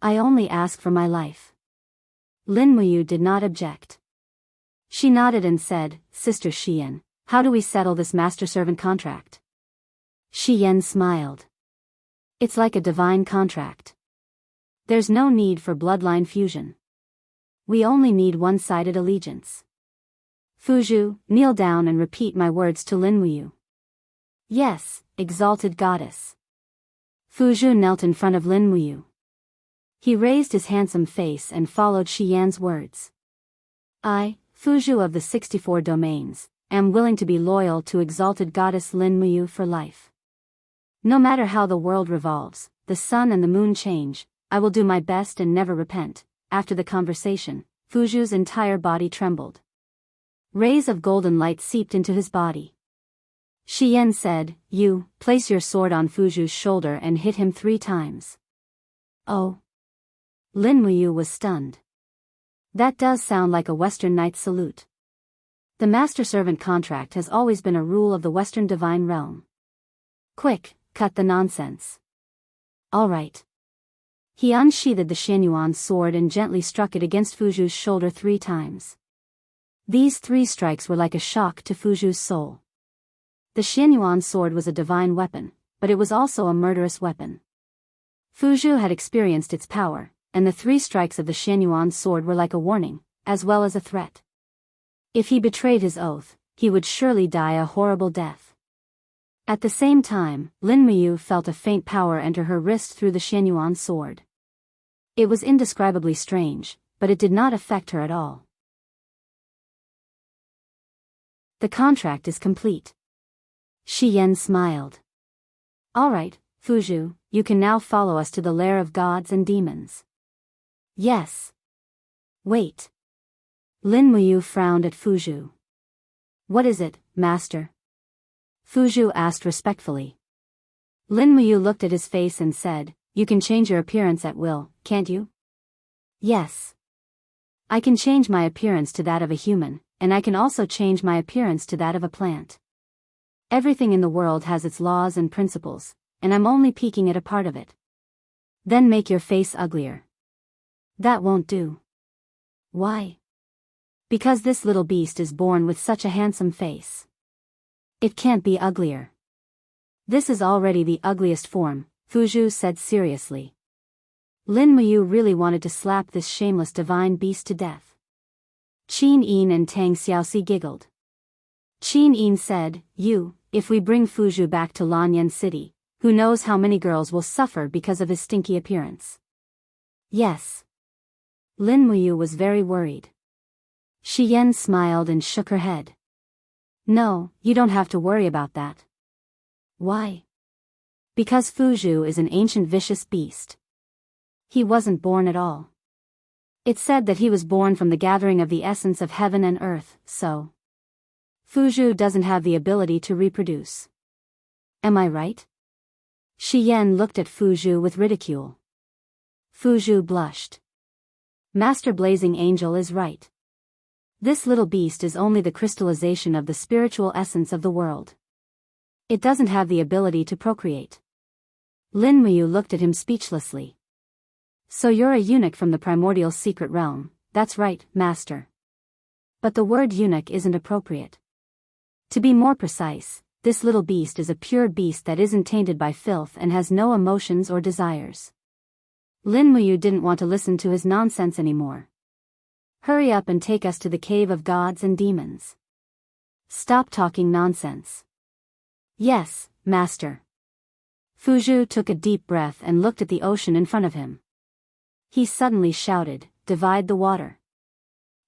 A: I only ask for my life. Lin Muyu did not object. She nodded and said, Sister Xian, how do we settle this master-servant contract? Shi Yan smiled. It's like a divine contract. There's no need for bloodline fusion. We only need one-sided allegiance. Fuzhu, kneel down and repeat my words to Lin Muyu. Yes, exalted goddess. Fuzhu knelt in front of Lin Muyu. He raised his handsome face and followed Shi Yan's words. I, Fuzhu of the 64 domains, am willing to be loyal to exalted goddess Lin Muyu for life. No matter how the world revolves, the sun and the moon change, I will do my best and never repent. After the conversation, Fuzhu's entire body trembled. Rays of golden light seeped into his body. Shi Yan said, You, place your sword on Fuzhu's shoulder and hit him 3 times. Oh. Lin Muyu was stunned. That does sound like a Western knight's salute. The master-servant contract has always been a rule of the Western divine realm. Quick, cut the nonsense. All right. He unsheathed the Xianyuan sword and gently struck it against Fuzhu's shoulder 3 times. These 3 strikes were like a shock to Fuzhu's soul. The Xianyuan sword was a divine weapon, but it was also a murderous weapon. Fuzhou had experienced its power, and the 3 strikes of the Xianyuan sword were like a warning, as well as a threat. If he betrayed his oath, he would surely die a horrible death. At the same time, Lin Muyu felt a faint power enter her wrist through the Xianyuan sword. It was indescribably strange, but it did not affect her at all. The contract is complete. Shi Yan smiled. All right, Fuzhou, you can now follow us to the lair of gods and demons. Yes. Wait. Lin Muyu frowned at Fuzhou. What is it, master? Fuzhou asked respectfully. Lin Muyu looked at his face and said, You can change your appearance at will, can't you? Yes. I can change my appearance to that of a human, and I can also change my appearance to that of a plant. Everything in the world has its laws and principles, and I'm only peeking at a part of it. Then make your face uglier. That won't do. Why? Because this little beast is born with such a handsome face. It can't be uglier. This is already the ugliest form, Fuzhou said seriously. Lin Muyu really wanted to slap this shameless divine beast to death. Qin Yin and Tang Xiaoxi giggled. Qin Yin said, If we bring Fuzhou back to Lanyan City, who knows how many girls will suffer because of his stinky appearance. Yes. Lin Muyu was very worried. Shi Yan smiled and shook her head. No, you don't have to worry about that. Why? Because Fuzhou is an ancient vicious beast. He wasn't born at all. It said that he was born from the gathering of the essence of heaven and earth, so Fuzhou doesn't have the ability to reproduce. Am I right? Shi Yan looked at Fuzhou with ridicule. Fuzhou blushed. Master Blazing Angel is right. This little beast is only the crystallization of the spiritual essence of the world. It doesn't have the ability to procreate. Lin Muyu looked at him speechlessly. So you're a eunuch from the primordial secret realm, that's right, master. But the word eunuch isn't appropriate. To be more precise, this little beast is a pure beast that isn't tainted by filth and has no emotions or desires. Lin Muyu didn't want to listen to his nonsense anymore. Hurry up and take us to the cave of gods and demons. Stop talking nonsense. Yes, master. Fuzhou took a deep breath and looked at the ocean in front of him. He suddenly shouted, Divide the water.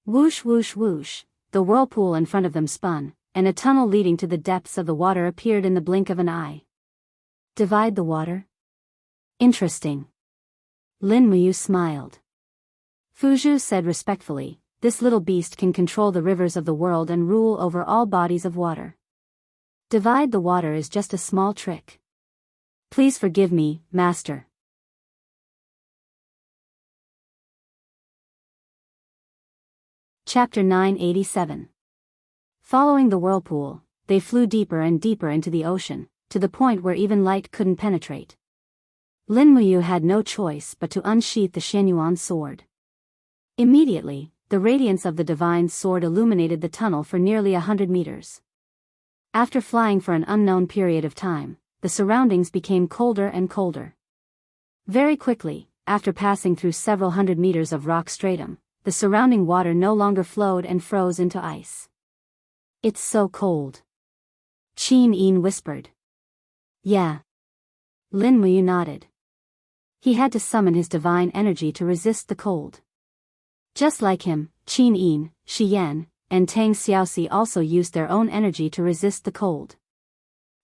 A: Whoosh whoosh whoosh, the whirlpool in front of them spun, and a tunnel leading to the depths of the water appeared in the blink of an eye. Divide the water? Interesting. Lin Muyu smiled. Fuzhou said respectfully, This little beast can control the rivers of the world and rule over all bodies of water. Divide the water is just a small trick. Please forgive me, master. Chapter 987. Following the whirlpool, they flew deeper and deeper into the ocean, to the point where even light couldn't penetrate. Lin Muyu had no choice but to unsheath the Xianyuan sword. Immediately, the radiance of the divine sword illuminated the tunnel for nearly 100 meters. After flying for an unknown period of time, the surroundings became colder and colder. Very quickly, after passing through several hundred meters of rock stratum, the surrounding water no longer flowed and froze into ice. It's so cold. Qin Yin whispered. Yeah. Lin Muyu nodded. He had to summon his divine energy to resist the cold. Just like him, Qin Yin, Shi Yan, and Tang Xiaoxi also used their own energy to resist the cold.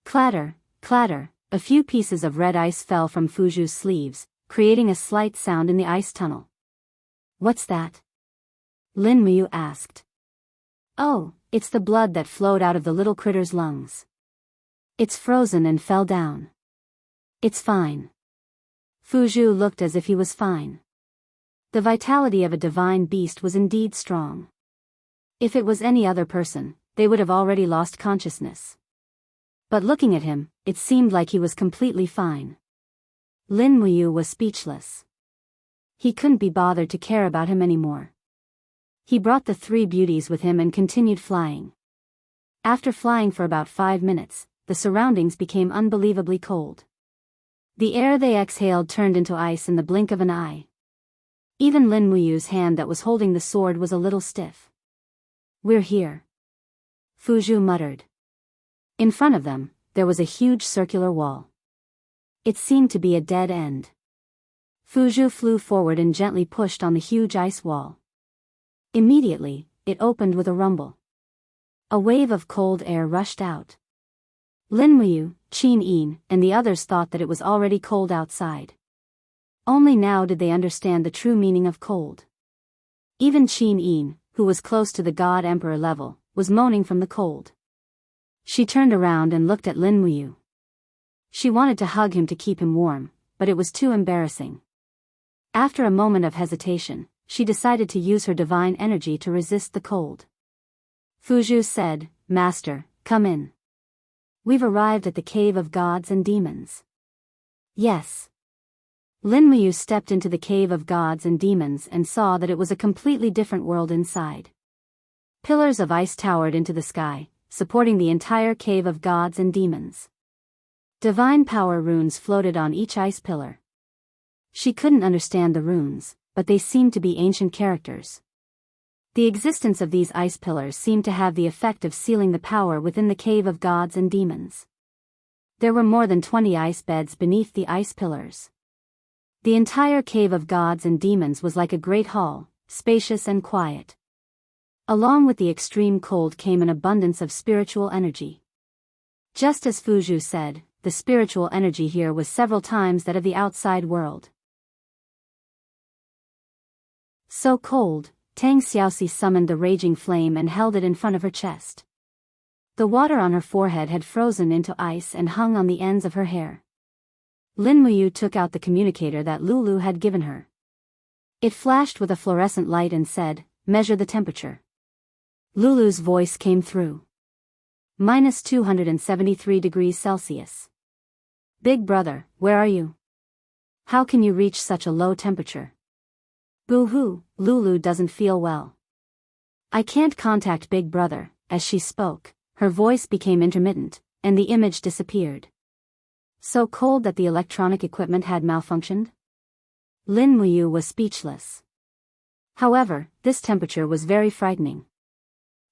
A: Clatter, clatter, a few pieces of red ice fell from Fuzhou's sleeves, creating a slight sound in the ice tunnel. What's that? Lin Muyu asked. Oh, it's the blood that flowed out of the little critter's lungs. It's frozen and fell down. It's fine. Fuzhou looked as if he was fine. The vitality of a divine beast was indeed strong. If it was any other person, they would have already lost consciousness. But looking at him, it seemed like he was completely fine. Lin Muyu was speechless. He couldn't be bothered to care about him anymore. He brought the 3 beauties with him and continued flying. After flying for about 5 minutes, the surroundings became unbelievably cold. The air they exhaled turned into ice in the blink of an eye. Even Lin Muyu's hand that was holding the sword was a little stiff. "We're here," Fuzhou muttered. In front of them, there was a huge circular wall. It seemed to be a dead end. Fuzhou flew forward and gently pushed on the huge ice wall. Immediately, it opened with a rumble. A wave of cold air rushed out. Lin Muyu, Qin Yin, and the others thought that it was already cold outside. Only now did they understand the true meaning of cold. Even Qin Yin, who was close to the God Emperor level, was moaning from the cold. She turned around and looked at Lin Muyu. She wanted to hug him to keep him warm, but it was too embarrassing. After a moment of hesitation, she decided to use her divine energy to resist the cold. Fuzhou said, "Master, come in. We've arrived at the cave of gods and demons." "Yes." Lin Muyu stepped into the cave of gods and demons and saw that it was a completely different world inside. Pillars of ice towered into the sky, supporting the entire cave of gods and demons. Divine power runes floated on each ice pillar. She couldn't understand the runes, but they seemed to be ancient characters. The existence of these ice pillars seemed to have the effect of sealing the power within the cave of gods and demons. There were more than 20 ice beds beneath the ice pillars. The entire cave of gods and demons was like a great hall, spacious and quiet. Along with the extreme cold came an abundance of spiritual energy. Just as Fuzhou said, the spiritual energy here was several times that of the outside world. So cold, Tang Xiaoxi summoned the raging flame and held it in front of her chest. The water on her forehead had frozen into ice and hung on the ends of her hair. Lin Muyu took out the communicator that Lulu had given her. It flashed with a fluorescent light and said, "Measure the temperature." Lulu's voice came through. -273 degrees Celsius. "Big brother, where are you? How can you reach such a low temperature?" "Boo-hoo, Lulu doesn't feel well. I can't contact Big Brother." As she spoke, her voice became intermittent, and the image disappeared. So cold that the electronic equipment had malfunctioned? Lin Muyu was speechless. However, this temperature was very frightening.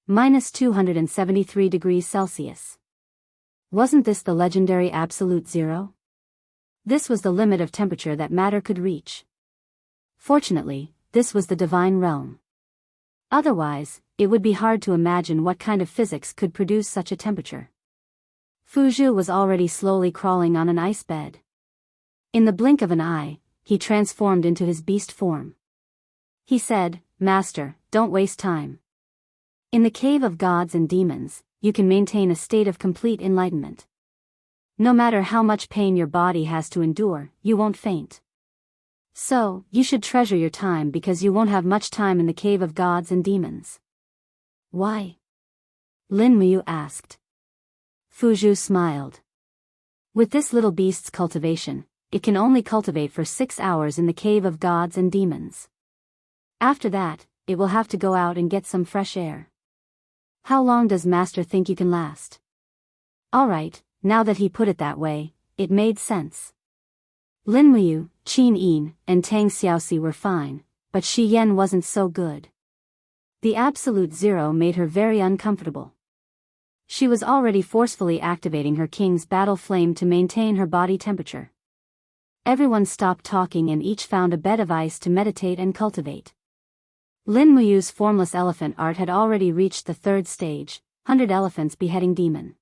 A: -273 degrees Celsius. Wasn't this the legendary absolute zero? This was the limit of temperature that matter could reach. Fortunately, this was the divine realm. Otherwise, it would be hard to imagine what kind of physics could produce such a temperature. Fuzhou was already slowly crawling on an ice bed. In the blink of an eye, he transformed into his beast form. He said, "Master, don't waste time. In the cave of gods and demons, you can maintain a state of complete enlightenment. No matter how much pain your body has to endure, you won't faint. So, you should treasure your time because you won't have much time in the cave of gods and demons." "Why?" Lin Muyu asked. Fuzhou smiled. "With this little beast's cultivation, it can only cultivate for 6 hours in the cave of gods and demons. After that, it will have to go out and get some fresh air. How long does Master think you can last?" Alright, now that he put it that way, it made sense. Lin Muyu, Qin Yin, and Tang Xiaoxi were fine, but Shi Yan wasn't so good. The absolute zero made her very uncomfortable. She was already forcefully activating her king's battle flame to maintain her body temperature. Everyone stopped talking and each found a bed of ice to meditate and cultivate. Lin Muyu's formless elephant art had already reached the 3rd stage, 100 elephants beheading demon.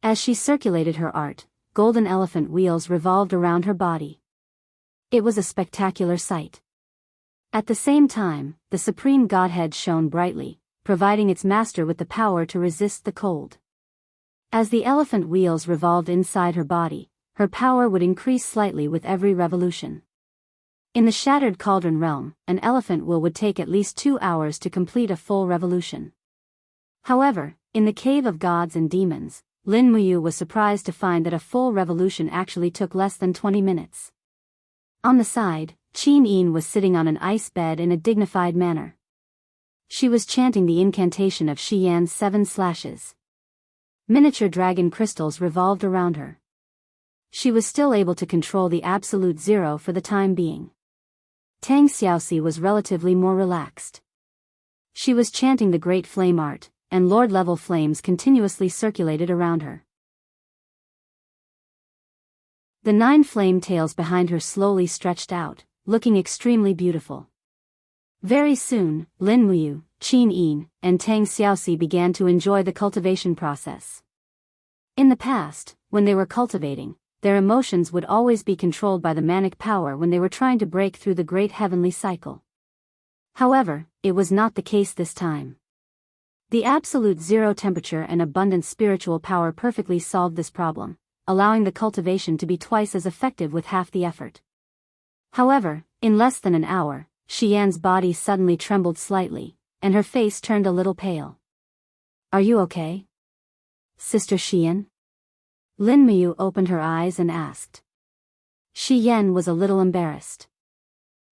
A: As she circulated her art, golden elephant wheels revolved around her body. It was a spectacular sight. At the same time, the Supreme Godhead shone brightly, providing its master with the power to resist the cold. As the elephant wheels revolved inside her body, her power would increase slightly with every revolution. In the Shattered Cauldron realm, an elephant wheel would take at least 2 hours to complete a full revolution. However, in the Cave of Gods and Demons, Lin Muyu was surprised to find that a full revolution actually took less than 20 minutes. On the side, Qin Yin was sitting on an ice bed in a dignified manner. She was chanting the incantation of Shi Yan's 7 slashes. Miniature dragon crystals revolved around her. She was still able to control the absolute zero for the time being. Tang Xiaoxi was relatively more relaxed. She was chanting the great flame art, and lord-level flames continuously circulated around her. The 9 flame tails behind her slowly stretched out, looking extremely beautiful. Very soon, Lin Muyu, Qin Yin, and Tang Xiaoxi began to enjoy the cultivation process. In the past, when they were cultivating, their emotions would always be controlled by the manic power when they were trying to break through the great heavenly cycle. However, it was not the case this time. The absolute zero temperature and abundant spiritual power perfectly solved this problem, allowing the cultivation to be twice as effective with half the effort. However, in less than an hour, Xian's body suddenly trembled slightly, and her face turned a little pale. "Are you okay, Sister Xian?" Lin Muyu opened her eyes and asked. Xian was a little embarrassed.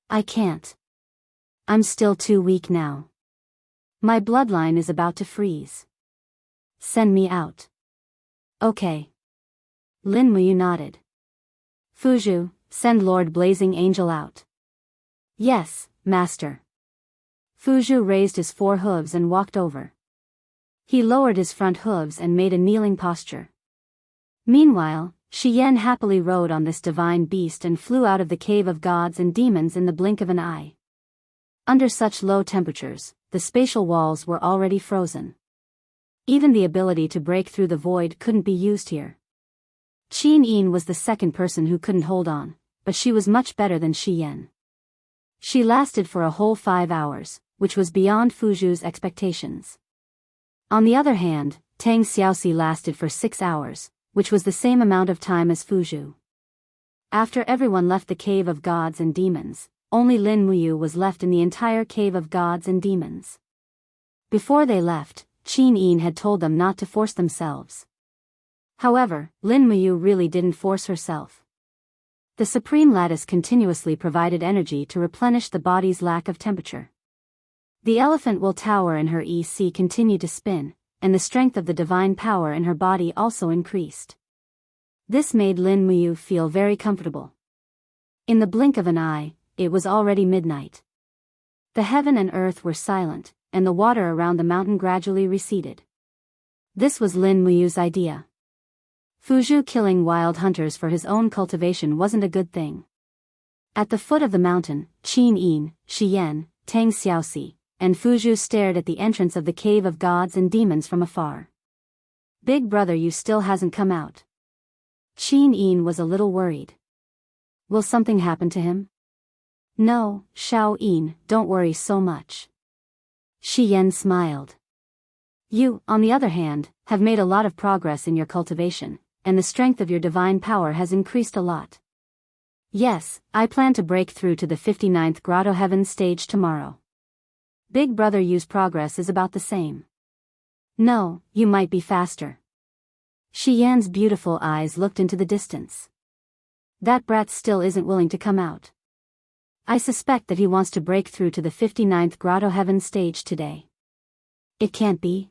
A: "I can't. I'm still too weak now. My bloodline is about to freeze. Send me out." "Okay." Lin Muyu nodded. "Fuzhu, send Lord Blazing Angel out." "Yes, Master." Fuzhu raised his 4 hooves and walked over. He lowered his front hooves and made a kneeling posture. Meanwhile, Xian happily rode on this divine beast and flew out of the cave of gods and demons in the blink of an eye. Under such low temperatures, the spatial walls were already frozen. Even the ability to break through the void couldn't be used here. Qin Yin was the second person who couldn't hold on, but she was much better than Xian. She lasted for a whole 5 hours, which was beyond Fuzhu's expectations. On the other hand, Tang Xiaoxi lasted for 6 hours, which was the same amount of time as Fuzhu. After everyone left the cave of gods and demons, only Lin Muyu was left in the entire cave of gods and demons. Before they left, Qin Yin had told them not to force themselves. However, Lin Muyu really didn't force herself. The Supreme Lattice continuously provided energy to replenish the body's lack of temperature. The elephant will tower in her EC continued to spin, and the strength of the divine power in her body also increased. This made Lin Muyu feel very comfortable. In the blink of an eye, it was already midnight. The heaven and earth were silent, and the water around the mountain gradually receded. This was Lin Muyu's idea. Fuzhu killing wild hunters for his own cultivation wasn't a good thing. At the foot of the mountain, Qin Yin, Xian, Tang Xiaoxi, and Fuzhu stared at the entrance of the cave of gods and demons from afar. "Big brother, you still hasn't come out." Qin Yin was a little worried. "Will something happen to him?" "No, Shao Yin, don't worry so much." Xian smiled. "You, on the other hand, have made a lot of progress in your cultivation, and the strength of your divine power has increased a lot. Yes, I plan to break through to the 59th Grotto Heaven stage tomorrow. Big brother Yu's progress is about the same." "No, you might be faster." Xian's beautiful eyes looked into the distance. "That brat still isn't willing to come out. I suspect that he wants to break through to the 59th Grotto Heaven stage today. It can't be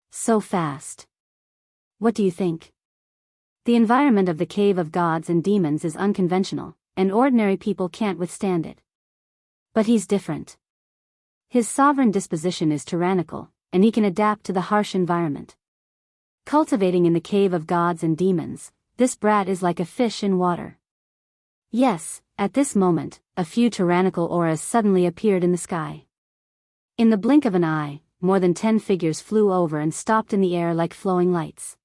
A: so fast. What do you think?" The environment of the cave of gods and demons is unconventional, and ordinary people can't withstand it. But he's different. His sovereign disposition is tyrannical, and he can adapt to the harsh environment. Cultivating in the cave of gods and demons, this brat is like a fish in water. Yes, at this moment, a few tyrannical auras suddenly appeared in the sky. In the blink of an eye, more than 10 figures flew over and stopped in the air like flowing lights.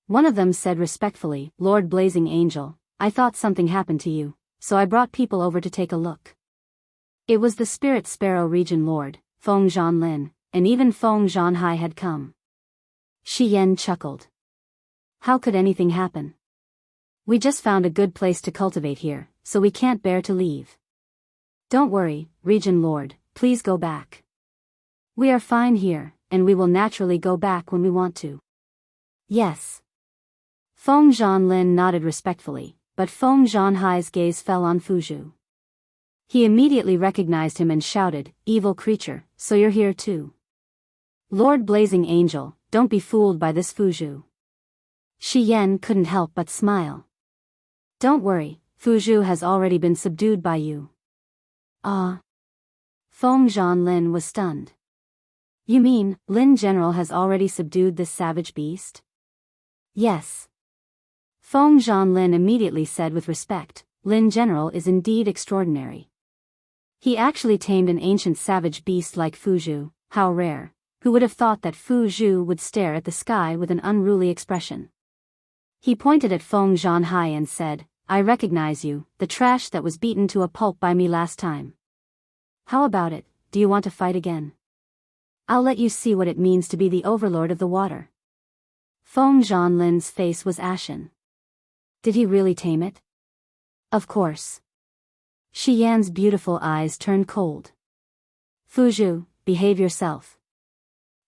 A: One of them said respectfully, "Lord Blazing Angel, I thought something happened to you, so I brought people over to take a look." It was the Spirit Sparrow Region Lord, Feng Zhanlin, and even Feng Zhanhai had come. Xian chuckled. "How could anything happen? We just found a good place to cultivate here, so we can't bear to leave. Don't worry, Region Lord, please go back. We are fine here, and we will naturally go back when we want to." "Yes." Feng Zhanlin nodded respectfully, but Feng Zhanhai's gaze fell on Fuzhu. He immediately recognized him and shouted, "Evil creature, so you're here too." Lord Blazing Angel, don't be fooled by this Fuzhu. Shi Yan couldn't help but smile. Don't worry, Fuzhu has already been subdued by you. Ah. Feng Zhanlin was stunned. You mean, Lin General has already subdued this savage beast? Yes. Feng Zhanlin immediately said with respect, Lin General is indeed extraordinary. He actually tamed an ancient savage beast like Fuzhu, how rare. Who would have thought that Fuzhu would stare at the sky with an unruly expression? He pointed at Feng Zhanhai and said, I recognize you, the trash that was beaten to a pulp by me last time. How about it, do you want to fight again? I'll let you see what it means to be the overlord of the water. Feng Zhanlin's face was ashen. Did he really tame it? Of course. Shi Yan's beautiful eyes turned cold. Fuzhu, behave yourself.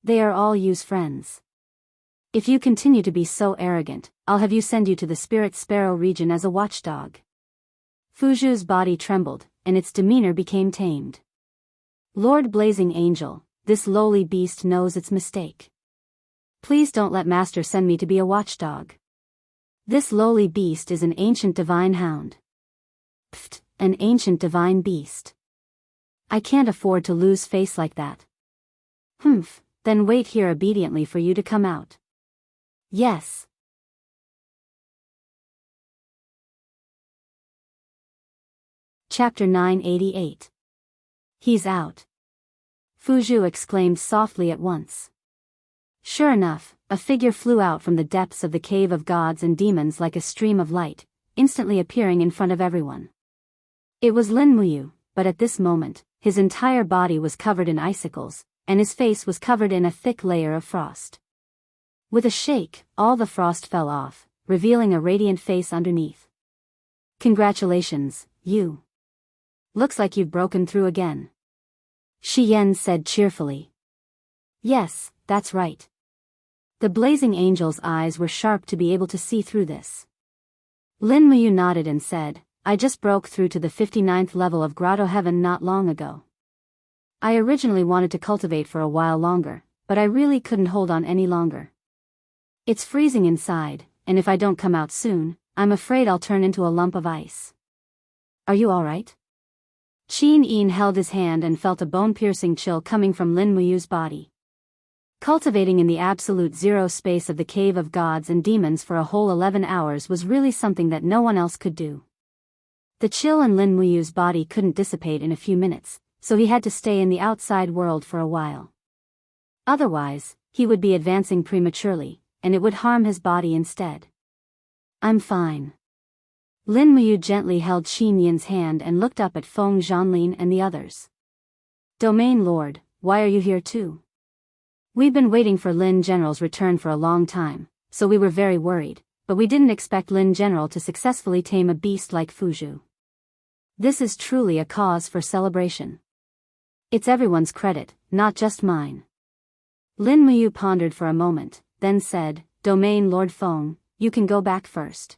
A: They are all Yu's friends. If you continue to be so arrogant, I'll have you send you to the Spirit Sparrow region as a watchdog. Fuzhu's body trembled, and its demeanor became tamed. Lord Blazing Angel, this lowly beast knows its mistake. Please don't let Master send me to be a watchdog. This lowly beast is an ancient divine hound. Pfft, an ancient divine beast. I can't afford to lose face like that. Humph. Then wait here obediently for you to come out. Yes. Chapter 988. He's out. Fuzhu exclaimed softly at once. Sure enough, a figure flew out from the depths of the cave of gods and demons like a stream of light, instantly appearing in front of everyone. It was Lin Muyu, but at this moment, his entire body was covered in icicles, and his face was covered in a thick layer of frost. With a shake, all the frost fell off, revealing a radiant face underneath. Congratulations, you. Looks like you've broken through again. Shi Yan said cheerfully. Yes, that's right. The Blazing Angel's eyes were sharp to be able to see through this. Lin Muyu nodded and said, I just broke through to the 59th level of Grotto Heaven not long ago. I originally wanted to cultivate for a while longer, but I really couldn't hold on any longer. It's freezing inside, and if I don't come out soon, I'm afraid I'll turn into a lump of ice. Are you alright? Qin Yin held his hand and felt a bone-piercing chill coming from Lin Muyu's body. Cultivating in the absolute zero space of the cave of gods and demons for a whole 11 hours was really something that no one else could do. The chill in Lin Muyu's body couldn't dissipate in a few minutes, so he had to stay in the outside world for a while. Otherwise, he would be advancing prematurely, and it would harm his body instead. I'm fine. Lin Muyu gently held Qin Yin's hand and looked up at Feng Zhanlin and the others. Domain Lord, why are you here too? We've been waiting for Lin General's return for a long time, so we were very worried, but we didn't expect Lin General to successfully tame a beast like Fuzhu. This is truly a cause for celebration. It's everyone's credit, not just mine. Lin Muyu pondered for a moment, then said, Domain Lord Feng, you can go back first.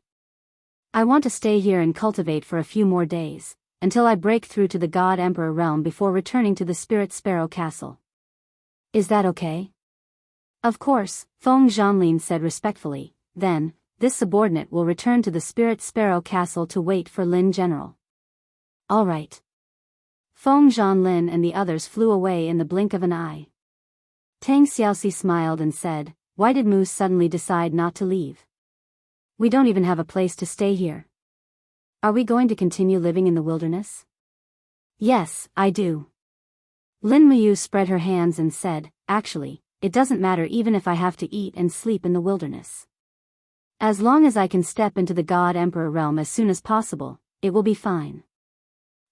A: I want to stay here and cultivate for a few more days, until I break through to the God Emperor realm before returning to the Spirit Sparrow Castle. Is that okay? Of course, Feng Zhanlin said respectfully, then, this subordinate will return to the Spirit Sparrow Castle to wait for Lin General. All right. Feng Zhanlin and the others flew away in the blink of an eye. Tang Xiaoxi smiled and said, why did Moose suddenly decide not to leave? We don't even have a place to stay here. Are we going to continue living in the wilderness? Yes, I do. Lin Muyu spread her hands and said, actually, it doesn't matter even if I have to eat and sleep in the wilderness. As long as I can step into the God Emperor realm as soon as possible, it will be fine.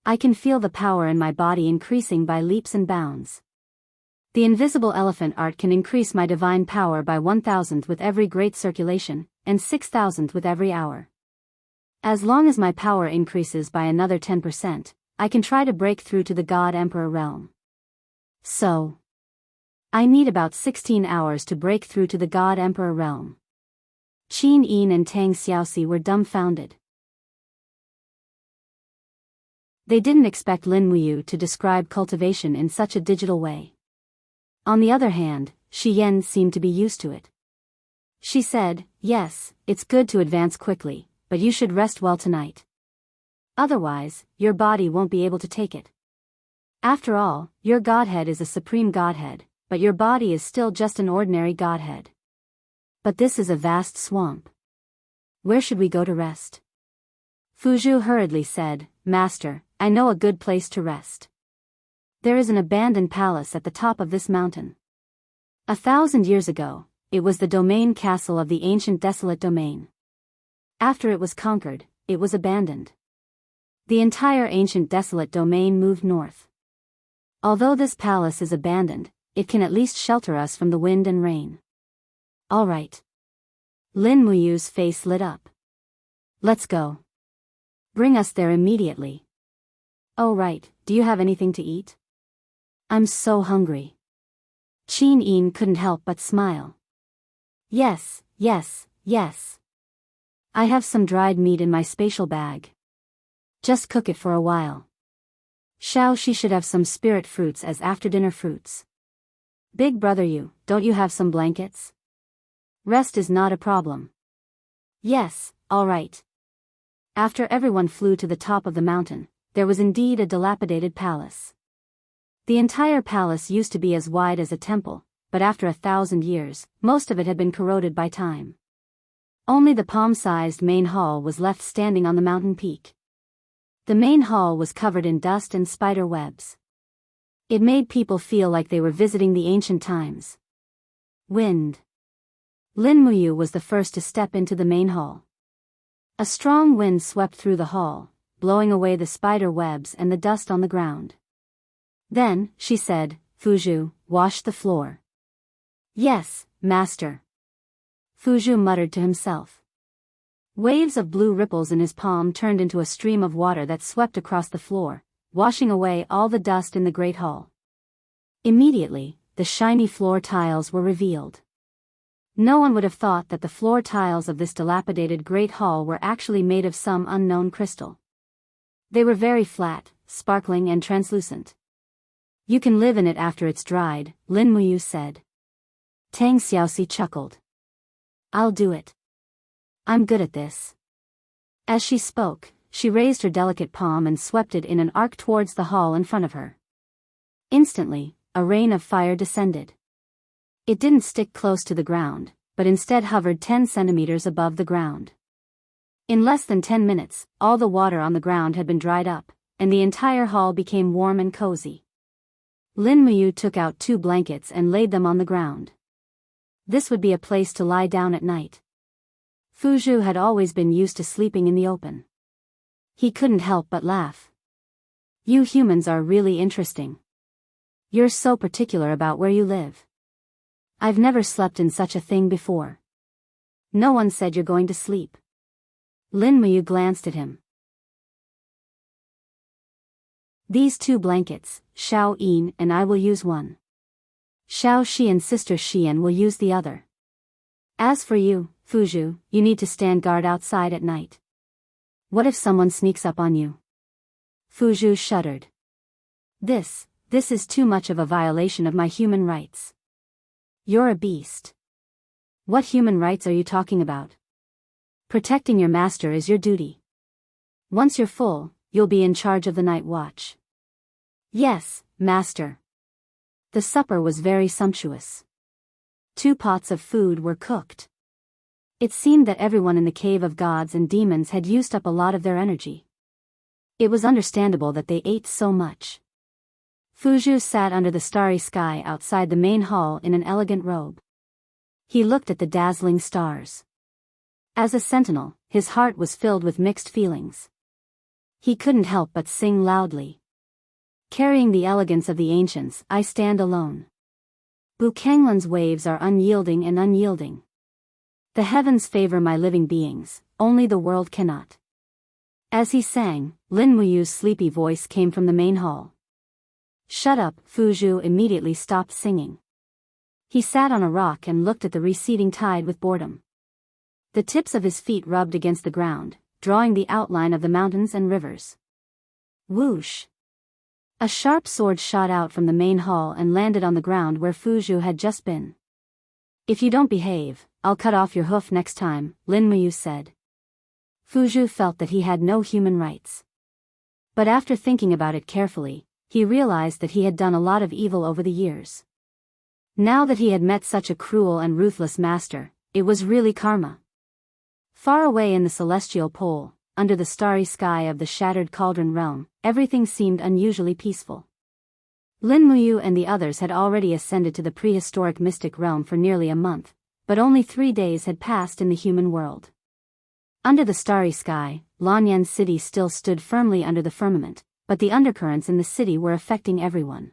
A: I can feel the power in my body increasing by leaps and bounds. The invisible elephant art can increase my divine power by 1,000th with every great circulation, and 6,000th with every hour. As long as my power increases by another 10%, I can try to break through to the God Emperor realm. So, I need about 16 hours to break through to the God Emperor realm. Qin Yin and Tang Xiaoxi were dumbfounded. They didn't expect Lin Muyu to describe cultivation in such a digital way. On the other hand, Shi Yan seemed to be used to it. She said, "Yes, it's good to advance quickly, but you should rest well tonight. Otherwise, your body won't be able to take it. After all, your godhead is a supreme godhead, but your body is still just an ordinary godhead. But this is a vast swamp. Where should we go to rest?" Fuzhou hurriedly said, "Master, I know a good place to rest. There is an abandoned palace at the top of this mountain. 1,000 years ago, it was the domain castle of the ancient desolate domain. After it was conquered, it was abandoned. The entire ancient desolate domain moved north. Although this palace is abandoned, it can at least shelter us from the wind and rain." "All right." Lin Muyu's face lit up. "Let's go. Bring us there immediately." "Oh right, do you have anything to eat?" "I'm so hungry." Qin Yin couldn't help but smile. Yes. I have some dried meat in my spatial bag. Just cook it for a while. She should have some spirit fruits as after-dinner fruits. Big brother, don't you have some blankets? Rest is not a problem." "Yes, all right." After everyone flew to the top of the mountain, there was indeed a dilapidated palace. The entire palace used to be as wide as a temple, but after 1,000 years, most of it had been corroded by time. Only the palm-sized main hall was left standing on the mountain peak. The main hall was covered in dust and spider webs. It made people feel like they were visiting the ancient times. Wind. Lin Muyu was the first to step into the main hall. A strong wind swept through the hall, blowing away the spider webs and the dust on the ground. Then, she said, "Fuzhou, wash the floor." "Yes, master." Fuzhou muttered to himself. Waves of blue ripples in his palm turned into a stream of water that swept across the floor, washing away all the dust in the great hall. Immediately, the shiny floor tiles were revealed. No one would have thought that the floor tiles of this dilapidated great hall were actually made of some unknown crystal. They were very flat, sparkling and translucent. "You can live in it after it's dried," Lin Muyu said. Tang Xiaoxi chuckled. "I'll do it. I'm good at this." As she spoke, she raised her delicate palm and swept it in an arc towards the hall in front of her. Instantly, a rain of fire descended. It didn't stick close to the ground, but instead hovered 10 centimeters above the ground. In less than 10 minutes, all the water on the ground had been dried up, and the entire hall became warm and cozy. Lin Muyu took out 2 blankets and laid them on the ground. This would be a place to lie down at night. Fuzhou had always been used to sleeping in the open. He couldn't help but laugh. "You humans are really interesting. You're so particular about where you live. I've never slept in such a thing before. No one said you're going to sleep." Lin Muyu glanced at him. "These 2 blankets, Xiao Yin and I will use one. Xiao Shi and Sister Xian will use the other. As for you, Fuzhou, you need to stand guard outside at night. What if someone sneaks up on you?" Fuzhou shuddered. This is too much of a violation of my human rights." "You're a beast. What human rights are you talking about? Protecting your master is your duty. Once you're full, you'll be in charge of the night watch." "Yes, master." The supper was very sumptuous. 2 pots of food were cooked. It seemed that everyone in the cave of gods and demons had used up a lot of their energy. It was understandable that they ate so much. Fuzhou sat under the starry sky outside the main hall in an elegant robe. He looked at the dazzling stars. As a sentinel, his heart was filled with mixed feelings. He couldn't help but sing loudly. "Carrying the elegance of the ancients, I stand alone. Bukanglan's waves are unyielding and unyielding. The heavens favor my living beings, only the world cannot." As he sang, Lin Muyu's sleepy voice came from the main hall. "Shut up!" Fuzhou immediately stopped singing. He sat on a rock and looked at the receding tide with boredom. The tips of his feet rubbed against the ground, drawing the outline of the mountains and rivers. Whoosh! A sharp sword shot out from the main hall and landed on the ground where Fuzhou had just been. If you don't behave, I'll cut off your hoof next time, Lin Muyu said. Fuzhu felt that he had no human rights. But after thinking about it carefully, he realized that he had done a lot of evil over the years. Now that he had met such a cruel and ruthless master, it was really karma. Far away in the celestial pole, under the starry sky of the shattered cauldron realm, everything seemed unusually peaceful. Lin Muyu and the others had already ascended to the prehistoric mystic realm for nearly a month, but only 3 days had passed in the human world. Under the starry sky, Lanyan's city still stood firmly under the firmament, but the undercurrents in the city were affecting everyone.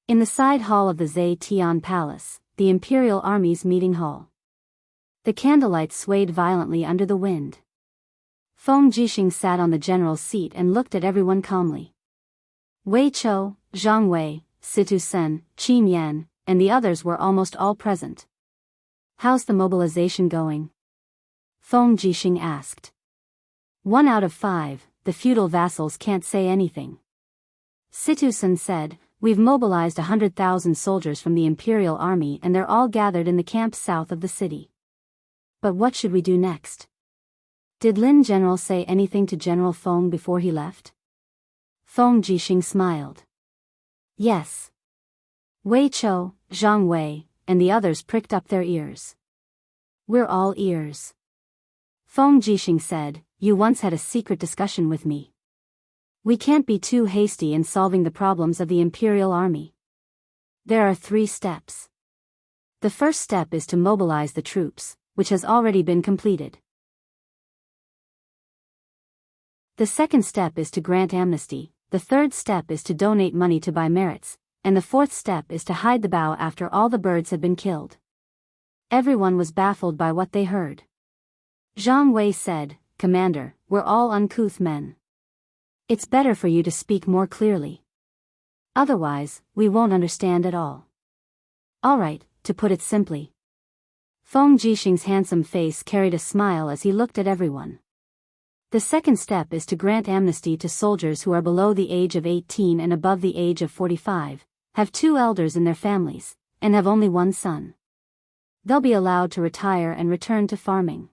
A: In the side hall of the Zhe Tian Palace, the Imperial Army's meeting hall, the candlelight swayed violently under the wind. Feng Jixing sat on the general's seat and looked at everyone calmly. Wei Chou, Zhang Wei, Situ Sen, Qin Yan, and the others were almost all present. "How's the mobilization going?" Feng Jixing asked. 1 out of 5, the feudal vassals can't say anything. Situ Sen said, "We've mobilized 100,000 soldiers from the Imperial Army and they're all gathered in the camp south of the city. But what should we do next?" Did Lin General say anything to General Feng before he left? Feng Jixing smiled. Yes. Wei Chou, Zhang Wei, and the others pricked up their ears. "We're all ears." Feng Jixing said, "You once had a secret discussion with me. We can't be too hasty in solving the problems of the Imperial Army. There are 3 steps. The first step is to mobilize the troops, which has already been completed. The second step is to grant amnesty, the third step is to donate money to buy merits, and the fourth step is to hide the bough after all the birds had been killed." Everyone was baffled by what they heard. Zhang Wei said, "Commander, we're all uncouth men. It's better for you to speak more clearly. Otherwise, we won't understand at all." "All right, to put it simply." Feng Jixing's handsome face carried a smile as he looked at everyone. "The second step is to grant amnesty to soldiers who are below the age of 18 and above the age of 45, have 2 elders in their families, and have only 1 son. They'll be allowed to retire and return to farming.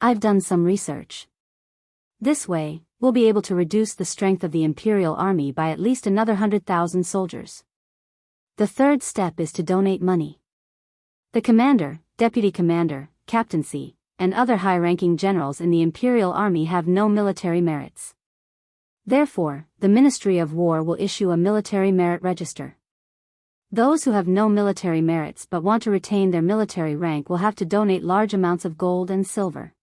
A: I've done some research. This way, we'll be able to reduce the strength of the Imperial Army by at least another 100,000 soldiers. The third step is to donate money. The commander, deputy commander, captaincy, and other high-ranking generals in the Imperial Army have no military merits. Therefore, the Ministry of War will issue a military merit register. Those who have no military merits but want to retain their military rank will have to donate large amounts of gold and silver.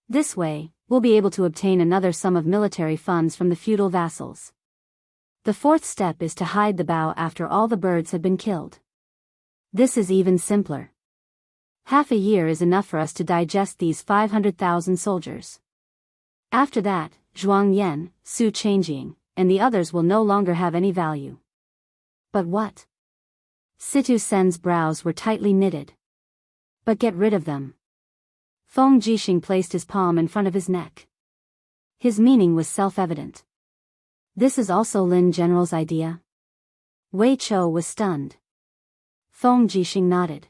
A: This way, we'll be able to obtain another sum of military funds from the feudal vassals. The fourth step is to hide the bough after all the birds have been killed. This is even simpler. Half a year is enough for us to digest these 500,000 soldiers. After that, Zhuang Yan, Su Changjing, and the others will no longer have any value." "But what?" Situ Sen's brows were tightly knitted. "But get rid of them." Feng Jixing placed his palm in front of his neck. His meaning was self-evident. "This is also Lin General's idea?" Wei Chou was stunned. Feng Jixing nodded.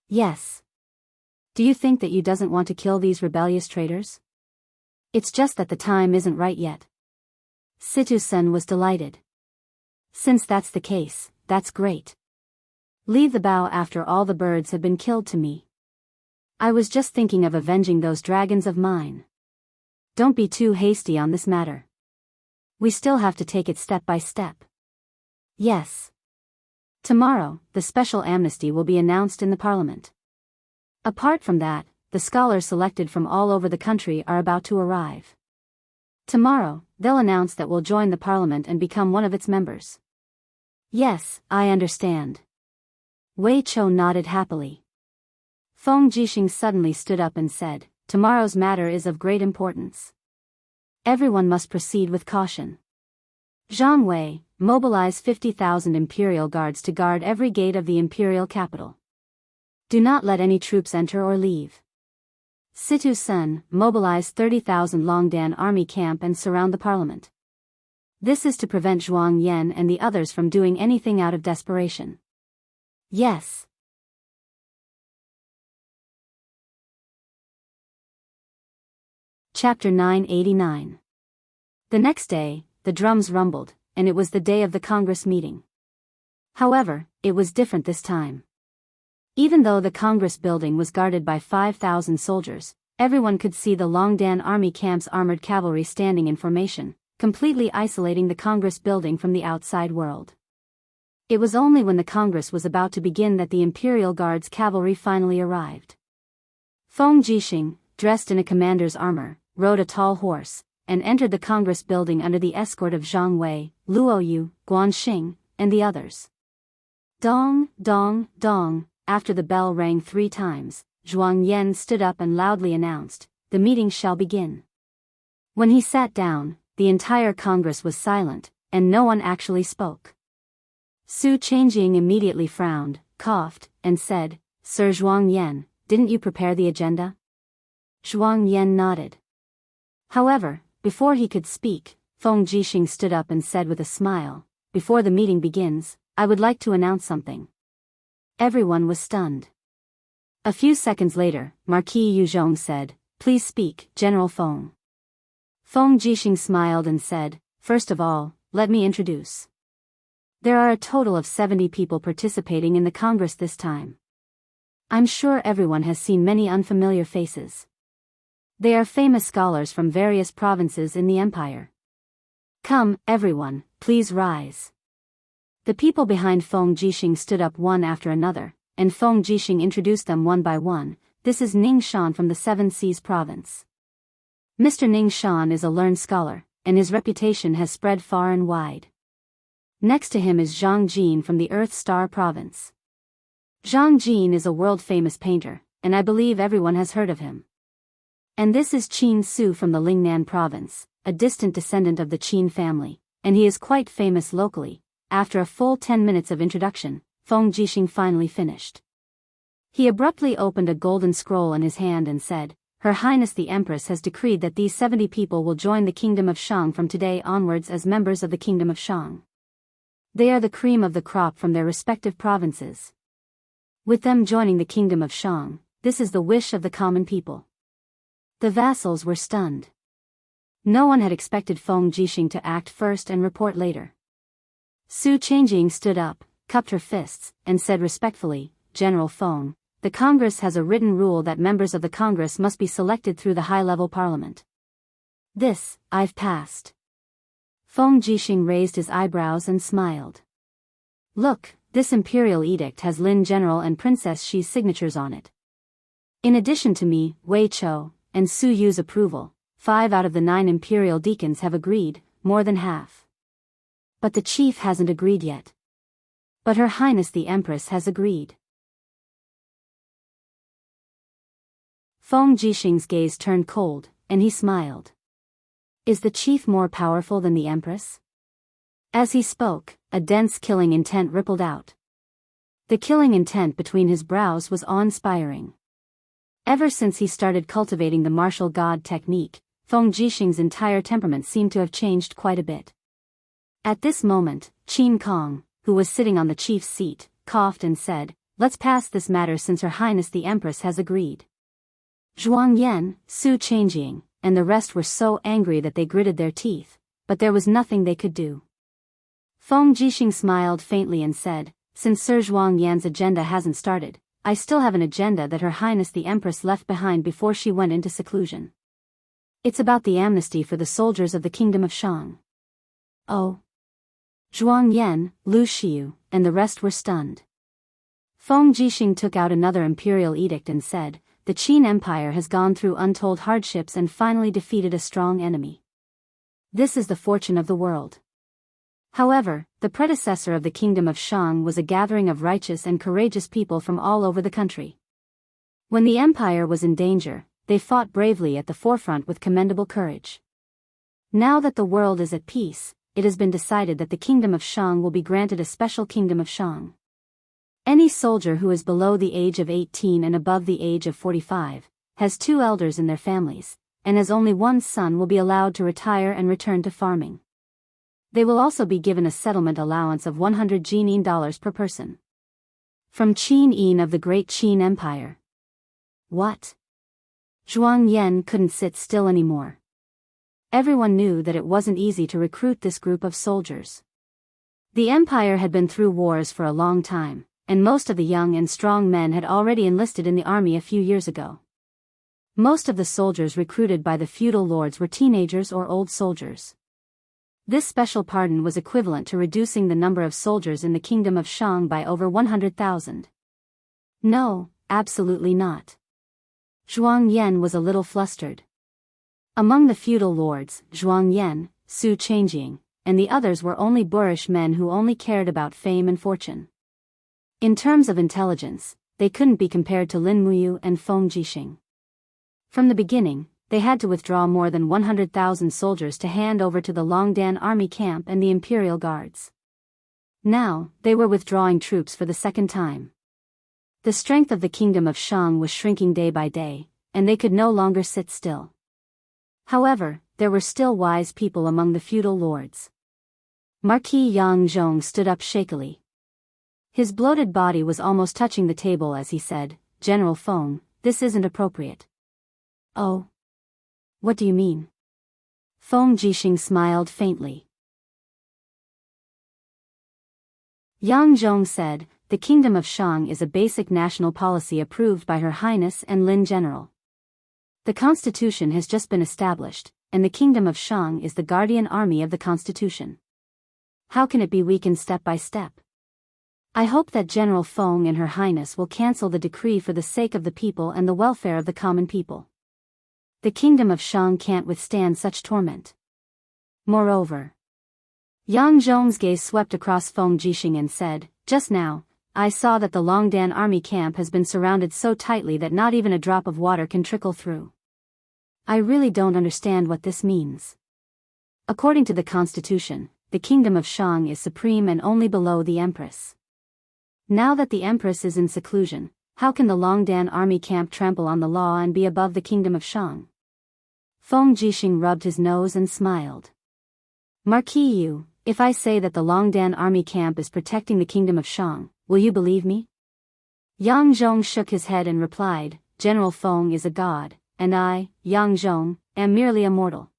A: "Yes. Do you think that you doesn't want to kill these rebellious traitors? It's just that the time isn't right yet." Situ Sen was delighted. "Since that's the case, that's great. Leave the bough after all the birds have been killed to me. I was just thinking of avenging those dragons of mine. Don't be too hasty on this matter. We still have to take it step by step." "Yes. Tomorrow, the special amnesty will be announced in the parliament. Apart from that, the scholars selected from all over the country are about to arrive. Tomorrow, they'll announce that we'll join the parliament and become one of its members." "Yes, I understand." Wei Chou nodded happily. Feng Jixing suddenly stood up and said, "Tomorrow's matter is of great importance. Everyone must proceed with caution. Zhang Wei, mobilize 50,000 Imperial Guards to guard every gate of the Imperial capital. Do not let any troops enter or leave. Situ Sen, mobilize 30,000 Longdan army camp and surround the parliament. This is to prevent Zhuang Yan and the others from doing anything out of desperation." "Yes." Chapter 989. The next day, the drums rumbled, and it was the day of the Congress meeting. However, it was different this time. Even though the Congress building was guarded by 5,000 soldiers, everyone could see the Longdan Army camp's armored cavalry standing in formation, completely isolating the Congress building from the outside world. It was only when the Congress was about to begin that the Imperial Guard's cavalry finally arrived. Feng Jixing, dressed in a commander's armor, rode a tall horse, and entered the Congress building under the escort of Zhang Wei, Luo Yu, Guan Xing, and the others. Dong, dong, dong, after the bell rang 3 times, Zhuang Yan stood up and loudly announced, "The meeting shall begin." When he sat down, the entire Congress was silent, and no one actually spoke. Su Changjing immediately frowned, coughed, and said, "Sir Zhuang Yan, didn't you prepare the agenda?" Zhuang Yan nodded. However, before he could speak, Feng Jixing stood up and said with a smile, "Before the meeting begins, I would like to announce something." Everyone was stunned. A few seconds later, Marquis Yuzhong said, "Please speak, General Feng." Feng Jixing smiled and said, "First of all, let me introduce. There are a total of 70 people participating in the Congress this time. I'm sure everyone has seen many unfamiliar faces. They are famous scholars from various provinces in the empire. Come, everyone, please rise." The people behind Feng Jixing stood up one after another, and Feng Jixing introduced them one by one. "This is Ning Shan from the Seven Seas province. Mr. Ning Shan is a learned scholar, and his reputation has spread far and wide. Next to him is Zhang Jin from the Earth Star province. Zhang Jin is a world-famous painter, and I believe everyone has heard of him. And this is Qin Su from the Lingnan province, a distant descendant of the Qin family, and he is quite famous locally." After a full 10 minutes of introduction, Feng Jixing finally finished. He abruptly opened a golden scroll in his hand and said, "Her Highness the Empress has decreed that these 70 people will join the Kingdom of Shang from today onwards as members of the Kingdom of Shang. They are the cream of the crop from their respective provinces. With them joining the Kingdom of Shang, this is the wish of the common people." The vassals were stunned. No one had expected Feng Jixing to act first and report later. Su Changjing stood up, cupped her fists, and said respectfully, "General Feng, the Congress has a written rule that members of the Congress must be selected through the high-level parliament. This, I've passed." Feng Jixing raised his eyebrows and smiled. "Look, this imperial edict has Lin General and Princess Xi's signatures on it. In addition to me, Wei Chou, and Su Yu's approval, 5 out of the 9 imperial deacons have agreed, more than half. But the chief hasn't agreed yet. But Her Highness the Empress has agreed." Feng Jixing's gaze turned cold, and he smiled. "Is the chief more powerful than the Empress?" As he spoke, a dense killing intent rippled out. The killing intent between his brows was awe-inspiring. Ever since he started cultivating the martial god technique, Feng Jixing's entire temperament seemed to have changed quite a bit. At this moment, Qin Kong, who was sitting on the chief's seat, coughed and said, "Let's pass this matter since Her Highness the Empress has agreed." Zhuang Yan, Su Changjing, and the rest were so angry that they gritted their teeth, but there was nothing they could do. Feng Jixing smiled faintly and said, "Since Sir Zhuang Yan's agenda hasn't started, I still have an agenda that Her Highness the Empress left behind before she went into seclusion. It's about the amnesty for the soldiers of the Kingdom of Shang." "Oh." Zhuang Yan, Lu Xiu, and the rest were stunned. Feng Jixing took out another imperial edict and said, "The Qin Empire has gone through untold hardships and finally defeated a strong enemy. This is the fortune of the world. However, the predecessor of the Kingdom of Shang was a gathering of righteous and courageous people from all over the country. When the empire was in danger, they fought bravely at the forefront with commendable courage. Now that the world is at peace, it has been decided that the Kingdom of Shang will be granted a special Kingdom of Shang. Any soldier who is below the age of 18 and above the age of 45, has 2 elders in their families, and has only one son will be allowed to retire and return to farming. They will also be given a settlement allowance of 100 Jinin dollars per person. From Qin Yin of the Great Qin Empire." "What?" Zhuang Yan couldn't sit still anymore. Everyone knew that it wasn't easy to recruit this group of soldiers. The empire had been through wars for a long time, and most of the young and strong men had already enlisted in the army a few years ago. Most of the soldiers recruited by the feudal lords were teenagers or old soldiers. This special pardon was equivalent to reducing the number of soldiers in the kingdom of Shang by over 100,000. No, absolutely not. Zhuang Yan was a little flustered. Among the feudal lords, Zhuang Yan, Su Changjing, and the others were only boorish men who only cared about fame and fortune. In terms of intelligence, they couldn't be compared to Lin Muyu and Feng Jixing. From the beginning, they had to withdraw more than 100,000 soldiers to hand over to the Longdan army camp and the imperial guards. Now, they were withdrawing troops for the second time. The strength of the kingdom of Shang was shrinking day by day, and they could no longer sit still. However, there were still wise people among the feudal lords. Marquis Yang Zhong stood up shakily. His bloated body was almost touching the table as he said, "General Feng, this isn't appropriate." "Oh? What do you mean?" Feng Jixing smiled faintly. Yang Zhong said, "The kingdom of Shang is a basic national policy approved by Her Highness and Lin General. The constitution has just been established, and the kingdom of Shang is the guardian army of the constitution. How can it be weakened step by step? I hope that General Feng and Her Highness will cancel the decree for the sake of the people and the welfare of the common people. The kingdom of Shang can't withstand such torment." Moreover, Yang Zhong's gaze swept across Feng Jixing and said, "Just now, I saw that the Longdan army camp has been surrounded so tightly that not even a drop of water can trickle through. I really don't understand what this means. According to the constitution, the kingdom of Shang is supreme and only below the empress. Now that the empress is in seclusion, how can the Longdan army camp trample on the law and be above the kingdom of Shang?" Feng Jixing rubbed his nose and smiled. "Marquis Yu, if I say that the Longdan army camp is protecting the kingdom of Shang, will you believe me?" Yang Zhong shook his head and replied, "General Feng is a god, and I, Yang Zhong, am merely a mortal.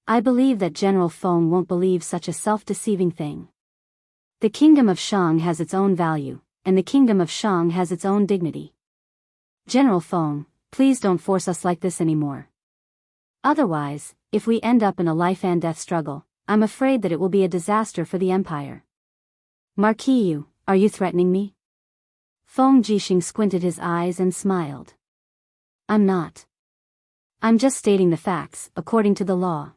A: I believe that General Feng won't believe such a self-deceiving thing. The kingdom of Shang has its own value, and the kingdom of Shang has its own dignity. General Feng, please don't force us like this anymore. Otherwise, if we end up in a life and death struggle, I'm afraid that it will be a disaster for the empire." "Marquis Yu, are you threatening me?" Feng Jixing squinted his eyes and smiled. "I'm not. I'm just stating the facts, according to the law."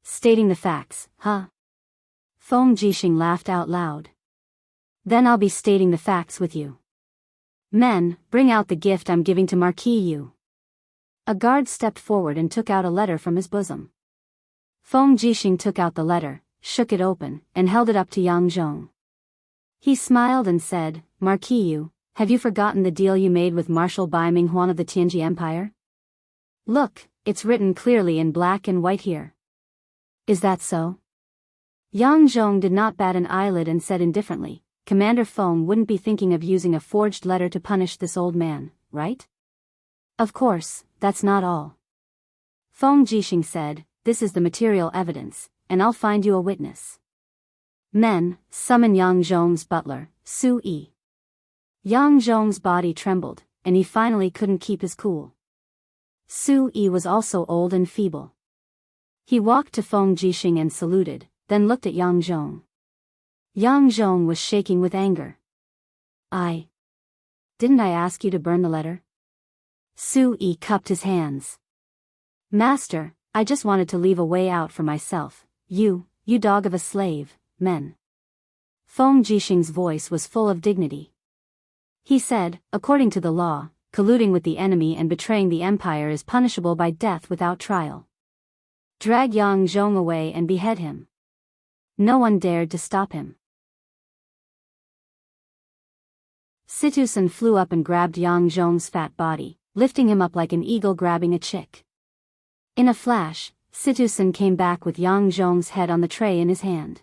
A: "Stating the facts, huh?" Feng Jixing laughed out loud. "Then I'll be stating the facts with you. Men, bring out the gift I'm giving to Marquis Yu." A guard stepped forward and took out a letter from his bosom. Feng Jixing took out the letter, shook it open, and held it up to Yang Zhong. He smiled and said, "Marquis Yu, have you forgotten the deal you made with Marshal Bai Minghuan of the Tianji Empire? Look, it's written clearly in black and white here." "Is that so?" Yang Zhong did not bat an eyelid and said indifferently, "Commander Feng wouldn't be thinking of using a forged letter to punish this old man, right?" "Of course, that's not all." Feng Jixing said, "This is the material evidence, and I'll find you a witness. Men, summon Yang Zhong's butler, Su Yi." Yang Zhong's body trembled, and he finally couldn't keep his cool. Su Yi was also old and feeble. He walked to Feng Jixing and saluted, then looked at Yang Zhong. Yang Zhong was shaking with anger. Didn't I ask you to burn the letter?" Su Yi cupped his hands. "Master, I just wanted to leave a way out for myself. You dog of a slave, men." Feng Jixing's voice was full of dignity. He said, "According to the law, colluding with the enemy and betraying the empire is punishable by death without trial. Drag Yang Zhong away and behead him." No one dared to stop him. Situsen flew up and grabbed Yang Zhong's fat body, lifting him up like an eagle grabbing a chick. In a flash, Situsen came back with Yang Zhong's head on the tray in his hand.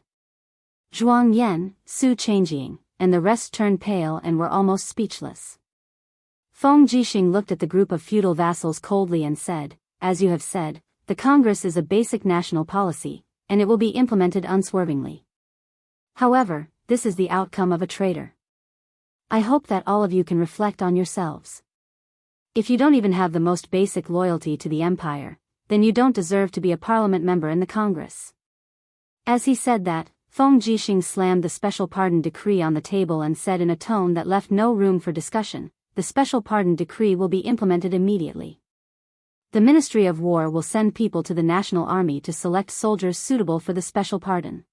A: Zhuang Yan, Su Changjing, and the rest turned pale and were almost speechless. Feng Jixing looked at the group of feudal vassals coldly and said, "As you have said, the Congress is a basic national policy, and it will be implemented unswervingly. However, this is the outcome of a traitor. I hope that all of you can reflect on yourselves. If you don't even have the most basic loyalty to the empire, then you don't deserve to be a parliament member in the Congress." As he said that, Feng Jixing slammed the special pardon decree on the table and said in a tone that left no room for discussion, "The special pardon decree will be implemented immediately. The Ministry of War will send people to the National Army to select soldiers suitable for the special pardon."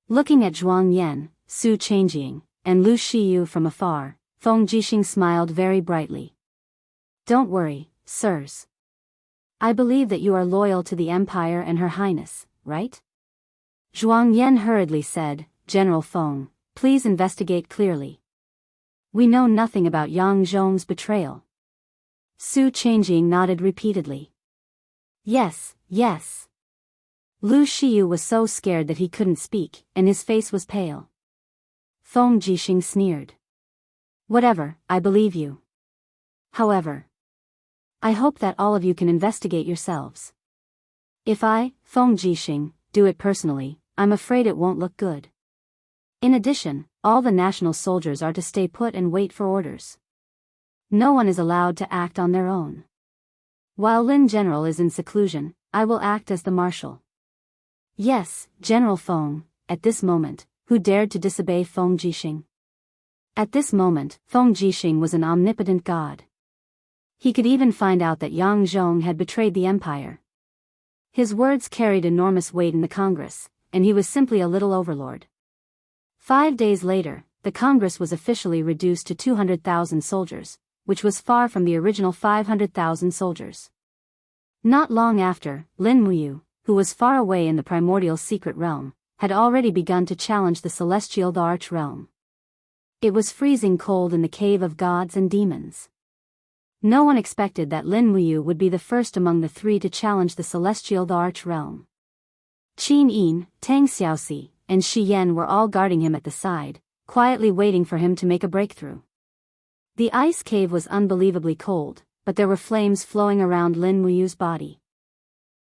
A: Looking at Zhuang Yan, Su Changjing, and Lu Shiyu from afar, Feng Jixing smiled very brightly. "Don't worry, sirs. I believe that you are loyal to the Empire and Her Highness, right?" Zhuang Yan hurriedly said, "General Feng, please investigate clearly. We know nothing about Yang Zhong's betrayal." Su Changjing nodded repeatedly. "Yes, yes." Lu Shiyu was so scared that he couldn't speak, and his face was pale. Feng Jixing sneered. "Whatever, I believe you. However, I hope that all of you can investigate yourselves. If I, Feng Jixing, do it personally, I'm afraid it won't look good. In addition, all the national soldiers are to stay put and wait for orders. No one is allowed to act on their own. While Lin General is in seclusion, I will act as the marshal." "Yes, General Feng." At this moment, who dared to disobey Feng Jixing? At this moment, Feng Jixing was an omnipotent god. He could even find out that Yang Zhong had betrayed the empire. His words carried enormous weight in the Congress, and he was simply a little overlord. 5 days later, the Congress was officially reduced to 200,000 soldiers, which was far from the original 500,000 soldiers. Not long after, Lin Muyu, who was far away in the primordial secret realm, had already begun to challenge the celestial Arch realm. It was freezing cold in the cave of gods and demons. No one expected that Lin Muyu would be the first among the three to challenge the celestial Arch realm. Qin Yin, Tang Xiaoxi, and Shi Yan were all guarding him at the side, quietly waiting for him to make a breakthrough. The ice cave was unbelievably cold, but there were flames flowing around Lin Muyu's body.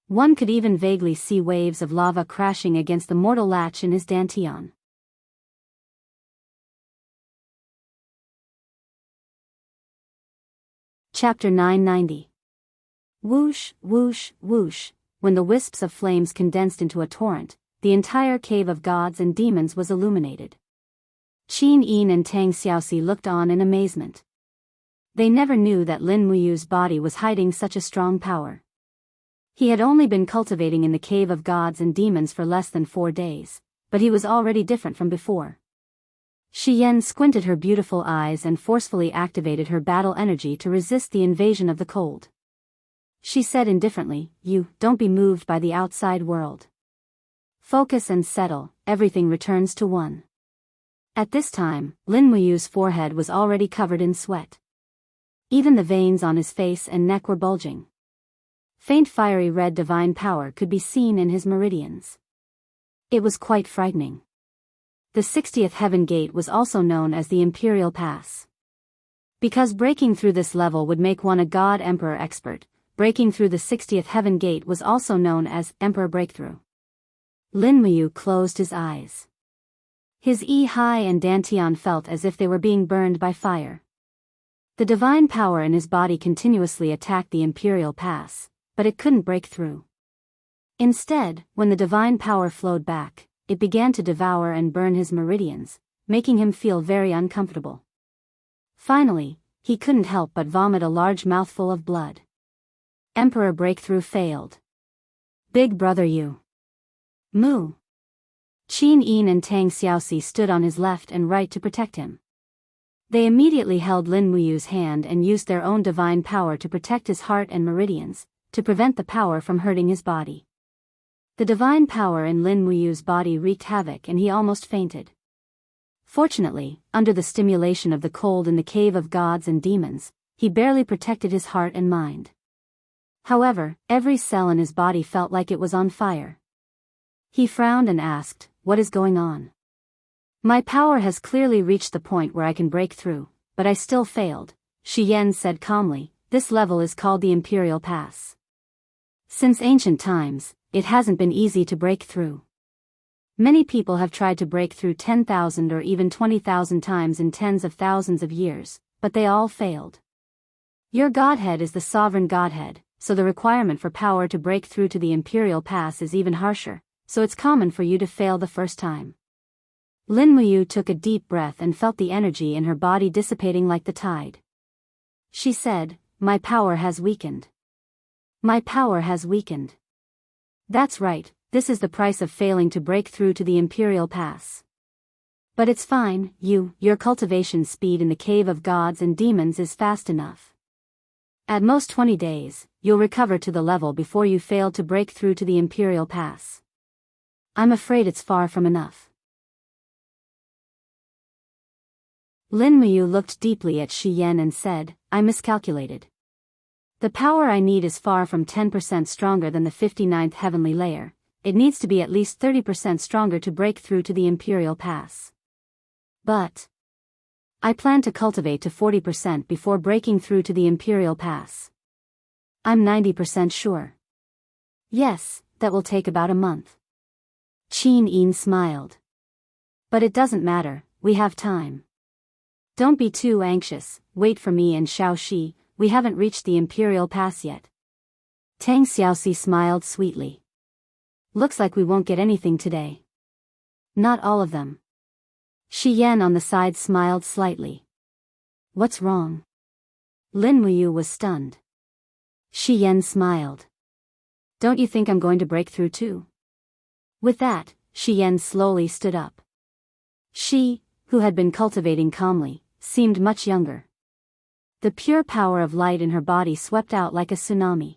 A: One could even vaguely see waves of lava crashing against the mortal latch in his dantian. Chapter 990. Whoosh, whoosh, whoosh. When the wisps of flames condensed into a torrent, the entire cave of gods and demons was illuminated. Qin Yin and Tang Xiaoxi looked on in amazement. They never knew that Lin Muyu's body was hiding such a strong power. He had only been cultivating in the cave of gods and demons for less than 4 days, but he was already different from before. Shi Yan squinted her beautiful eyes and forcefully activated her battle energy to resist the invasion of the cold. She said indifferently, "You, don't be moved by the outside world. Focus and settle, everything returns to one." At this time, Lin Muyu's forehead was already covered in sweat. Even the veins on his face and neck were bulging. Faint fiery red divine power could be seen in his meridians. It was quite frightening. The 60th Heaven Gate was also known as the Imperial Pass. Because breaking through this level would make one a God Emperor expert, breaking through the 60th Heaven Gate was also known as Emperor Breakthrough. Lin Muyu closed his eyes. His Yi-Hai and Dantian felt as if they were being burned by fire. The divine power in his body continuously attacked the Imperial Pass, but it couldn't break through. Instead, when the divine power flowed back, it began to devour and burn his meridians, making him feel very uncomfortable. Finally, he couldn't help but vomit a large mouthful of blood. Emperor Breakthrough failed. "Big brother you. Moo." Qin Yin and Tang Xiaoxi stood on his left and right to protect him. They immediately held Lin Muyu's hand and used their own divine power to protect his heart and meridians, to prevent the power from hurting his body. The divine power in Lin Muyu's body wreaked havoc and he almost fainted. Fortunately, under the stimulation of the cold in the cave of gods and demons, he barely protected his heart and mind. However, every cell in his body felt like it was on fire. He frowned and asked, "What is going on? My power has clearly reached the point where I can break through, but I still failed," Shi Yan said calmly, this level is called the Imperial Pass. Since ancient times, it hasn't been easy to break through. Many people have tried to break through 10,000 or even 20,000 times in tens of thousands of years, but they all failed. Your godhead is the sovereign godhead, so the requirement for power to break through to the Imperial Pass is even harsher, so it's common for you to fail the first time. Lin Muyu took a deep breath and felt the energy in her body dissipating like the tide. She said, my power has weakened. My power has weakened. That's right, this is the price of failing to break through to the Imperial Pass. But it's fine, your cultivation speed in the Cave of Gods and Demons is fast enough. At most 20 days, you'll recover to the level before you fail to break through to the Imperial Pass. I'm afraid it's far from enough. Lin Muyu looked deeply at Shi Yan and said, I miscalculated. The power I need is far from 10% stronger than the 59th heavenly layer. It needs to be at least 30% stronger to break through to the Imperial Pass. But I plan to cultivate to 40% before breaking through to the Imperial Pass. I'm 90% sure. Yes, that will take about a month. Qin Yin smiled. But it doesn't matter, we have time. Don't be too anxious, wait for me and Xiaoxi, we haven't reached the Imperial Pass yet. Tang Xiaoxi smiled sweetly. Looks like we won't get anything today. Not all of them. Shi Yan on the side smiled slightly. What's wrong? Lin Muyu was stunned. Shi Yan smiled. Don't you think I'm going to break through too? With that, Shi Yan slowly stood up. She, who had been cultivating calmly, seemed much younger. The pure power of light in her body swept out like a tsunami.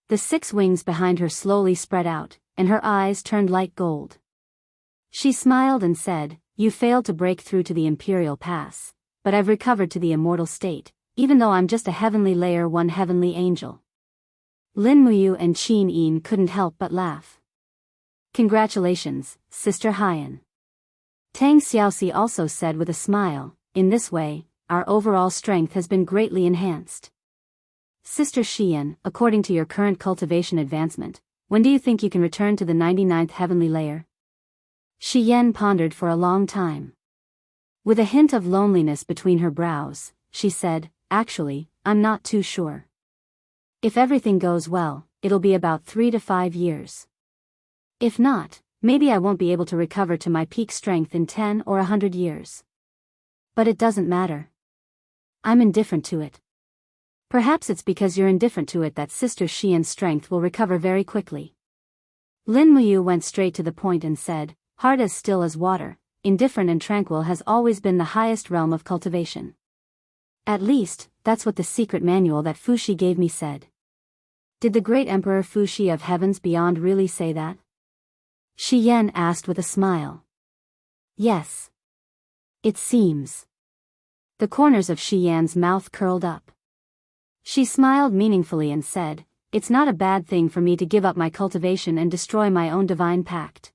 A: The 6 wings behind her slowly spread out, and her eyes turned light gold. She smiled and said, you failed to break through to the Imperial Pass, but I've recovered to the immortal state, even though I'm just a heavenly layer 1 heavenly angel. Lin Muyu and Qin Yin couldn't help but laugh. Congratulations, Sister Haiyan. Tang Xiaoxi also said with a smile, in this way, our overall strength has been greatly enhanced. Sister Xian, according to your current cultivation advancement, when do you think you can return to the 99th heavenly layer? Shi Yan pondered for a long time. With a hint of loneliness between her brows, she said, actually, I'm not too sure. If everything goes well, it'll be about 3 to 5 years. If not, maybe I won't be able to recover to my peak strength in 10 or 100 years. But it doesn't matter. I'm indifferent to it. Perhaps it's because you're indifferent to it that Sister Xian's strength will recover very quickly. Lin Muyu went straight to the point and said, heart as still as water, indifferent and tranquil has always been the highest realm of cultivation. At least, that's what the secret manual that Fuxi gave me said. Did the great Emperor Fuxi of Heavens Beyond really say that? Shi Yan asked with a smile. Yes. It seems. The corners of Shi Yan's mouth curled up. She smiled meaningfully and said, it's not a bad thing for me to give up my cultivation and destroy my own divine pact.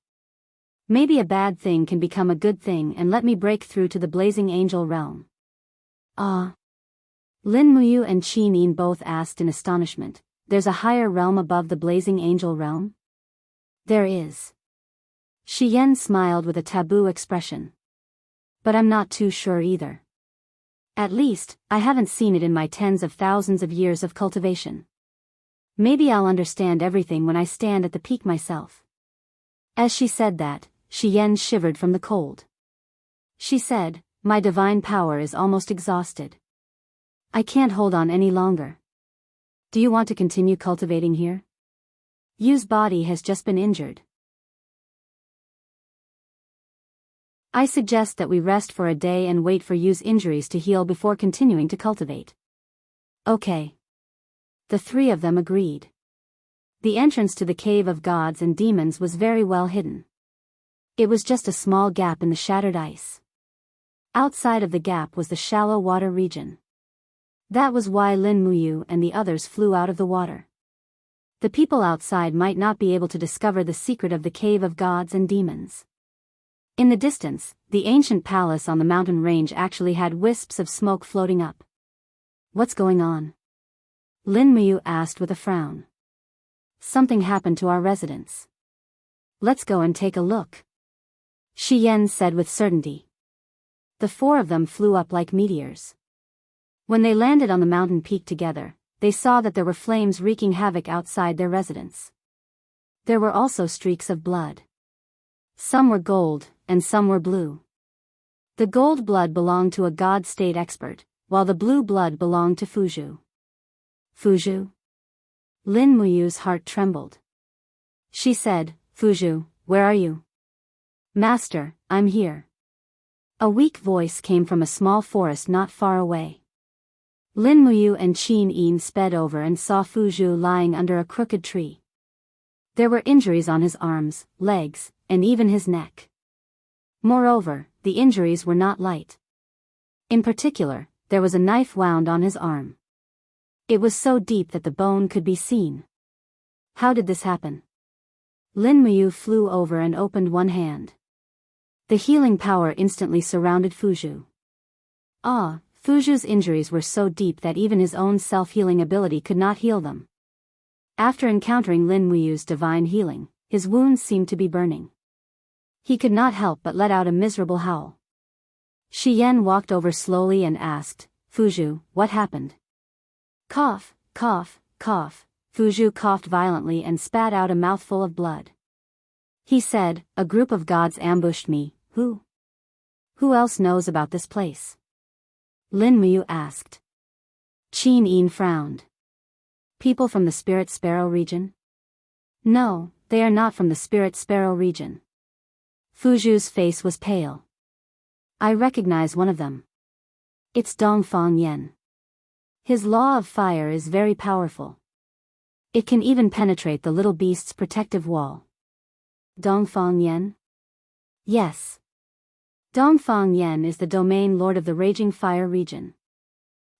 A: Maybe a bad thing can become a good thing and let me break through to the blazing angel realm. Ah. Lin Muyu and Qin Yin both asked in astonishment, there's a higher realm above the blazing angel realm? There is. Shi Yan smiled with a taboo expression. But I'm not too sure either. At least, I haven't seen it in my tens of thousands of years of cultivation. Maybe I'll understand everything when I stand at the peak myself. As she said that, Shi Yan shivered from the cold. She said, my divine power is almost exhausted. I can't hold on any longer. Do you want to continue cultivating here? Yu's body has just been injured. I suggest that we rest for a day and wait for Yu's injuries to heal before continuing to cultivate. Okay. The 3 of them agreed. The entrance to the Cave of Gods and Demons was very well hidden. It was just a small gap in the shattered ice. Outside of the gap was the shallow water region. That was why Lin Muyu and the others flew out of the water. The people outside might not be able to discover the secret of the Cave of Gods and Demons. In the distance, the ancient palace on the mountain range actually had wisps of smoke floating up. What's going on? Lin Muyu asked with a frown. Something happened to our residents. Let's go and take a look. Shi Yan said with certainty. The four of them flew up like meteors. When they landed on the mountain peak together, they saw that there were flames wreaking havoc outside their residence. There were also streaks of blood. Some were gold, and some were blue. The gold blood belonged to a god state expert, while the blue blood belonged to Fuzhu. Fuzhu? Lin Muyu's heart trembled. She said, Fuzhu, where are you? Master, I'm here. A weak voice came from a small forest not far away. Lin Muyu and Qin Yin sped over and saw Fuzhu lying under a crooked tree. There were injuries on his arms, legs, and even his neck. Moreover, the injuries were not light. In particular, there was a knife wound on his arm. It was so deep that the bone could be seen. How did this happen? Lin Muyu flew over and opened one hand. The healing power instantly surrounded Fuzhu. Fuzhu's injuries were so deep that even his own self-healing ability could not heal them. After encountering Lin Muyu's divine healing, his wounds seemed to be burning. He could not help but let out a miserable howl. Shi Yan walked over slowly and asked, Fuzhu, what happened? Cough, cough, cough. Fuzhu coughed violently and spat out a mouthful of blood. He said, a group of gods ambushed me. Who? Who else knows about this place? Lin Muyu asked. Qin Yin frowned. People from the Spirit Sparrow region? No, they are not from the Spirit Sparrow region. Fuzhu's face was pale. I recognize one of them. It's Dongfang Yan. His law of fire is very powerful. It can even penetrate the little beast's protective wall. Dongfang Yan? Yes. Dongfang Yan is the domain lord of the Raging Fire region.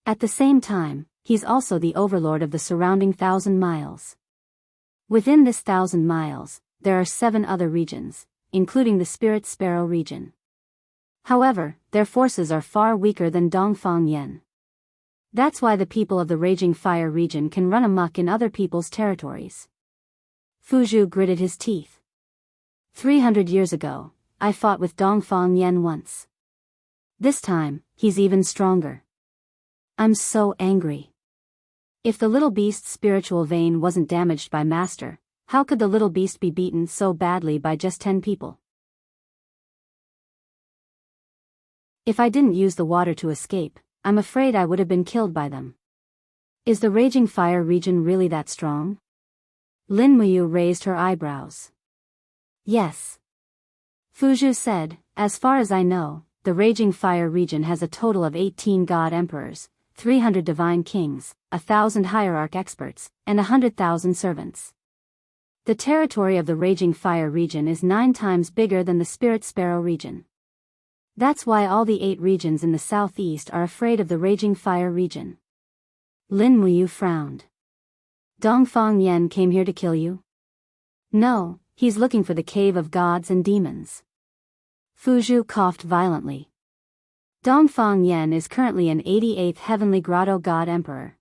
A: At the same time, he's also the overlord of the surrounding 1,000 miles. Within this 1,000 miles, there are 7 other regions, including the Spirit Sparrow region. However, their forces are far weaker than Dongfang Yan. That's why the people of the Raging Fire region can run amok in other people's territories. Fuzhu gritted his teeth. 300 years ago, I fought with Dongfang Yan once. This time, he's even stronger. I'm so angry. If the little beast's spiritual vein wasn't damaged by Master, how could the little beast be beaten so badly by just 10 people? If I didn't use the water to escape, I'm afraid I would have been killed by them. Is the Raging Fire region really that strong? Lin Muyu raised her eyebrows. Yes. Fuzhu said, as far as I know, the Raging Fire region has a total of 18 god emperors, 300 divine kings, 1,000 hierarch experts, and 100,000 servants. The territory of the Raging Fire region is 9 times bigger than the Spirit Sparrow region. That's why all the 8 regions in the southeast are afraid of the Raging Fire region. Lin Muyu frowned. Dongfang Yan came here to kill you? No, he's looking for the cave of gods and demons. Fuzhu coughed violently. Dongfang Yan is currently an 88th Heavenly Grotto God Emperor.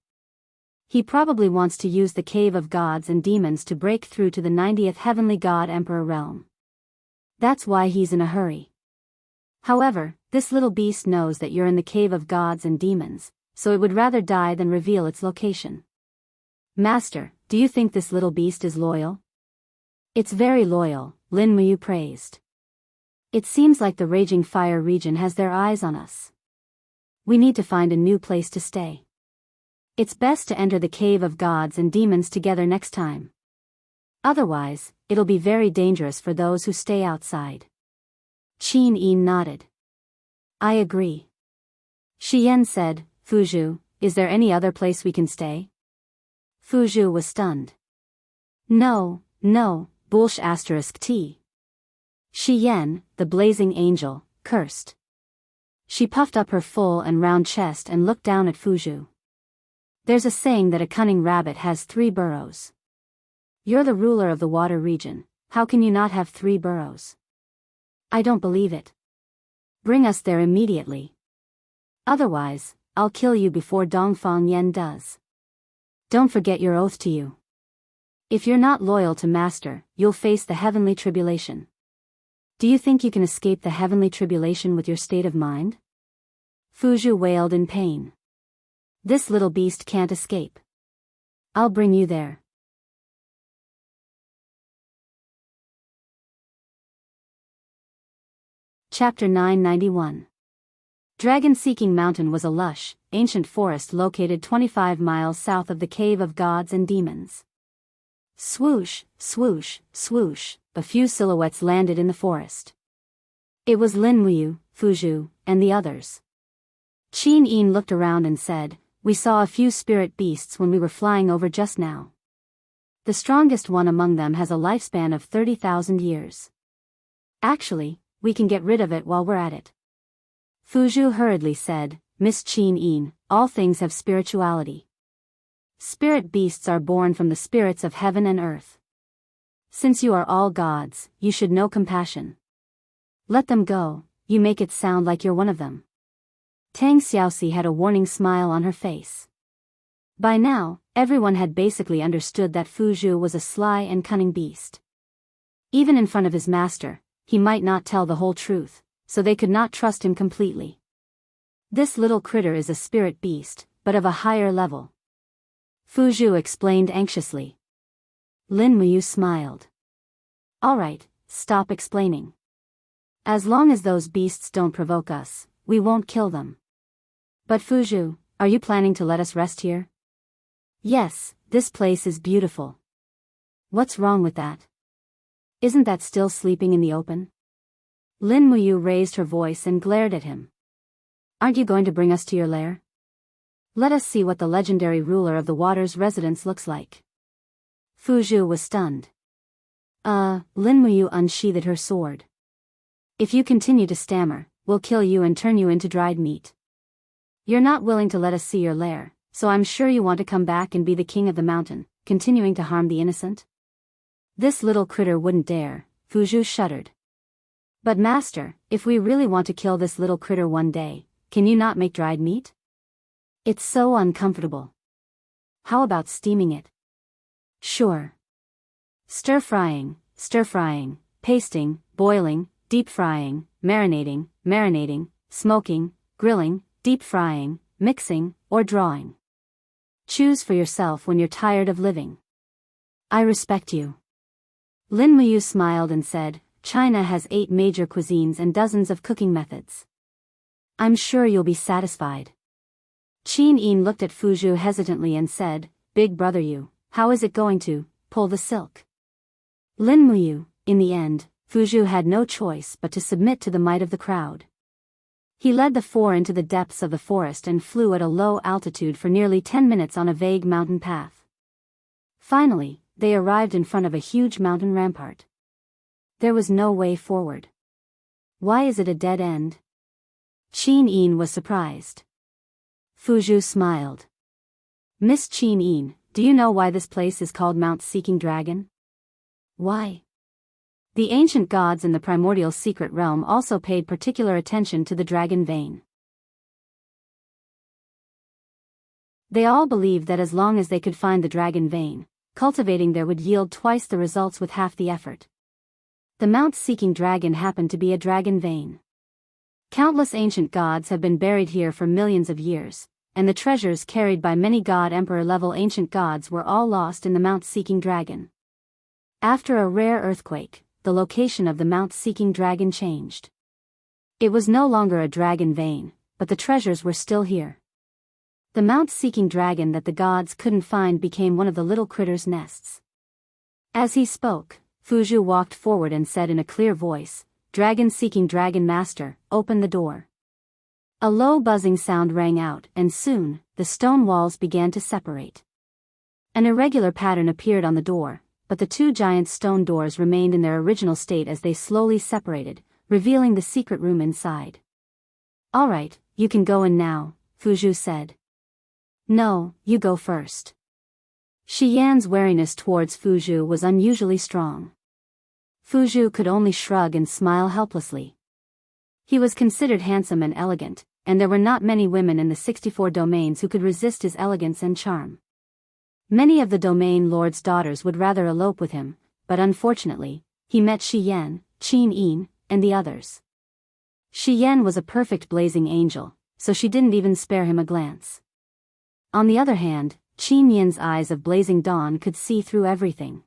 A: He probably wants to use the cave of gods and demons to break through to the 90th Heavenly God Emperor realm. That's why he's in a hurry. However, this little beast knows that you're in the cave of gods and demons, so it would rather die than reveal its location. Master, do you think this little beast is loyal? It's very loyal, Lin Muyu praised. It seems like the Raging Fire region has their eyes on us. We need to find a new place to stay. It's best to enter the cave of gods and demons together next time. Otherwise, it'll be very dangerous for those who stay outside. Qin Yin nodded. I agree. Shi Yan said, Fuzhu, is there any other place we can stay? Fuzhu was stunned. No, bullsh asterisk T. Shi Yan, the blazing angel, cursed. She puffed up her full and round chest and looked down at Fuzhu. There's a saying that a cunning rabbit has 3 burrows. You're the ruler of the water region, how can you not have 3 burrows? I don't believe it. Bring us there immediately. Otherwise, I'll kill you before Dongfang Yen does. Don't forget your oath to you. If you're not loyal to Master, you'll face the heavenly tribulation. Do you think you can escape the heavenly tribulation with your state of mind? Fuzhu wailed in pain. This little beast can't escape. I'll bring you there. Chapter 991. Dragon-Seeking Mountain was a lush, ancient forest located 25 miles south of the Cave of Gods and Demons. Swoosh, swoosh, swoosh, a few silhouettes landed in the forest. It was Lin Muyu, Fuzhu, and the others. Qin Yin looked around and said, "We saw a few spirit beasts when we were flying over just now. The strongest one among them has a lifespan of 30,000 years. Actually, we can get rid of it while we're at it." Fuzhu hurriedly said, "Miss Qin Yin, all things have spirituality. Spirit beasts are born from the spirits of heaven and earth. Since you are all gods, you should know compassion. Let them go, you make it sound like you're one of them." Tang Xiaoxi had a warning smile on her face. By now, everyone had basically understood that Fuzhu was a sly and cunning beast. Even in front of his master, he might not tell the whole truth, so they could not trust him completely. This little critter is a spirit beast, but of a higher level. Fuzhu explained anxiously. Lin Muyu smiled. "All right, stop explaining. As long as those beasts don't provoke us, we won't kill them. But Fuzhu, are you planning to let us rest here?" "Yes, this place is beautiful." "What's wrong with that? Isn't that still sleeping in the open?" Lin Muyu raised her voice and glared at him. "Aren't you going to bring us to your lair? Let us see what the legendary ruler of the water's residence looks like." Fuzhu was stunned. Lin Muyu unsheathed her sword. "If you continue to stammer, we'll kill you and turn you into dried meat. You're not willing to let us see your lair, so I'm sure you want to come back and be the king of the mountain, continuing to harm the innocent." "This little critter wouldn't dare," Fuzhu shuddered. "But master, if we really want to kill this little critter one day, can you not make dried meat? It's so uncomfortable. How about steaming it?" "Sure. Stir-frying, pasting, boiling, deep-frying, marinating, smoking, grilling, deep-frying, mixing, or drawing. Choose for yourself when you're tired of living. I respect you." Lin Muyu smiled and said, "China has 8 major cuisines and dozens of cooking methods. I'm sure you'll be satisfied." Qin Yin looked at Fuzhu hesitantly and said, "Big brother you, how is it going to pull the silk?" Lin Muyu, in the end, Fuzhu had no choice but to submit to the might of the crowd. He led the 4 into the depths of the forest and flew at a low altitude for nearly 10 minutes on a vague mountain path. Finally, they arrived in front of a huge mountain rampart. There was no way forward. "Why is it a dead end?" Qin Yin was surprised. Fuzhu smiled. "Miss Qin Yin, do you know why this place is called Mount Seeking Dragon?" "Why?" The ancient gods in the primordial secret realm also paid particular attention to the dragon vein. They all believed that as long as they could find the dragon vein, cultivating there would yield twice the results with half the effort. The Mount-Seeking Dragon happened to be a dragon vein. Countless ancient gods have been buried here for millions of years, and the treasures carried by many god-emperor-level ancient gods were all lost in the Mount-Seeking Dragon. After a rare earthquake, the location of the Mount-Seeking Dragon changed. It was no longer a dragon vein, but the treasures were still here. The Mount-Seeking Dragon that the gods couldn't find became one of the little critters' nests. As he spoke, Fuzhu walked forward and said in a clear voice, "Dragon-Seeking Dragon Master, open the door." A low buzzing sound rang out, and soon, the stone walls began to separate. An irregular pattern appeared on the door, but the 2 giant stone doors remained in their original state as they slowly separated, revealing the secret room inside. "All right, you can go in now," Fuzhu said. "No, you go first." Shi Yan's wariness towards Fuzhu was unusually strong. Fuzhu could only shrug and smile helplessly. He was considered handsome and elegant, and there were not many women in the 64 domains who could resist his elegance and charm. Many of the domain lord's daughters would rather elope with him, but unfortunately, he met Shi Yan, Qin Yin, and the others. Shi Yan was a perfect blazing angel, so she didn't even spare him a glance. On the other hand, Qin Yin's eyes of blazing dawn could see through everything.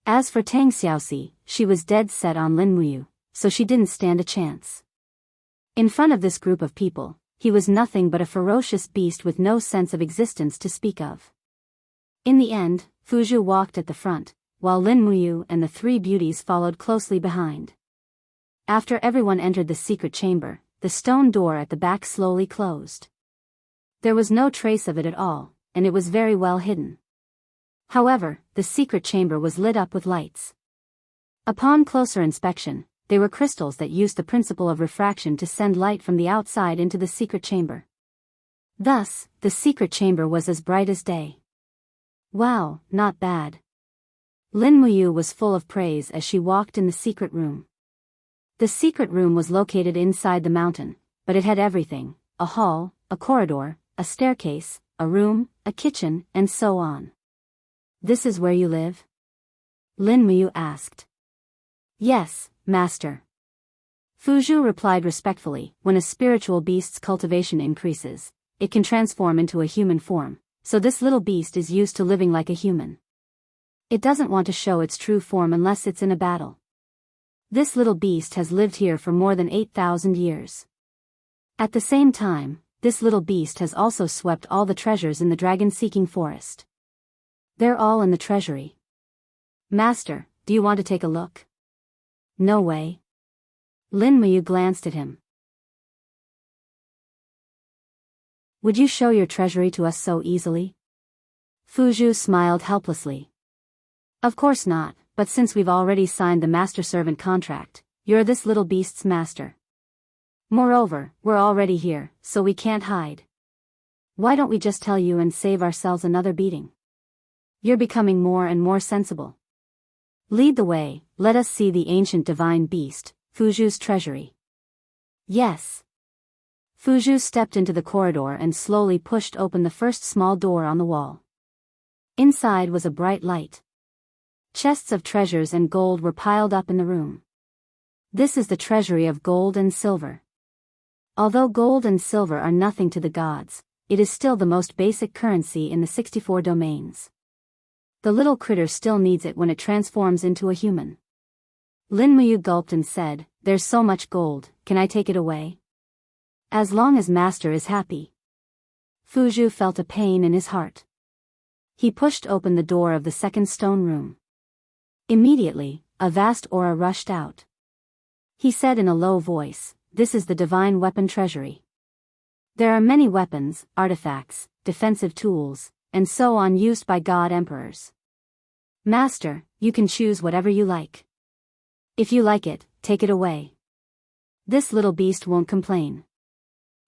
A: As for Tang Xiaoxi, she was dead set on Lin Muyu, so she didn't stand a chance. In front of this group of people, he was nothing but a ferocious beast with no sense of existence to speak of. In the end, Fu Zhu walked at the front, while Lin Muyu and the three beauties followed closely behind. After everyone entered the secret chamber, the stone door at the back slowly closed. There was no trace of it at all, and it was very well hidden. However, the secret chamber was lit up with lights. Upon closer inspection, they were crystals that used the principle of refraction to send light from the outside into the secret chamber. Thus, the secret chamber was as bright as day. Wow, not bad. Lin Muyu was full of praise as she walked in the secret room. The secret room was located inside the mountain, but it had everything: a hall, a corridor, a staircase, a room, a kitchen, and so on. This is where you live? Lin Muyu asked. Yes, master. Fu Zhu replied respectfully. When a spiritual beast's cultivation increases, it can transform into a human form, so this little beast is used to living like a human. It doesn't want to show its true form unless it's in a battle. This little beast has lived here for more than 8,000 years. At the same time, this little beast has also swept all the treasures in the dragon-seeking forest. They're all in the treasury. Master, do you want to take a look? No way. Lin Muyu glanced at him. Would you show your treasury to us so easily? Fu Zhu smiled helplessly. Of course not, but since we've already signed the master-servant contract, you're this little beast's master. Moreover, we're already here, so we can't hide. Why don't we just tell you and save ourselves another beating? You're becoming more and more sensible. Lead the way, let us see the ancient divine beast, Fu Zhu's treasury. Yes. Fu Zhu stepped into the corridor and slowly pushed open the first small door on the wall. Inside was a bright light. Chests of treasures and gold were piled up in the room. This is the treasury of gold and silver. Although gold and silver are nothing to the gods, it is still the most basic currency in the 64 domains. The little critter still needs it when it transforms into a human. Lin Muyu gulped and said, "There's so much gold, can I take it away? As long as master is happy." Fu Zhu felt a pain in his heart. He pushed open the door of the second stone room. Immediately, a vast aura rushed out. He said in a low voice, "This is the divine weapon treasury. There are many weapons, artifacts, defensive tools, and so on used by god emperors. Master, you can choose whatever you like. If you like it, take it away. This little beast won't complain."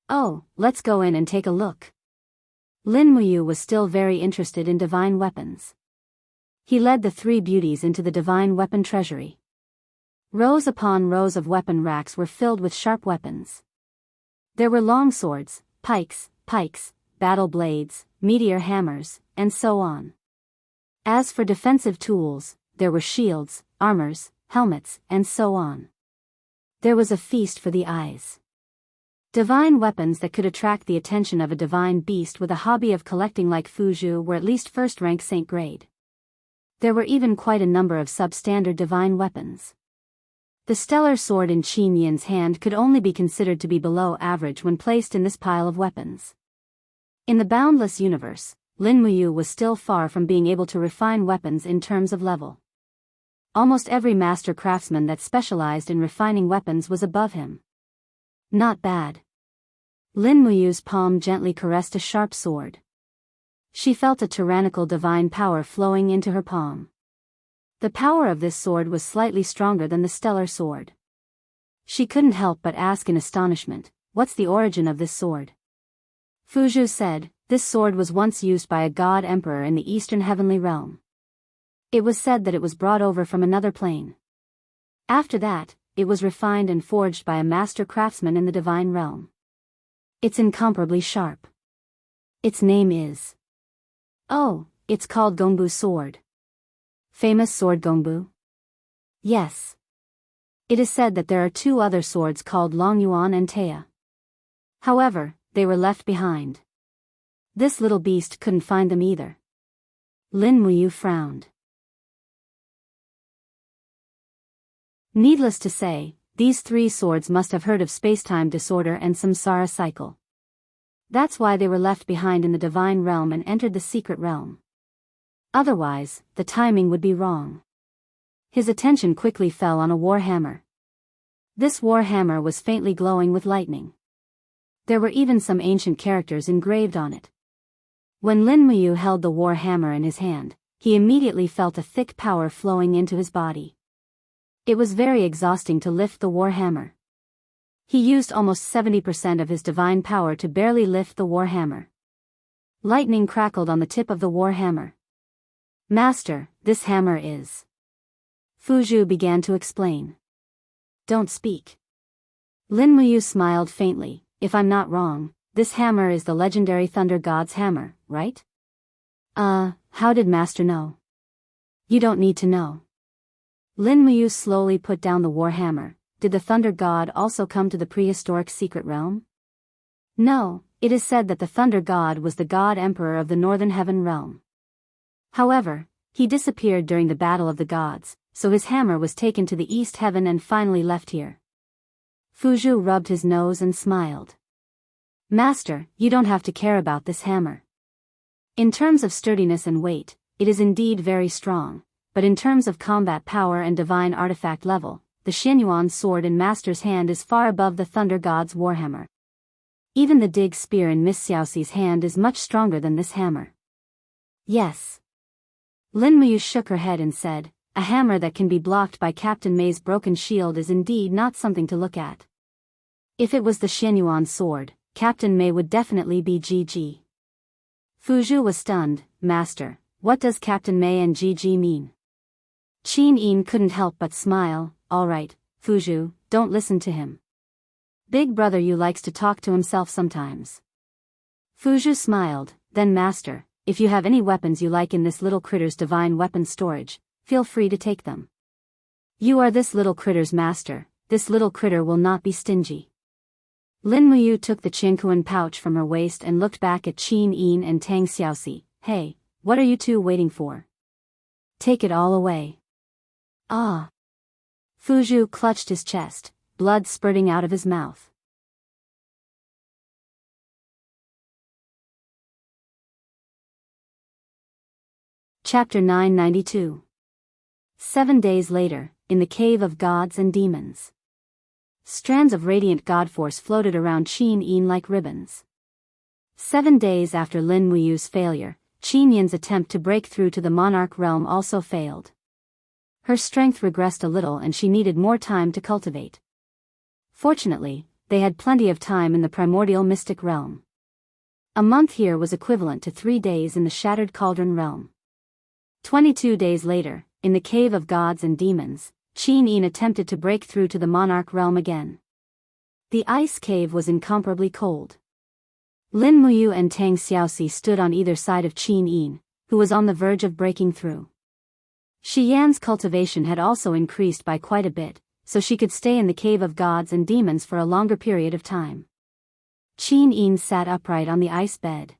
A: "Oh, let's go in and take a look." Lin Muyu was still very interested in divine weapons. He led the three beauties into the divine weapon treasury. Rows upon rows of weapon racks were filled with sharp weapons. There were long swords, pikes, battle blades, meteor hammers, and so on. As for defensive tools, there were shields, armors, helmets, and so on. There was a feast for the eyes. Divine weapons that could attract the attention of a divine beast with a hobby of collecting like Fu Zhu were at least first-rank Saint grade. There were even quite a number of substandard divine weapons. The stellar sword in Qin Yin's hand could only be considered to be below average when placed in this pile of weapons. In the boundless universe, Lin Muyu was still far from being able to refine weapons in terms of level. Almost every master craftsman that specialized in refining weapons was above him. Not bad. Lin Muyu's palm gently caressed a sharp sword. She felt a tyrannical divine power flowing into her palm. The power of this sword was slightly stronger than the stellar sword. She couldn't help but ask in astonishment, "What's the origin of this sword?" Fu Zhu said, "This sword was once used by a god emperor in the eastern heavenly realm. It was said that it was brought over from another plane. After that, it was refined and forged by a master craftsman in the divine realm. It's incomparably sharp. Its name is... Oh, it's called Gongbu sword. Famous sword Gongbu? Yes. It is said that there are two other swords called Longyuan and Taya. However, they were left behind. This little beast couldn't find them either. Lin Muyu frowned. Needless to say, these three swords must have heard of spacetime disorder and samsara cycle. That's why they were left behind in the divine realm and entered the secret realm. Otherwise, the timing would be wrong. His attention quickly fell on a war hammer. This war hammer was faintly glowing with lightning. There were even some ancient characters engraved on it. When Lin Muyu held the war hammer in his hand, he immediately felt a thick power flowing into his body. It was very exhausting to lift the war hammer. He used almost 70% of his divine power to barely lift the war hammer. Lightning crackled on the tip of the war hammer. Master, this hammer is... Fuzhu began to explain. Don't speak. Lin Muyu smiled faintly. If I'm not wrong, this hammer is the legendary Thunder God's hammer, right? How did Master know? You don't need to know. Lin Muyu slowly put down the war hammer. Did the Thunder God also come to the prehistoric secret realm? No, it is said that the Thunder God was the God Emperor of the Northern Heaven realm. However, he disappeared during the Battle of the Gods, so his hammer was taken to the East Heaven and finally left here. Fuzhu rubbed his nose and smiled. Master, you don't have to care about this hammer. In terms of sturdiness and weight, it is indeed very strong, but in terms of combat power and divine artifact level, the Xianyuan sword in Master's hand is far above the Thunder God's warhammer. Even the dig spear in Miss Xiaoxi's hand is much stronger than this hammer. Yes. Lin Muyu shook her head and said, a hammer that can be blocked by Captain May's broken shield is indeed not something to look at. If it was the Xianyuan sword, Captain May would definitely be GG. Fuzhu was stunned. Master, what does Captain May and GG mean? Qin Yin couldn't help but smile. Alright, Fuzhu, don't listen to him. Big brother you likes to talk to himself sometimes. Fuzhu smiled. Then Master, if you have any weapons you like in this little critter's divine weapon storage, feel free to take them. You are this little critter's master, this little critter will not be stingy. Lin Muyu took the Qinkuan pouch from her waist and looked back at Qin Yin and Tang Xiaoxi. Hey, what are you two waiting for? Take it all away. Ah. Fuzhu clutched his chest, blood spurting out of his mouth. Chapter 992. 7 days later, in the cave of gods and demons. Strands of radiant god force floated around Qin Yin like ribbons. 7 days after Lin Muyu's failure, Qin Yin's attempt to break through to the monarch realm also failed. Her strength regressed a little and she needed more time to cultivate. Fortunately, they had plenty of time in the primordial mystic realm. A month here was equivalent to 3 days in the shattered cauldron realm. 22 days later, in the cave of gods and demons, Qin Yin attempted to break through to the monarch realm again. The ice cave was incomparably cold. Lin Muyu and Tang Xiaoxi stood on either side of Qin Yin, who was on the verge of breaking through. Shi Yan's cultivation had also increased by quite a bit, so she could stay in the cave of gods and demons for a longer period of time. Qin Yin sat upright on the ice bed.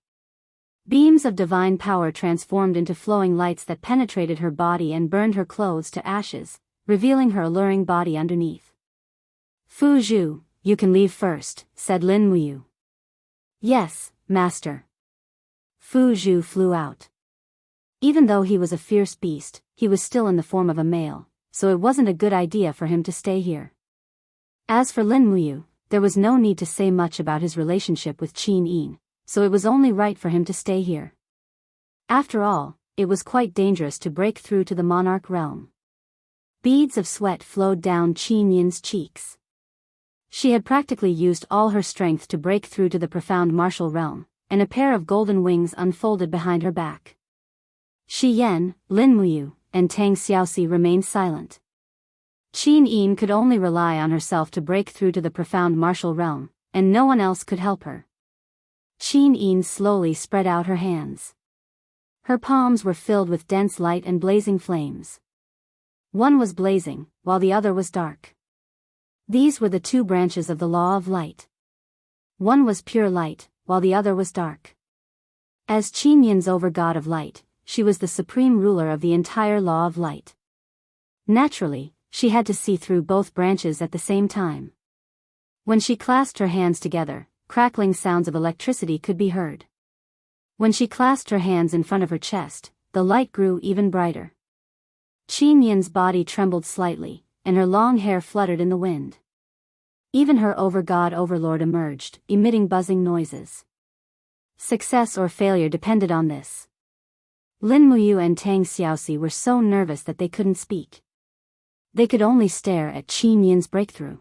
A: Beams of divine power transformed into flowing lights that penetrated her body and burned her clothes to ashes, revealing her alluring body underneath. Fuzhu, you can leave first, said Lin Muyu. Yes, master. Fuzhu flew out. Even though he was a fierce beast, he was still in the form of a male, so it wasn't a good idea for him to stay here. As for Lin Muyu, there was no need to say much about his relationship with Qin Yin, so it was only right for him to stay here. After all, it was quite dangerous to break through to the monarch realm. Beads of sweat flowed down Qin Yin's cheeks. She had practically used all her strength to break through to the profound martial realm, and a pair of golden wings unfolded behind her back. Shi Yan, Lin Muyu, and Tang Xiaoxi remained silent. Qin Yin could only rely on herself to break through to the profound martial realm, and no one else could help her. Qin Yin slowly spread out her hands. Her palms were filled with dense light and blazing flames. One was blazing, while the other was dark. These were the two branches of the law of light. One was pure light, while the other was dark. As Qin Yin's over-god of light, she was the supreme ruler of the entire law of light. Naturally, she had to see through both branches at the same time. When she clasped her hands together, crackling sounds of electricity could be heard. When she clasped her hands in front of her chest, the light grew even brighter. Qin Yin's body trembled slightly, and her long hair fluttered in the wind. Even her over-god overlord emerged, emitting buzzing noises. Success or failure depended on this. Lin Muyu and Tang Xiaoxi were so nervous that they couldn't speak. They could only stare at Qin Yin's breakthrough.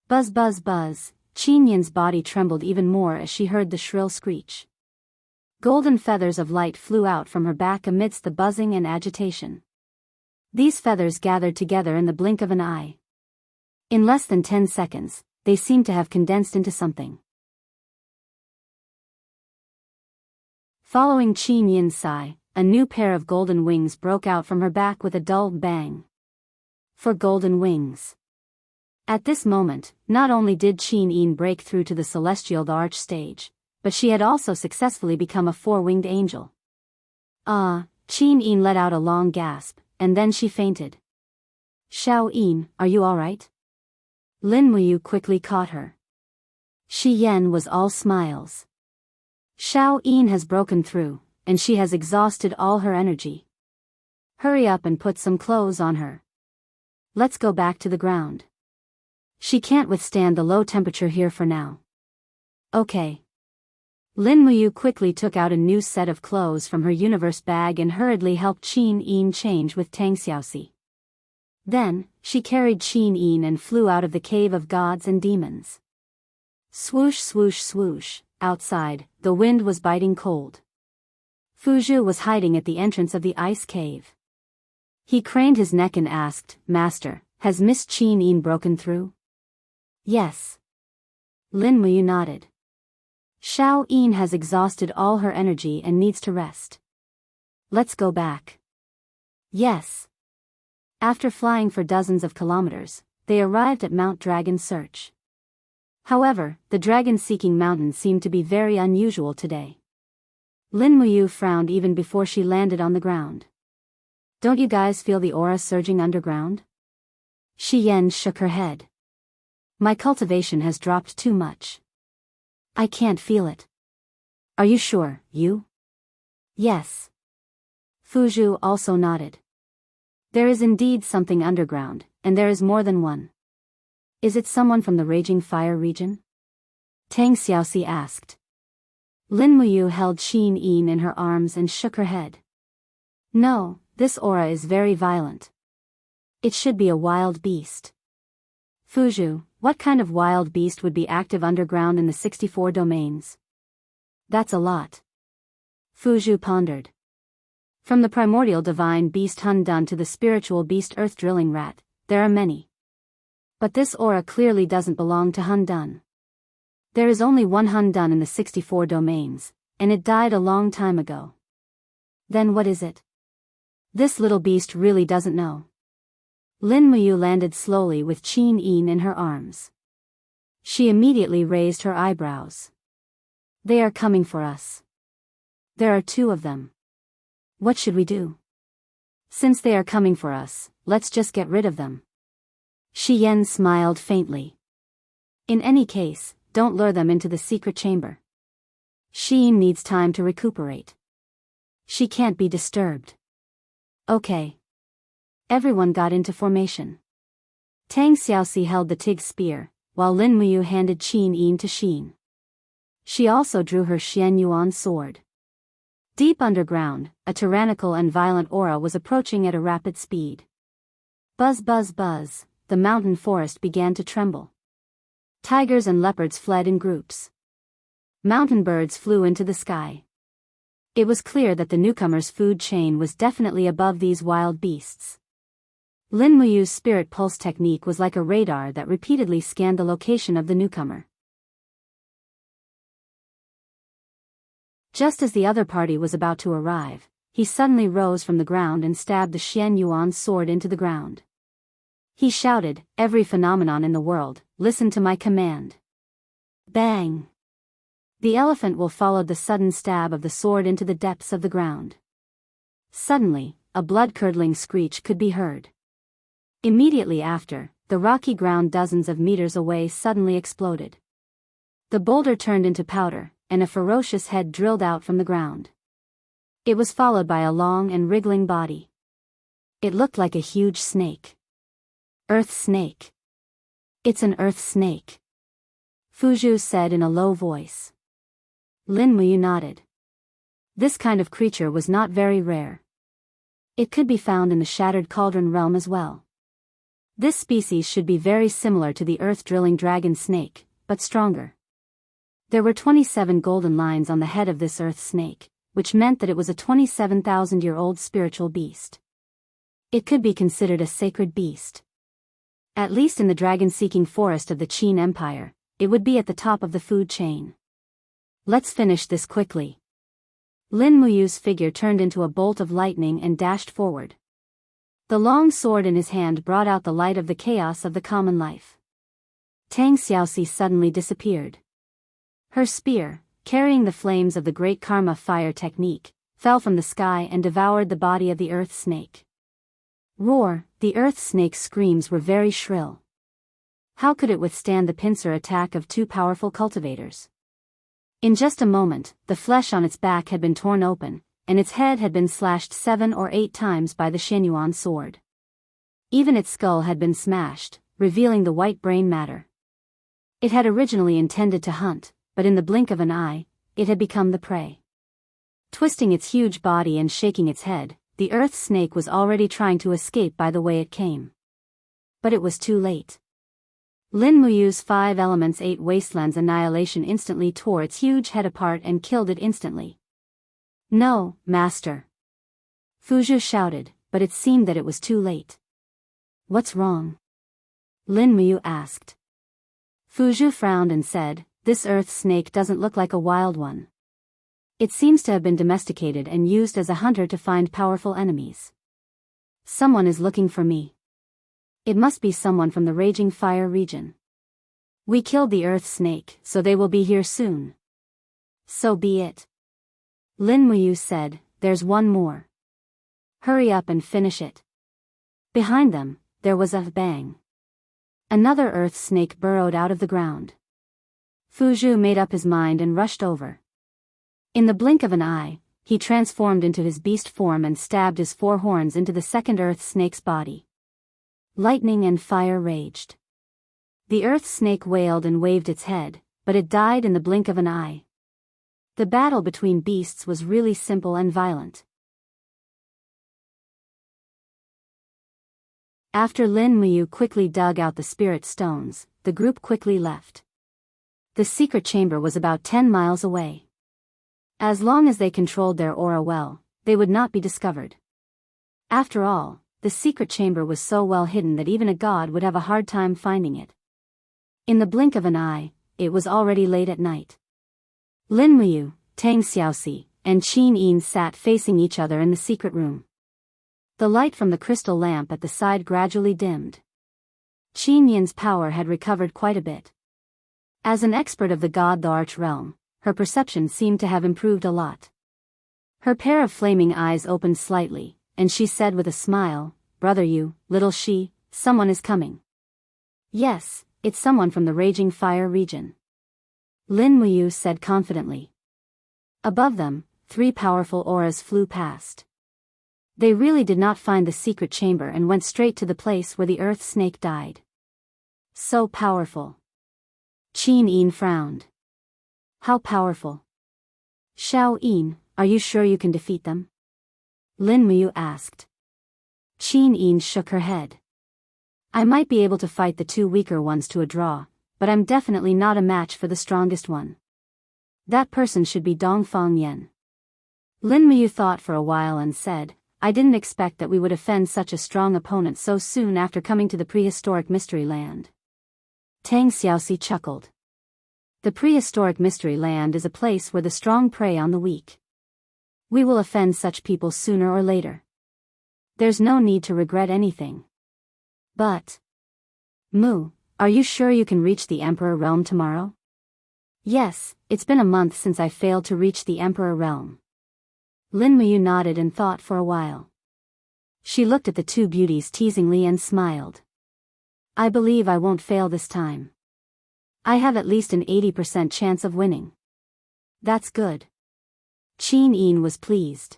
A: Buzz buzz buzz, Qin Yin's body trembled even more as she heard the shrill screech. Golden feathers of light flew out from her back amidst the buzzing and agitation. These feathers gathered together in the blink of an eye. In less than 10 seconds, they seemed to have condensed into something. Following Qin Yin's sigh, a new pair of golden wings broke out from her back with a dull bang. For golden wings. At this moment, not only did Qin Yin break through to the celestial arch stage, but she had also successfully become a four-winged angel. Qin Yin let out a long gasp, and then she fainted. Xiao Yin, are you alright? Lin Muyu quickly caught her. Shi Yan was all smiles. Xiao Yin has broken through, and she has exhausted all her energy. Hurry up and put some clothes on her. Let's go back to the ground. She can't withstand the low temperature here for now. Okay. Lin Muyu quickly took out a new set of clothes from her universe bag and hurriedly helped Qin Yin change with Tang Xiaoxi. Then, she carried Qin Yin and flew out of the cave of gods and demons. Swoosh swoosh swoosh, outside, the wind was biting cold. Fuzhu was hiding at the entrance of the ice cave. He craned his neck and asked, Master, has Miss Qin Yin broken through? Yes. Lin Muyu nodded. Xiao Yin has exhausted all her energy and needs to rest. Let's go back. Yes. After flying for dozens of kilometers, they arrived at Mount Dragon Search. However, the dragon-seeking mountain seemed to be very unusual today. Lin Muyu frowned even before she landed on the ground. Don't you guys feel the aura surging underground? Shi Yan shook her head. My cultivation has dropped too much. I can't feel it. Are you sure, you? Yes. Fuzhu also nodded. There is indeed something underground, and there is more than one. Is it someone from the Raging Fire region? Tang Xiaoxi asked. Lin Muyu held Qin Yin in her arms and shook her head. No, this aura is very violent. It should be a wild beast. Fuzhu, what kind of wild beast would be active underground in the 64 domains? That's a lot. Fuzhu pondered. From the primordial divine beast Hun Dun to the spiritual beast earth drilling rat, there are many. But this aura clearly doesn't belong to Hun Dun. There is only one Hun Dun in the 64 domains, and it died a long time ago. Then what is it? This little beast really doesn't know. Lin Muyu landed slowly with Qin Yin in her arms. She immediately raised her eyebrows. They are coming for us. There are two of them. What should we do? Since they are coming for us, let's just get rid of them. Shi Yan smiled faintly. In any case, don't lure them into the secret chamber. Shi needs time to recuperate. She can't be disturbed. Okay. Everyone got into formation. Tang Xiaoxi held the Tig spear, while Lin Muyu handed Qin Yin to Xin. She also drew her Xian Yuan sword. Deep underground, a tyrannical and violent aura was approaching at a rapid speed. Buzz buzz buzz, the mountain forest began to tremble. Tigers and leopards fled in groups. Mountain birds flew into the sky. It was clear that the newcomer's food chain was definitely above these wild beasts. Lin Muyu's spirit pulse technique was like a radar that repeatedly scanned the location of the newcomer. Just as the other party was about to arrive, he suddenly rose from the ground and stabbed the Xian Yuan's sword into the ground. He shouted, "Every phenomenon in the world, listen to my command." Bang! The elephant wolf followed the sudden stab of the sword into the depths of the ground. Suddenly, a blood-curdling screech could be heard. Immediately after, the rocky ground dozens of meters away suddenly exploded. The boulder turned into powder, and a ferocious head drilled out from the ground. It was followed by a long and wriggling body. It looked like a huge snake. Earth snake. It's an earth snake, Fuzhou said in a low voice. Lin Muyu nodded. This kind of creature was not very rare. It could be found in the Shattered Cauldron realm as well. This species should be very similar to the earth-drilling dragon snake, but stronger. There were 27 golden lines on the head of this earth snake, which meant that it was a 27,000-year-old spiritual beast. It could be considered a sacred beast. At least in the dragon-seeking forest of the Qin Empire, it would be at the top of the food chain. Let's finish this quickly. Lin Muyu's figure turned into a bolt of lightning and dashed forward. The long sword in his hand brought out the light of the chaos of the common life. Tang Xiaoxi suddenly disappeared. Her spear, carrying the flames of the great karma fire technique, fell from the sky and devoured the body of the earth snake. Roar! The earth snake's screams were very shrill. How could it withstand the pincer attack of two powerful cultivators? In just a moment, the flesh on its back had been torn open, and its head had been slashed 7 or 8 times by the Xianyuan sword. Even its skull had been smashed, revealing the white brain matter. It had originally intended to hunt, but in the blink of an eye, it had become the prey. Twisting its huge body and shaking its head, the earth snake was already trying to escape by the way it came. But it was too late. Lin Muyu's 5 elements 8 wastelands annihilation instantly tore its huge head apart and killed it instantly. No, master! Fuzhou shouted, but it seemed that it was too late. What's wrong? Lin Muyu asked. Fuzhou frowned and said, this earth snake doesn't look like a wild one. It seems to have been domesticated and used as a hunter to find powerful enemies. Someone is looking for me. It must be someone from the Raging Fire region. We killed the earth snake, so they will be here soon. So be it. Lin Muyu said, there's one more. Hurry up and finish it. Behind them, there was a bang. Another earth snake burrowed out of the ground. Fuzhou made up his mind and rushed over. In the blink of an eye, he transformed into his beast form and stabbed his 4 horns into the second earth snake's body. Lightning and fire raged. The earth snake wailed and waved its head, but it died in the blink of an eye. The battle between beasts was really simple and violent. After Lin Muyu quickly dug out the spirit stones, the group quickly left. The secret chamber was about 10 miles away. As long as they controlled their aura well, they would not be discovered. After all, the secret chamber was so well hidden that even a god would have a hard time finding it. In the blink of an eye, it was already late at night. Lin Muyu, Tang Xiaoxi, and Qin Yin sat facing each other in the secret room. The light from the crystal lamp at the side gradually dimmed. Qin Yin's power had recovered quite a bit. As an expert of the God the Arch realm, her perception seemed to have improved a lot. Her pair of flaming eyes opened slightly, and she said with a smile, Brother Yu, little Shi, someone is coming. Yes, it's someone from the Raging Fire region. Lin Muyu said confidently. Above them, 3 powerful auras flew past. They really did not find the secret chamber and went straight to the place where the earth snake died. So powerful. Qin Yin frowned. How powerful? Xiao Yin, are you sure you can defeat them? Lin Muyu asked. Qin Yin shook her head. I might be able to fight the 2 weaker ones to a draw, but I'm definitely not a match for the strongest one. That person should be Dongfang Yan. Lin Muyu thought for a while and said, I didn't expect that we would offend such a strong opponent so soon after coming to the prehistoric mystery land. Tang Xiaoxi chuckled. The prehistoric mystery land is a place where the strong prey on the weak. We will offend such people sooner or later. There's no need to regret anything. But... Mu, are you sure you can reach the Emperor Realm tomorrow? Yes, it's been a month since I failed to reach the Emperor Realm. Lin Muyu nodded and thought for a while. She looked at the two beauties teasingly and smiled. I believe I won't fail this time. I have at least an 80% chance of winning. That's good. Qin Yin was pleased.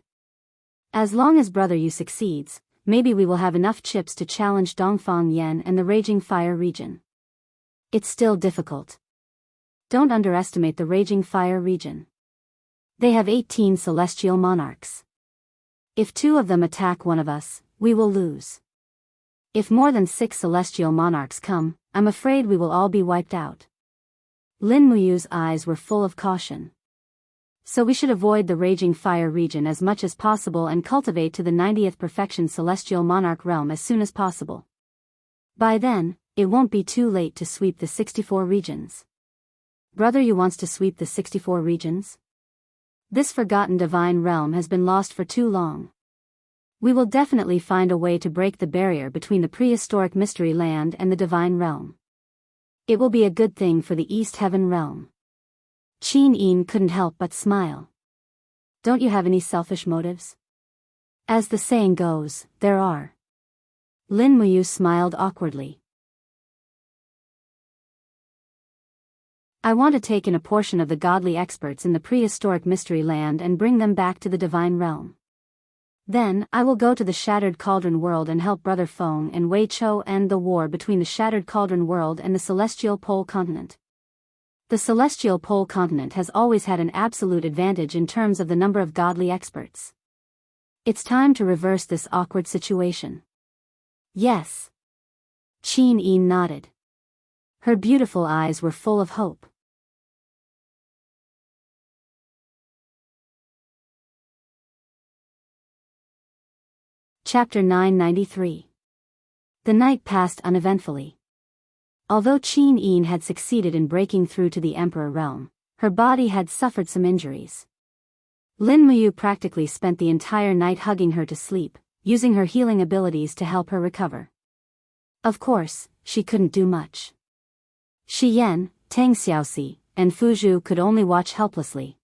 A: As long as Brother Yu succeeds, maybe we will have enough chips to challenge Dongfang Yan and the Raging Fire region. It's still difficult. Don't underestimate the Raging Fire region. They have 18 celestial monarchs. If 2 of them attack one of us, we will lose. If more than 6 celestial monarchs come, I'm afraid we will all be wiped out. Lin Muyu's eyes were full of caution. So we should avoid the Raging Fire region as much as possible and cultivate to the 90th perfection celestial monarch realm as soon as possible. By then, it won't be too late to sweep the 64 regions. Brother Yu wants to sweep the 64 regions? This forgotten divine realm has been lost for too long. We will definitely find a way to break the barrier between the prehistoric mystery land and the divine realm. It will be a good thing for the East Heaven realm. Qin Yin couldn't help but smile. Don't you have any selfish motives? As the saying goes, there are. Lin Muyu smiled awkwardly. I want to take in a portion of the godly experts in the prehistoric mystery land and bring them back to the divine realm. Then, I will go to the Shattered Cauldron world and help Brother Feng and Wei Chou end the war between the Shattered Cauldron world and the Celestial Pole continent. The Celestial Pole continent has always had an absolute advantage in terms of the number of godly experts. It's time to reverse this awkward situation. Yes. Qin Yin nodded. Her beautiful eyes were full of hope. Chapter 993. The night passed uneventfully. Although Qin Yin had succeeded in breaking through to the Emperor realm, her body had suffered some injuries. Lin Muyu practically spent the entire night hugging her to sleep, using her healing abilities to help her recover. Of course, she couldn't do much. Shi Yan, Tang Xiaoxi, and Fu Zhu could only watch helplessly.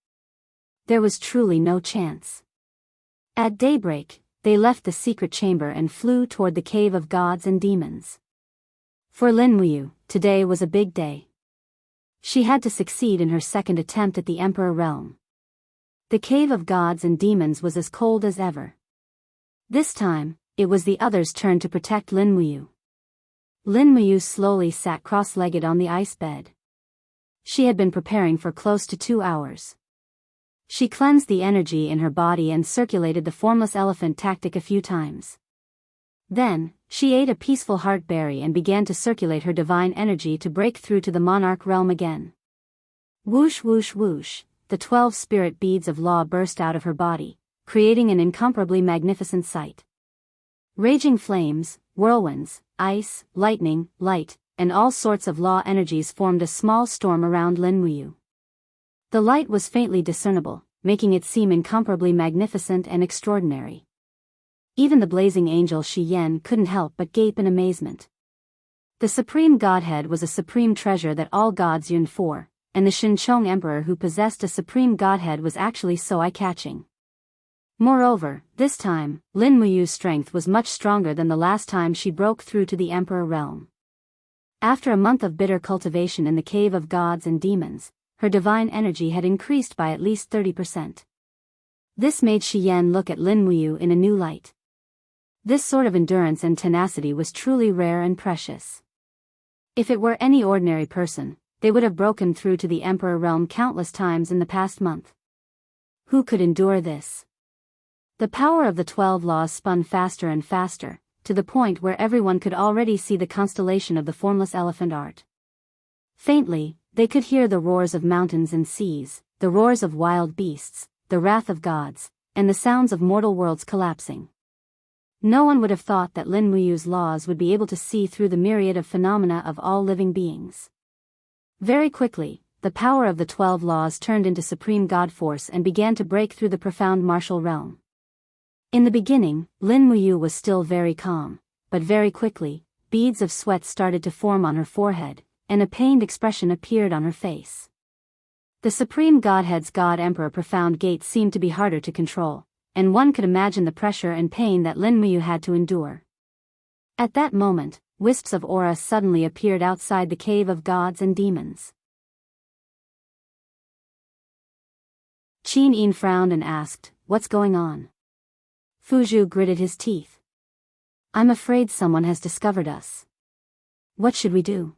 A: There was truly no chance. At daybreak, they left the secret chamber and flew toward the cave of gods and demons. For Lin Muyu, today was a big day. She had to succeed in her second attempt at the Emperor realm. The cave of gods and demons was as cold as ever. This time, it was the others' turn to protect Lin Muyu. Lin Muyu slowly sat cross-legged on the ice bed. She had been preparing for close to 2 hours. She cleansed the energy in her body and circulated the formless elephant tactic a few times. Then, she ate a peaceful heart berry and began to circulate her divine energy to break through to the monarch realm again. Whoosh whoosh whoosh, the 12 spirit beads of law burst out of her body, creating an incomparably magnificent sight. Raging flames, whirlwinds, ice, lightning, light, and all sorts of law energies formed a small storm around Lin Muyu. The light was faintly discernible, making it seem incomparably magnificent and extraordinary. Even the blazing angel Shi Yan couldn't help but gape in amazement. The Supreme Godhead was a supreme treasure that all gods yearned for, and the Shinchong Emperor who possessed a Supreme Godhead was actually so eye-catching. Moreover, this time, Lin Muyu's strength was much stronger than the last time she broke through to the Emperor realm. After a month of bitter cultivation in the cave of gods and demons, her divine energy had increased by at least 30%. This made Shi Yan look at Lin Muyu in a new light. This sort of endurance and tenacity was truly rare and precious. If it were any ordinary person, they would have broken through to the Emperor realm countless times in the past month. Who could endure this? The power of the 12 laws spun faster and faster, to the point where everyone could already see the constellation of the formless elephant art. Faintly, they could hear the roars of mountains and seas, the roars of wild beasts, the wrath of gods, and the sounds of mortal worlds collapsing. No one would have thought that Lin Muyu's laws would be able to see through the myriad of phenomena of all living beings. Very quickly, the power of the 12 laws turned into supreme god force and began to break through the profound martial realm. In the beginning, Lin Muyu was still very calm, but very quickly, beads of sweat started to form on her forehead, and a pained expression appeared on her face. The Supreme Godhead's God Emperor profound gate seemed to be harder to control, and one could imagine the pressure and pain that Lin Muyu had to endure. At that moment, wisps of aura suddenly appeared outside the cave of gods and demons. Qin Yin frowned and asked, "What's going on?" Fuzhu gritted his teeth. "I'm afraid someone has discovered us. What should we do?"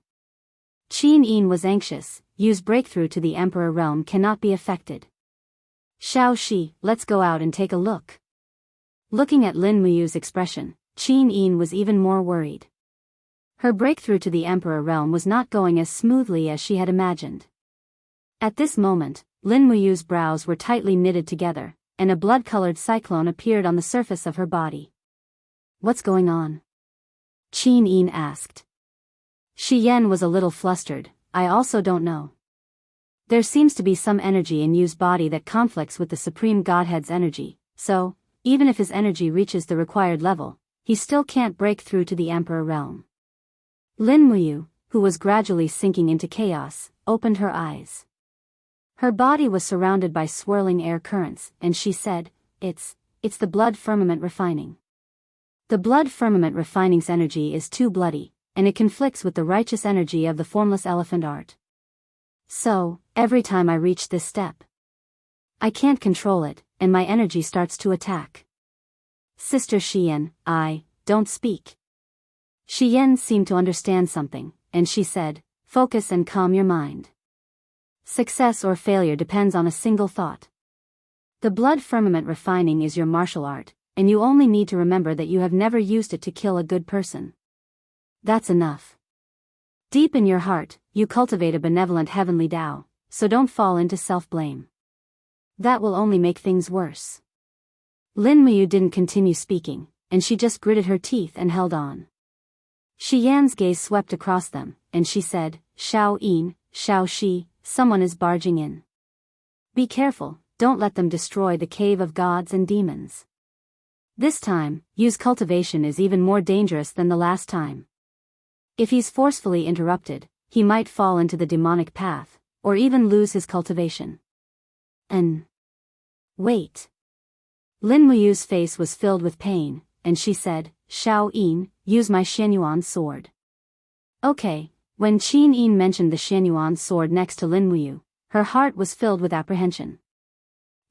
A: Qin Yin was anxious. Yu's breakthrough to the Emperor realm cannot be affected. "Xiao Shi, let's go out and take a look." Looking at Lin Muyu's expression, Qin Yin was even more worried. Her breakthrough to the Emperor realm was not going as smoothly as she had imagined. At this moment, Lin Muyu's brows were tightly knitted together, and a blood-colored cyclone appeared on the surface of her body. "What's going on?" Qin Yin asked. Shi Yan was a little flustered. "I also don't know. There seems to be some energy in Yu's body that conflicts with the Supreme Godhead's energy, so, even if his energy reaches the required level, he still can't break through to the Emperor realm." Lin Muyu, who was gradually sinking into chaos, opened her eyes. Her body was surrounded by swirling air currents, and she said, It's the blood firmament refining. The blood firmament refining's energy is too bloody, and it conflicts with the righteous energy of the formless elephant art. So, every time I reach this step, I can't control it, and my energy starts to attack. Sister Xian, don't speak. Xian seemed to understand something, and she said, "Focus and calm your mind. Success or failure depends on a single thought. The blood firmament refining is your martial art, and you only need to remember that you have never used it to kill a good person. That's enough. Deep in your heart, you cultivate a benevolent heavenly Tao, so don't fall into self-blame. That will only make things worse." Lin Muyu didn't continue speaking, and she just gritted her teeth and held on. Shi Yan's gaze swept across them, and she said, "Xiao Yin, Xiao Shi, someone is barging in. Be careful, don't let them destroy the cave of gods and demons. This time, Yu's cultivation is even more dangerous than the last time. If he's forcefully interrupted, he might fall into the demonic path, or even lose his cultivation." Wait. Lin Muyu's face was filled with pain, and she said, "Xiao Yin, use my Xianyuan sword." Okay, when Qin Yin mentioned the Xianyuan sword next to Lin Muyu, her heart was filled with apprehension.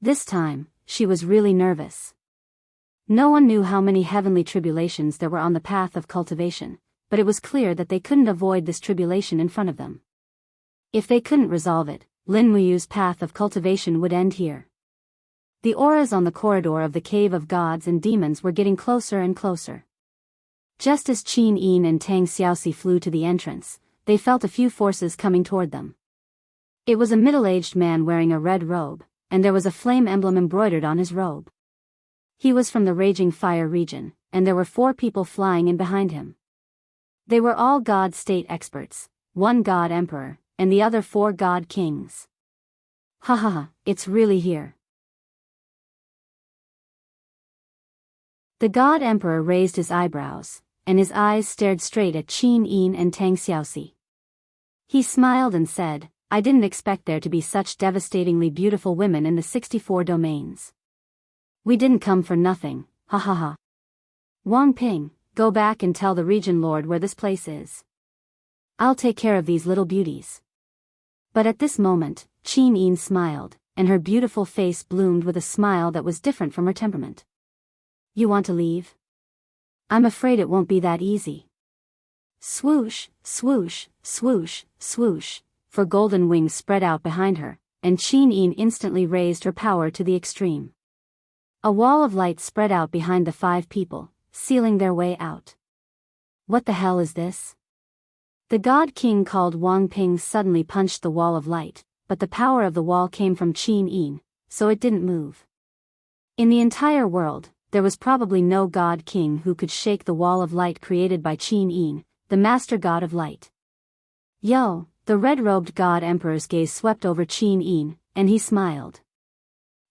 A: This time, she was really nervous. No one knew how many heavenly tribulations there were on the path of cultivation, but it was clear that they couldn't avoid this tribulation in front of them. If they couldn't resolve it, Lin Muyu's path of cultivation would end here. The auras on the corridor of the cave of gods and demons were getting closer and closer. Just as Qin Yin and Tang Xiaoxi flew to the entrance, they felt a few forces coming toward them. It was a middle-aged man wearing a red robe, and there was a flame emblem embroidered on his robe. He was from the Raging Fire region, and there were 4 people flying in behind him. They were all God state experts, 1 God Emperor, and the other 4 God Kings. Ha ha ha, it's really here. The God Emperor raised his eyebrows, and his eyes stared straight at Qin Yin and Tang Xiaoxi. He smiled and said, "I didn't expect there to be such devastatingly beautiful women in the 64 domains. We didn't come for nothing, ha ha ha. Wang Ping, go back and tell the region lord where this place is. I'll take care of these little beauties." But at this moment, Qin Yin smiled, and her beautiful face bloomed with a smile that was different from her temperament. "You want to leave? I'm afraid it won't be that easy." Swoosh, swoosh, swoosh, swoosh, for golden wings spread out behind her, and Qin Yin instantly raised her power to the extreme. A wall of light spread out behind the 5 people, sealing their way out. What the hell is this? The God King called Wang Ping suddenly punched the wall of light, but the power of the wall came from Qin Yin, so it didn't move. In the entire world, there was probably no God King who could shake the wall of light created by Qin Yin, the Master God of Light. "Yo, the red-robed god emperor's gaze swept over Qin Yin, and he smiled.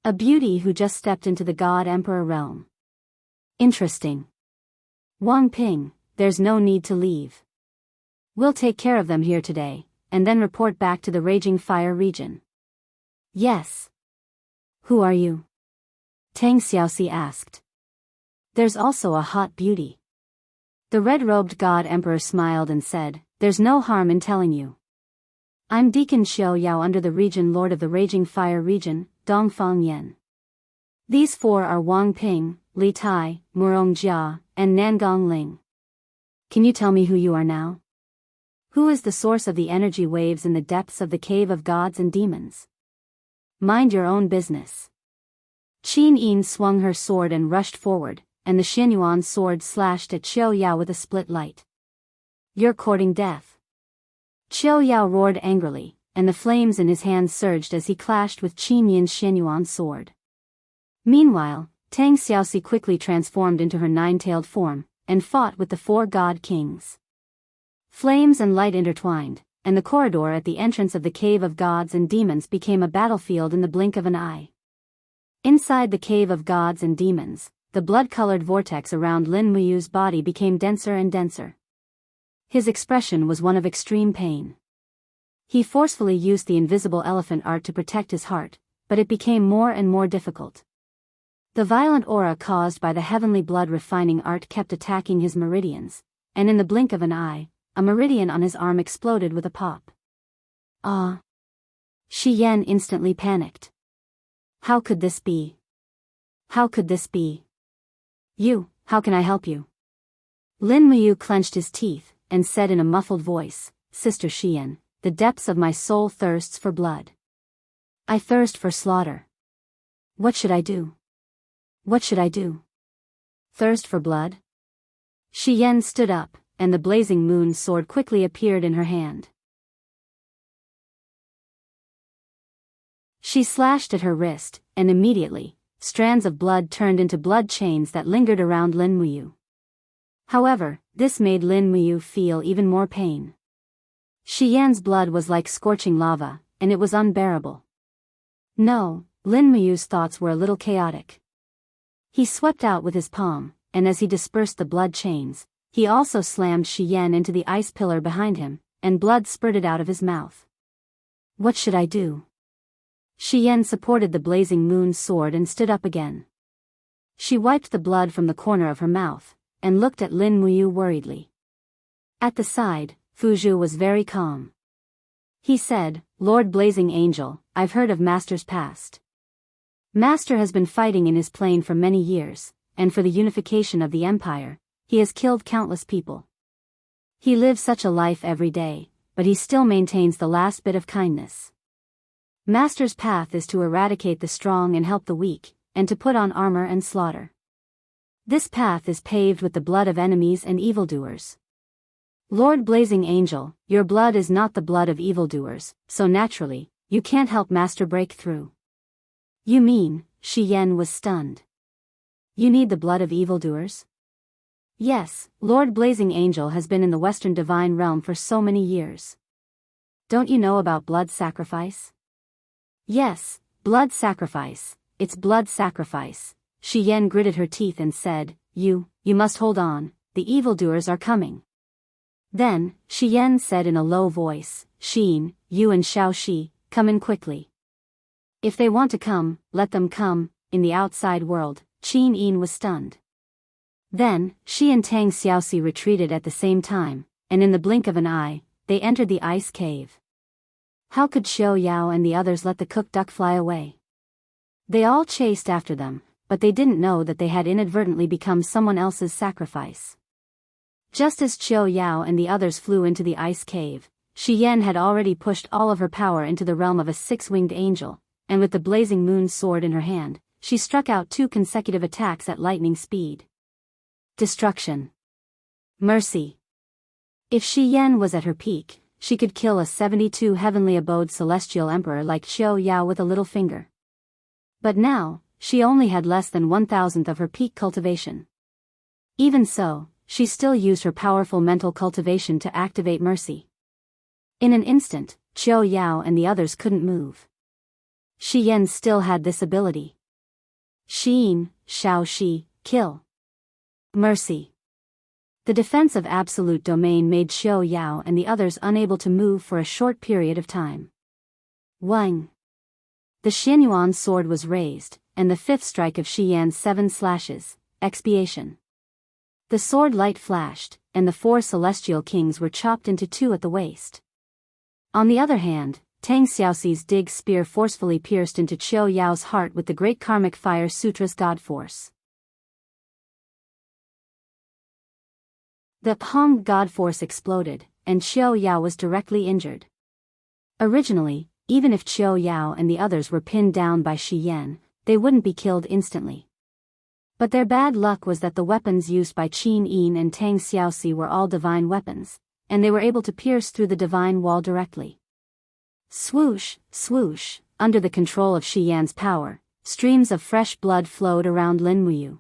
A: A beauty who just stepped into the god emperor realm. Interesting. Wang Ping, there's no need to leave. We'll take care of them here today, and then report back to the Raging Fire region. Yes. Who are you? Tang Xiaoxi asked. There's also a hot beauty. The red-robed god emperor smiled and said, there's no harm in telling you. I'm Deacon Xiao Yao under the region lord of the Raging Fire region, Dongfang Yan. These four are Wang Ping, Li Tai, Murong Jia, and Nangong Ling. Can you tell me who you are now? Who is the source of the energy waves in the depths of the cave of gods and demons? Mind your own business. Qin Yin swung her sword and rushed forward, and the Xianyuan sword slashed at Qiao Yao with a split light. You're courting death. Qiao Yao roared angrily, and the flames in his hands surged as he clashed with Qin Yin's Xianyuan sword. Meanwhile, Tang Xiaoxi quickly transformed into her nine-tailed form, and fought with the four god kings. Flames and light intertwined, and the corridor at the entrance of the cave of gods and demons became a battlefield in the blink of an eye. Inside the cave of gods and demons, the blood-colored vortex around Lin Muyu's body became denser and denser. His expression was one of extreme pain. He forcefully used the invisible elephant art to protect his heart, but it became more and more difficult. The violent aura caused by the heavenly blood-refining art kept attacking his meridians, and in the blink of an eye, a meridian on his arm exploded with a pop. Ah! Shi Yan instantly panicked. How could this be? How could this be? How can I help you? Lin Muyu clenched his teeth, and said in a muffled voice, Sister Xian, the depths of my soul thirsts for blood. I thirst for slaughter. What should I do? What should I do? Thirst for blood? Shi Yan stood up, and the blazing moon sword quickly appeared in her hand. She slashed at her wrist, and immediately, strands of blood turned into blood chains that lingered around Lin Muyu. However, this made Lin Muyu feel even more pain. Shi Yan's blood was like scorching lava, and it was unbearable. No, Lin Muyu's thoughts were a little chaotic. He swept out with his palm, and as he dispersed the blood chains, he also slammed Shi Yan into the ice pillar behind him, and blood spurted out of his mouth. What should I do? Shi Yan supported the blazing moon sword and stood up again. She wiped the blood from the corner of her mouth, and looked at Lin Muyu worriedly. At the side, Fu Zhu was very calm. He said, Lord Blazing Angel, I've heard of Master's past. Master has been fighting in his plane for many years, and for the unification of the Empire, he has killed countless people. He lives such a life every day, but he still maintains the last bit of kindness. Master's path is to eradicate the strong and help the weak, and to put on armor and slaughter. This path is paved with the blood of enemies and evildoers. Lord Blazing Angel, your blood is not the blood of evildoers, so naturally, you can't help Master break through. You mean, Shi Yan was stunned. You need the blood of evildoers? Yes, Lord Blazing Angel has been in the Western Divine Realm for so many years. Don't you know about blood sacrifice? Yes, blood sacrifice, it's blood sacrifice. Shi Yan gritted her teeth and said, You must hold on, the evildoers are coming. Then, Shi Yan said in a low voice, Xin, you and Xiao Shi, come in quickly. If they want to come, let them come. In the outside world, Qin Yin was stunned. Then, Shi and Tang Xiaoxi retreated at the same time, and in the blink of an eye, they entered the ice cave. How could Xiao Yao and the others let the cooked duck fly away? They all chased after them, but they didn't know that they had inadvertently become someone else's sacrifice. Just as Xiao Yao and the others flew into the ice cave, Shi Yan had already pushed all of her power into the realm of a six-winged angel, and with the blazing moon sword in her hand, she struck out 2 consecutive attacks at lightning speed. Destruction. Mercy. If Shi Yan was at her peak, she could kill a 72 heavenly abode celestial emperor like Xiao Yao with a little finger. But now, she only had less than 1,000th of her peak cultivation. Even so, she still used her powerful mental cultivation to activate mercy. In an instant, Qiu Yao and the others couldn't move. Shi Yan still had this ability. Xiyin, Shao Shi, kill. Mercy. The defense of absolute domain made Qiu Yao and the others unable to move for a short period of time. Wang. The Xianyuan sword was raised, and the fifth strike of Shi Yan's 7 slashes, expiation. The sword light flashed, and the 4 celestial kings were chopped into 2 at the waist. On the other hand, Tang Xiaoxi's dig spear forcefully pierced into Qiu Yao's heart with the great karmic fire sutra's god force. The Pong god force exploded, and Qiu Yao was directly injured. Originally, even if Qiu Yao and the others were pinned down by Shi Yan, they wouldn't be killed instantly. But their bad luck was that the weapons used by Qin Yin and Tang Xiaoxi were all divine weapons, and they were able to pierce through the divine wall directly. Swoosh, swoosh, under the control of Shi Yan's power, streams of fresh blood flowed around Lin Muyu.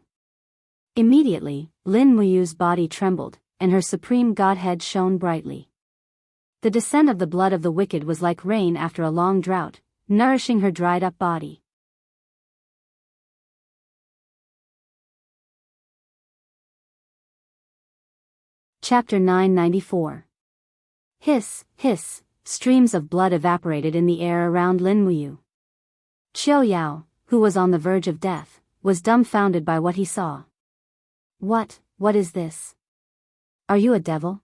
A: Immediately, Lin Muyu's body trembled, and her supreme godhead shone brightly. The descent of the blood of the wicked was like rain after a long drought, nourishing her dried-up body. Chapter 994. Hiss, hiss, streams of blood evaporated in the air around Lin Muyu. Qiu Yao, who was on the verge of death, was dumbfounded by what he saw. What is this? Are you a devil?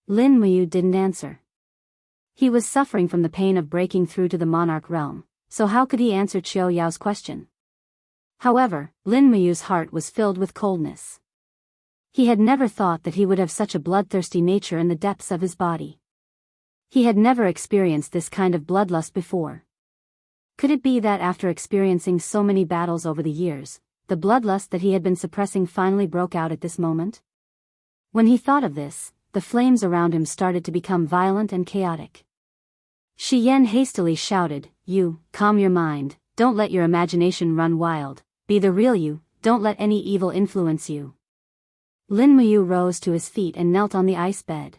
A: Lin Muyu didn't answer. He was suffering from the pain of breaking through to the monarch realm, so how could he answer Qiu Yao's question? However, Lin Muyu's heart was filled with coldness. He had never thought that he would have such a bloodthirsty nature in the depths of his body. He had never experienced this kind of bloodlust before. Could it be that after experiencing so many battles over the years, the bloodlust that he had been suppressing finally broke out at this moment? When he thought of this, the flames around him started to become violent and chaotic. Shi Yan hastily shouted, "You, calm your mind, don't let your imagination run wild, be the real you, don't let any evil influence you." Lin Muyu rose to his feet and knelt on the ice bed.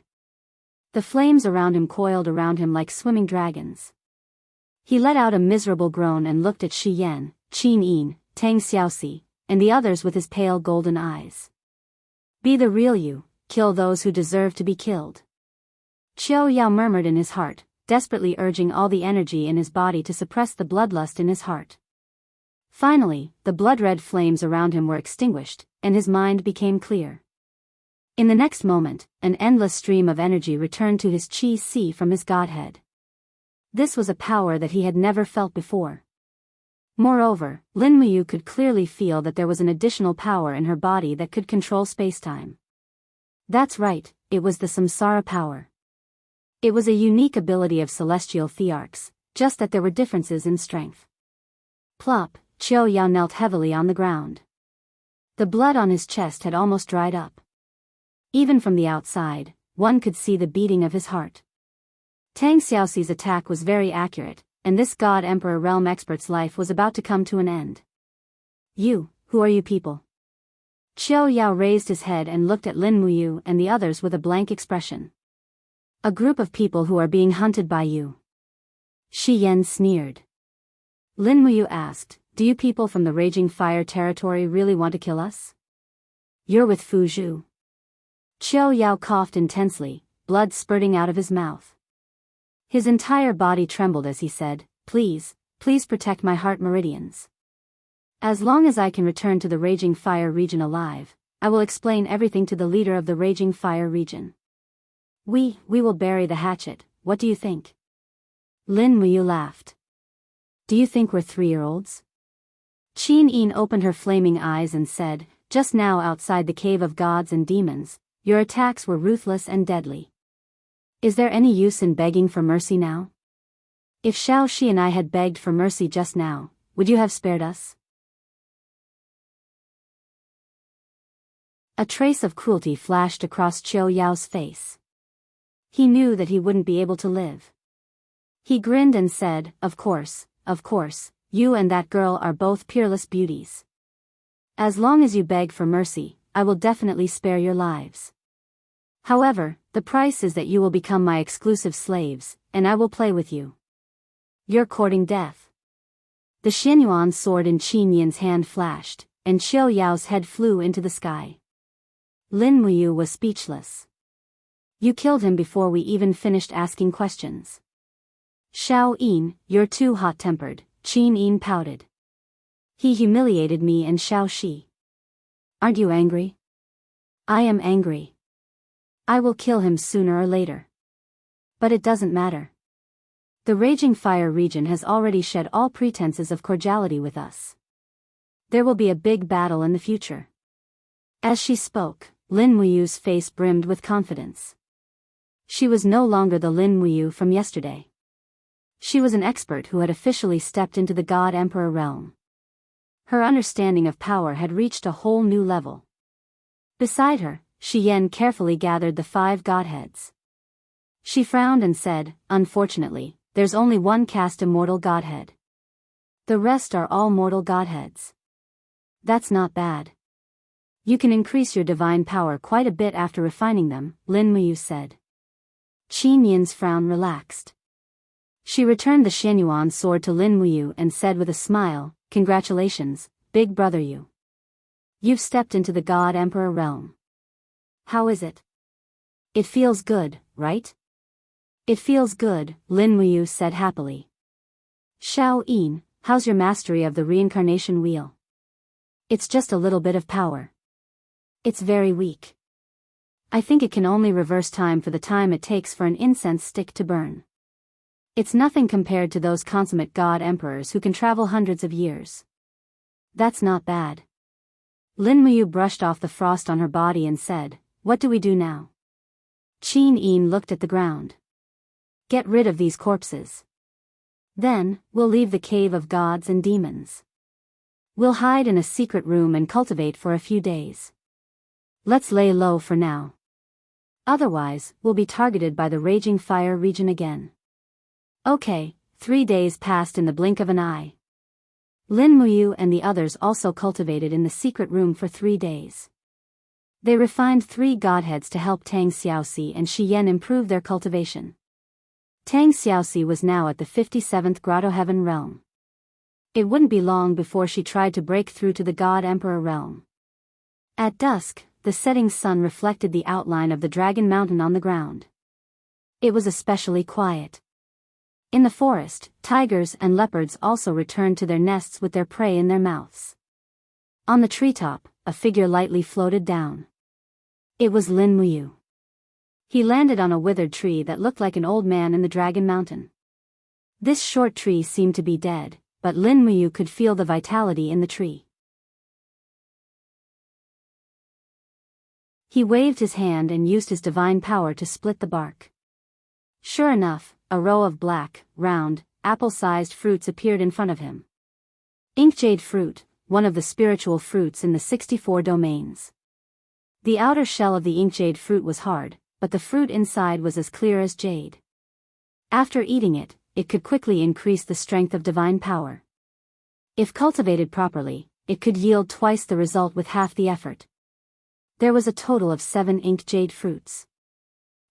A: The flames around him coiled around him like swimming dragons. He let out a miserable groan and looked at Shi Yan, Qin Yin, Tang Xiaoxi, and the others with his pale golden eyes. Be the real you, kill those who deserve to be killed. Qiu Yao murmured in his heart, desperately urging all the energy in his body to suppress the bloodlust in his heart. Finally, the blood-red flames around him were extinguished, and his mind became clear. In the next moment, an endless stream of energy returned to his Qi Si from his godhead. This was a power that he had never felt before. Moreover, Lin Muyu could clearly feel that there was an additional power in her body that could control spacetime. That's right, it was the samsara power. It was a unique ability of celestial thearchs, just that there were differences in strength. Plop, Qiu Yao knelt heavily on the ground. The blood on his chest had almost dried up. Even from the outside, one could see the beating of his heart. Tang Xiaoxi's attack was very accurate, and this God Emperor realm expert's life was about to come to an end. You, who are you people? Qiu Yao raised his head and looked at Lin Muyu and the others with a blank expression. A group of people who are being hunted by you. Shi Yan sneered. Lin Muyu asked, do you people from the Raging Fire territory really want to kill us? You're with Fu Zhu. Qiu Yao coughed intensely, blood spurting out of his mouth. His entire body trembled as he said, please protect my heart meridians. As long as I can return to the Raging Fire region alive, I will explain everything to the leader of the Raging Fire region. We will bury the hatchet, what do you think? Lin Muyu laughed. Do you think we're 3-year-olds? Qin Yin opened her flaming eyes and said, just now outside the cave of gods and demons, your attacks were ruthless and deadly. Is there any use in begging for mercy now? If Shao Shi and I had begged for mercy just now, would you have spared us? A trace of cruelty flashed across Qiu Yao's face. He knew that he wouldn't be able to live. He grinned and said, of course, you and that girl are both peerless beauties. As long as you beg for mercy, I will definitely spare your lives. However, the price is that you will become my exclusive slaves, and I will play with you. You're courting death. The Xianyuan sword in Qin Yin's hand flashed, and Qiu Yao's head flew into the sky. Lin Muyu was speechless. You killed him before we even finished asking questions. Xiao Yin, you're too hot-tempered, Qin Yin pouted. He humiliated me and Xiao Shi. Aren't you angry? I am angry. I will kill him sooner or later. But it doesn't matter. The Raging Fire region has already shed all pretenses of cordiality with us. There will be a big battle in the future. As she spoke, Lin Muyu's face brimmed with confidence. She was no longer the Lin Muyu from yesterday. She was an expert who had officially stepped into the God Emperor realm. Her understanding of power had reached a whole new level. Beside her, Shi Yan carefully gathered the 5 godheads. She frowned and said, "Unfortunately, there's only one caste immortal godhead. The rest are all mortal godheads. That's not bad. You can increase your divine power quite a bit after refining them," Lin Muyu said. Qin Yin's frown relaxed. She returned the Xianyuan sword to Lin Muyu and said with a smile, "Congratulations, big brother you. You've stepped into the God Emperor realm. How is it? It feels good, right?" "It feels good," Lin Muyu said happily. "Xiao Yin, how's your mastery of the reincarnation wheel?" "It's just a little bit of power. It's very weak. I think it can only reverse time for the time it takes for an incense stick to burn. It's nothing compared to those consummate god emperors who can travel hundreds of years." "That's not bad." Lin Muyu brushed off the frost on her body and said, "What do we do now?" Qin Yin looked at the ground. "Get rid of these corpses. Then, we'll leave the cave of gods and demons. We'll hide in a secret room and cultivate for a few days. Let's lay low for now. Otherwise, we'll be targeted by the Raging Fire region again." Okay, 3 days passed in the blink of an eye. Lin Muyu and the others also cultivated in the secret room for 3 days. They refined 3 godheads to help Tang Xiaoxi and Shi Yan improve their cultivation. Tang Xiaoxi was now at the 57th Grotto Heaven realm. It wouldn't be long before she tried to break through to the God Emperor realm. At dusk, the setting sun reflected the outline of the Dragon Mountain on the ground. It was especially quiet. In the forest, tigers and leopards also returned to their nests with their prey in their mouths. On the treetop, a figure lightly floated down. It was Lin Muyu. He landed on a withered tree that looked like an old man in the Dragon Mountain. This short tree seemed to be dead, but Lin Muyu could feel the vitality in the tree. He waved his hand and used his divine power to split the bark. Sure enough, a row of black, round, apple-sized fruits appeared in front of him. Inkjade fruit, one of the spiritual fruits in the 64 domains. The outer shell of the inkjade fruit was hard, but the fruit inside was as clear as jade. After eating it, it could quickly increase the strength of divine power. If cultivated properly, it could yield twice the result with half the effort. There was a total of 7 inkjade fruits.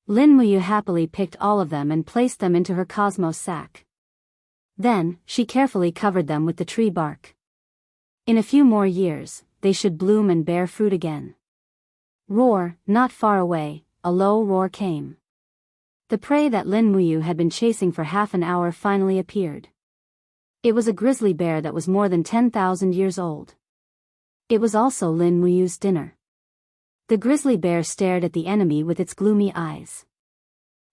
A: Lin Muyu happily picked all of them and placed them into her cosmos sack. Then, she carefully covered them with the tree bark. In a few more years, they should bloom and bear fruit again. Roar, not far away, a low roar came. The prey that Lin Muyu had been chasing for half an hour finally appeared. It was a grizzly bear that was more than 10,000 years old. It was also Lin Muyu's dinner. The grizzly bear stared at the enemy with its gloomy eyes.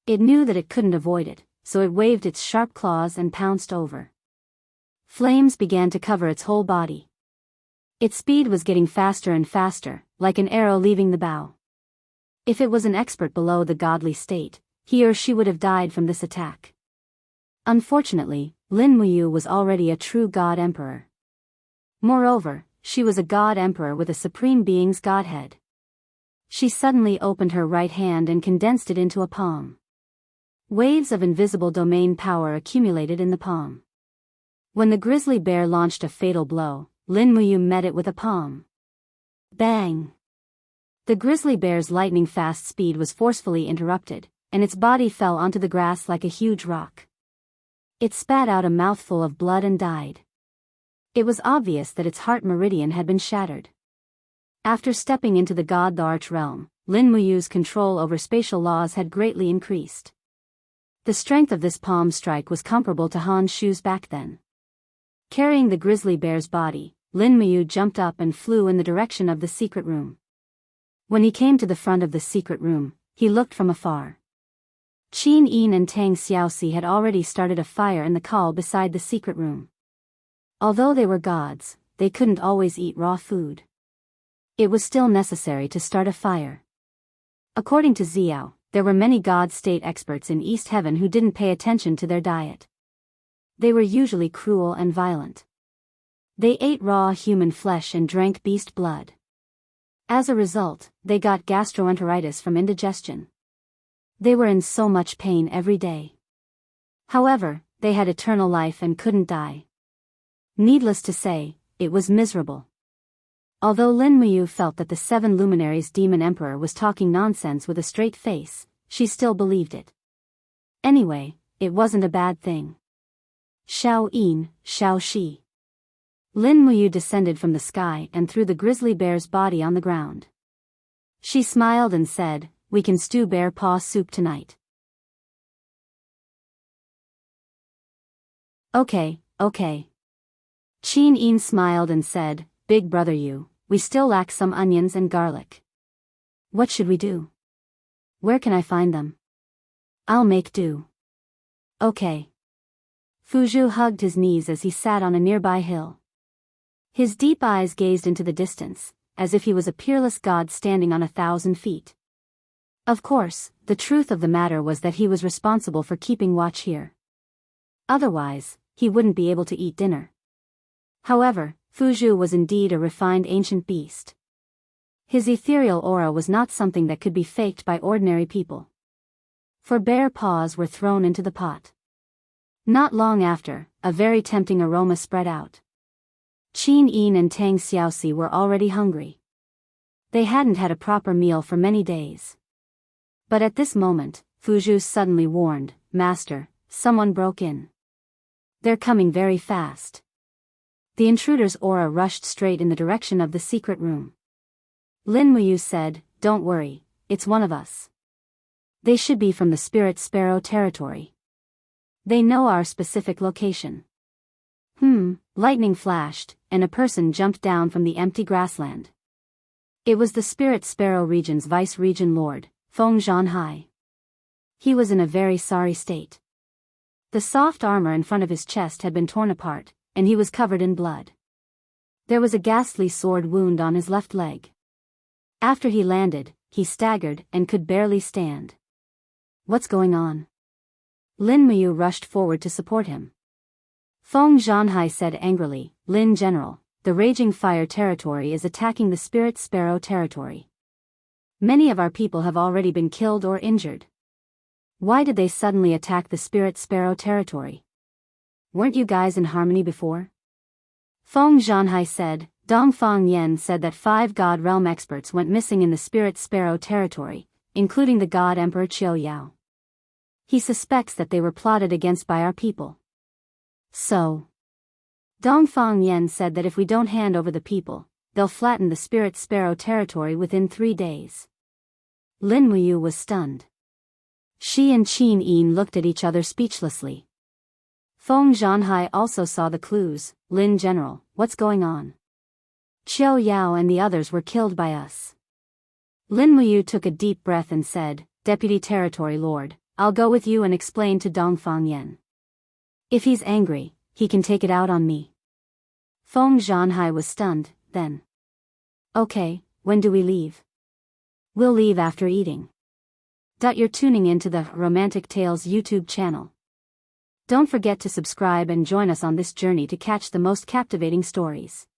A: It knew that it couldn't avoid it, so it waved its sharp claws and pounced over. Flames began to cover its whole body. Its speed was getting faster and faster, like an arrow leaving the bow. If it was an expert below the godly state, he or she would have died from this attack. Unfortunately, Lin Muyu was already a true god emperor. Moreover, she was a god emperor with a supreme being's godhead. She suddenly opened her right hand and condensed it into a palm. Waves of invisible domain power accumulated in the palm. When the grizzly bear launched a fatal blow, Lin Muyu met it with a palm. Bang! The grizzly bear's lightning-fast speed was forcefully interrupted, and its body fell onto the grass like a huge rock. It spat out a mouthful of blood and died. It was obvious that its heart meridian had been shattered. After stepping into the God the Arch realm, Lin Muyu's control over spatial laws had greatly increased. The strength of this palm strike was comparable to Han Shu's back then. Carrying the grizzly bear's body, Lin Muyu jumped up and flew in the direction of the secret room. When he came to the front of the secret room, he looked from afar. Qin Yin and Tang Xiaoxi had already started a fire in the call beside the secret room. Although they were gods, they couldn't always eat raw food. It was still necessary to start a fire. According to Xiao, there were many god-state experts in East Heaven who didn't pay attention to their diet. They were usually cruel and violent. They ate raw human flesh and drank beast blood. As a result, they got gastroenteritis from indigestion. They were in so much pain every day. However, they had eternal life and couldn't die. Needless to say, it was miserable. Although Lin Muyu felt that the Seven Luminaries Demon Emperor was talking nonsense with a straight face, she still believed it. Anyway, it wasn't a bad thing. Xiao Yin, Xiao Shi. Lin Muyu descended from the sky and threw the grizzly bear's body on the ground. She smiled and said, "We can stew bear paw soup tonight." Okay. Qin Yin smiled and said, "Big brother you, we still lack some onions and garlic. What should we do? Where can I find them? I'll make do." Okay. Fuzhou hugged his knees as he sat on a nearby hill. His deep eyes gazed into the distance, as if he was a peerless god standing on 1,000 feet. Of course, the truth of the matter was that he was responsible for keeping watch here. Otherwise, he wouldn't be able to eat dinner. However, Fuzhou was indeed a refined ancient beast. His ethereal aura was not something that could be faked by ordinary people. For bear paws were thrown into the pot. Not long after, a very tempting aroma spread out. Qin Yin and Tang Xiaoxi were already hungry. They hadn't had a proper meal for many days. But at this moment, Fuzhou suddenly warned, "Master, someone broke in. They're coming very fast." The intruder's aura rushed straight in the direction of the secret room. Lin Muyu said, "Don't worry, it's one of us. They should be from the Spirit Sparrow territory. They know our specific location." Lightning flashed, and a person jumped down from the empty grassland. It was the Spirit Sparrow region's vice-region lord, Feng Zhanhai. He was in a very sorry state. The soft armor in front of his chest had been torn apart, and he was covered in blood. There was a ghastly sword wound on his left leg. After he landed, he staggered and could barely stand. "What's going on?" Lin Muyu rushed forward to support him. Feng Zhanhai said angrily, "Lin General, the Raging Fire territory is attacking the Spirit Sparrow territory. Many of our people have already been killed or injured. Why did they suddenly attack the Spirit Sparrow territory? Weren't you guys in harmony before?" Feng Zhanhai said, "Dongfang Yan said that 5 God Realm experts went missing in the Spirit Sparrow territory, including the God Emperor Qiu Yao. He suspects that they were plotted against by our people. So, Dongfang Yan said that if we don't hand over the people, they'll flatten the Spirit Sparrow territory within 3 days." Lin Muyu was stunned. She and Qin Yin looked at each other speechlessly. Feng Zhanhai also saw the clues. "Lin General, what's going on? Qiu Yao and the others were killed by us." Lin Muyu took a deep breath and said, "Deputy Territory Lord, I'll go with you and explain to Dongfang Yan. If he's angry, he can take it out on me." Feng Zhanhai was stunned, then. "Okay, when do we leave?" "We'll leave after eating." You're tuning into the Romantic Tales YouTube channel. Don't forget to subscribe and join us on this journey to catch the most captivating stories.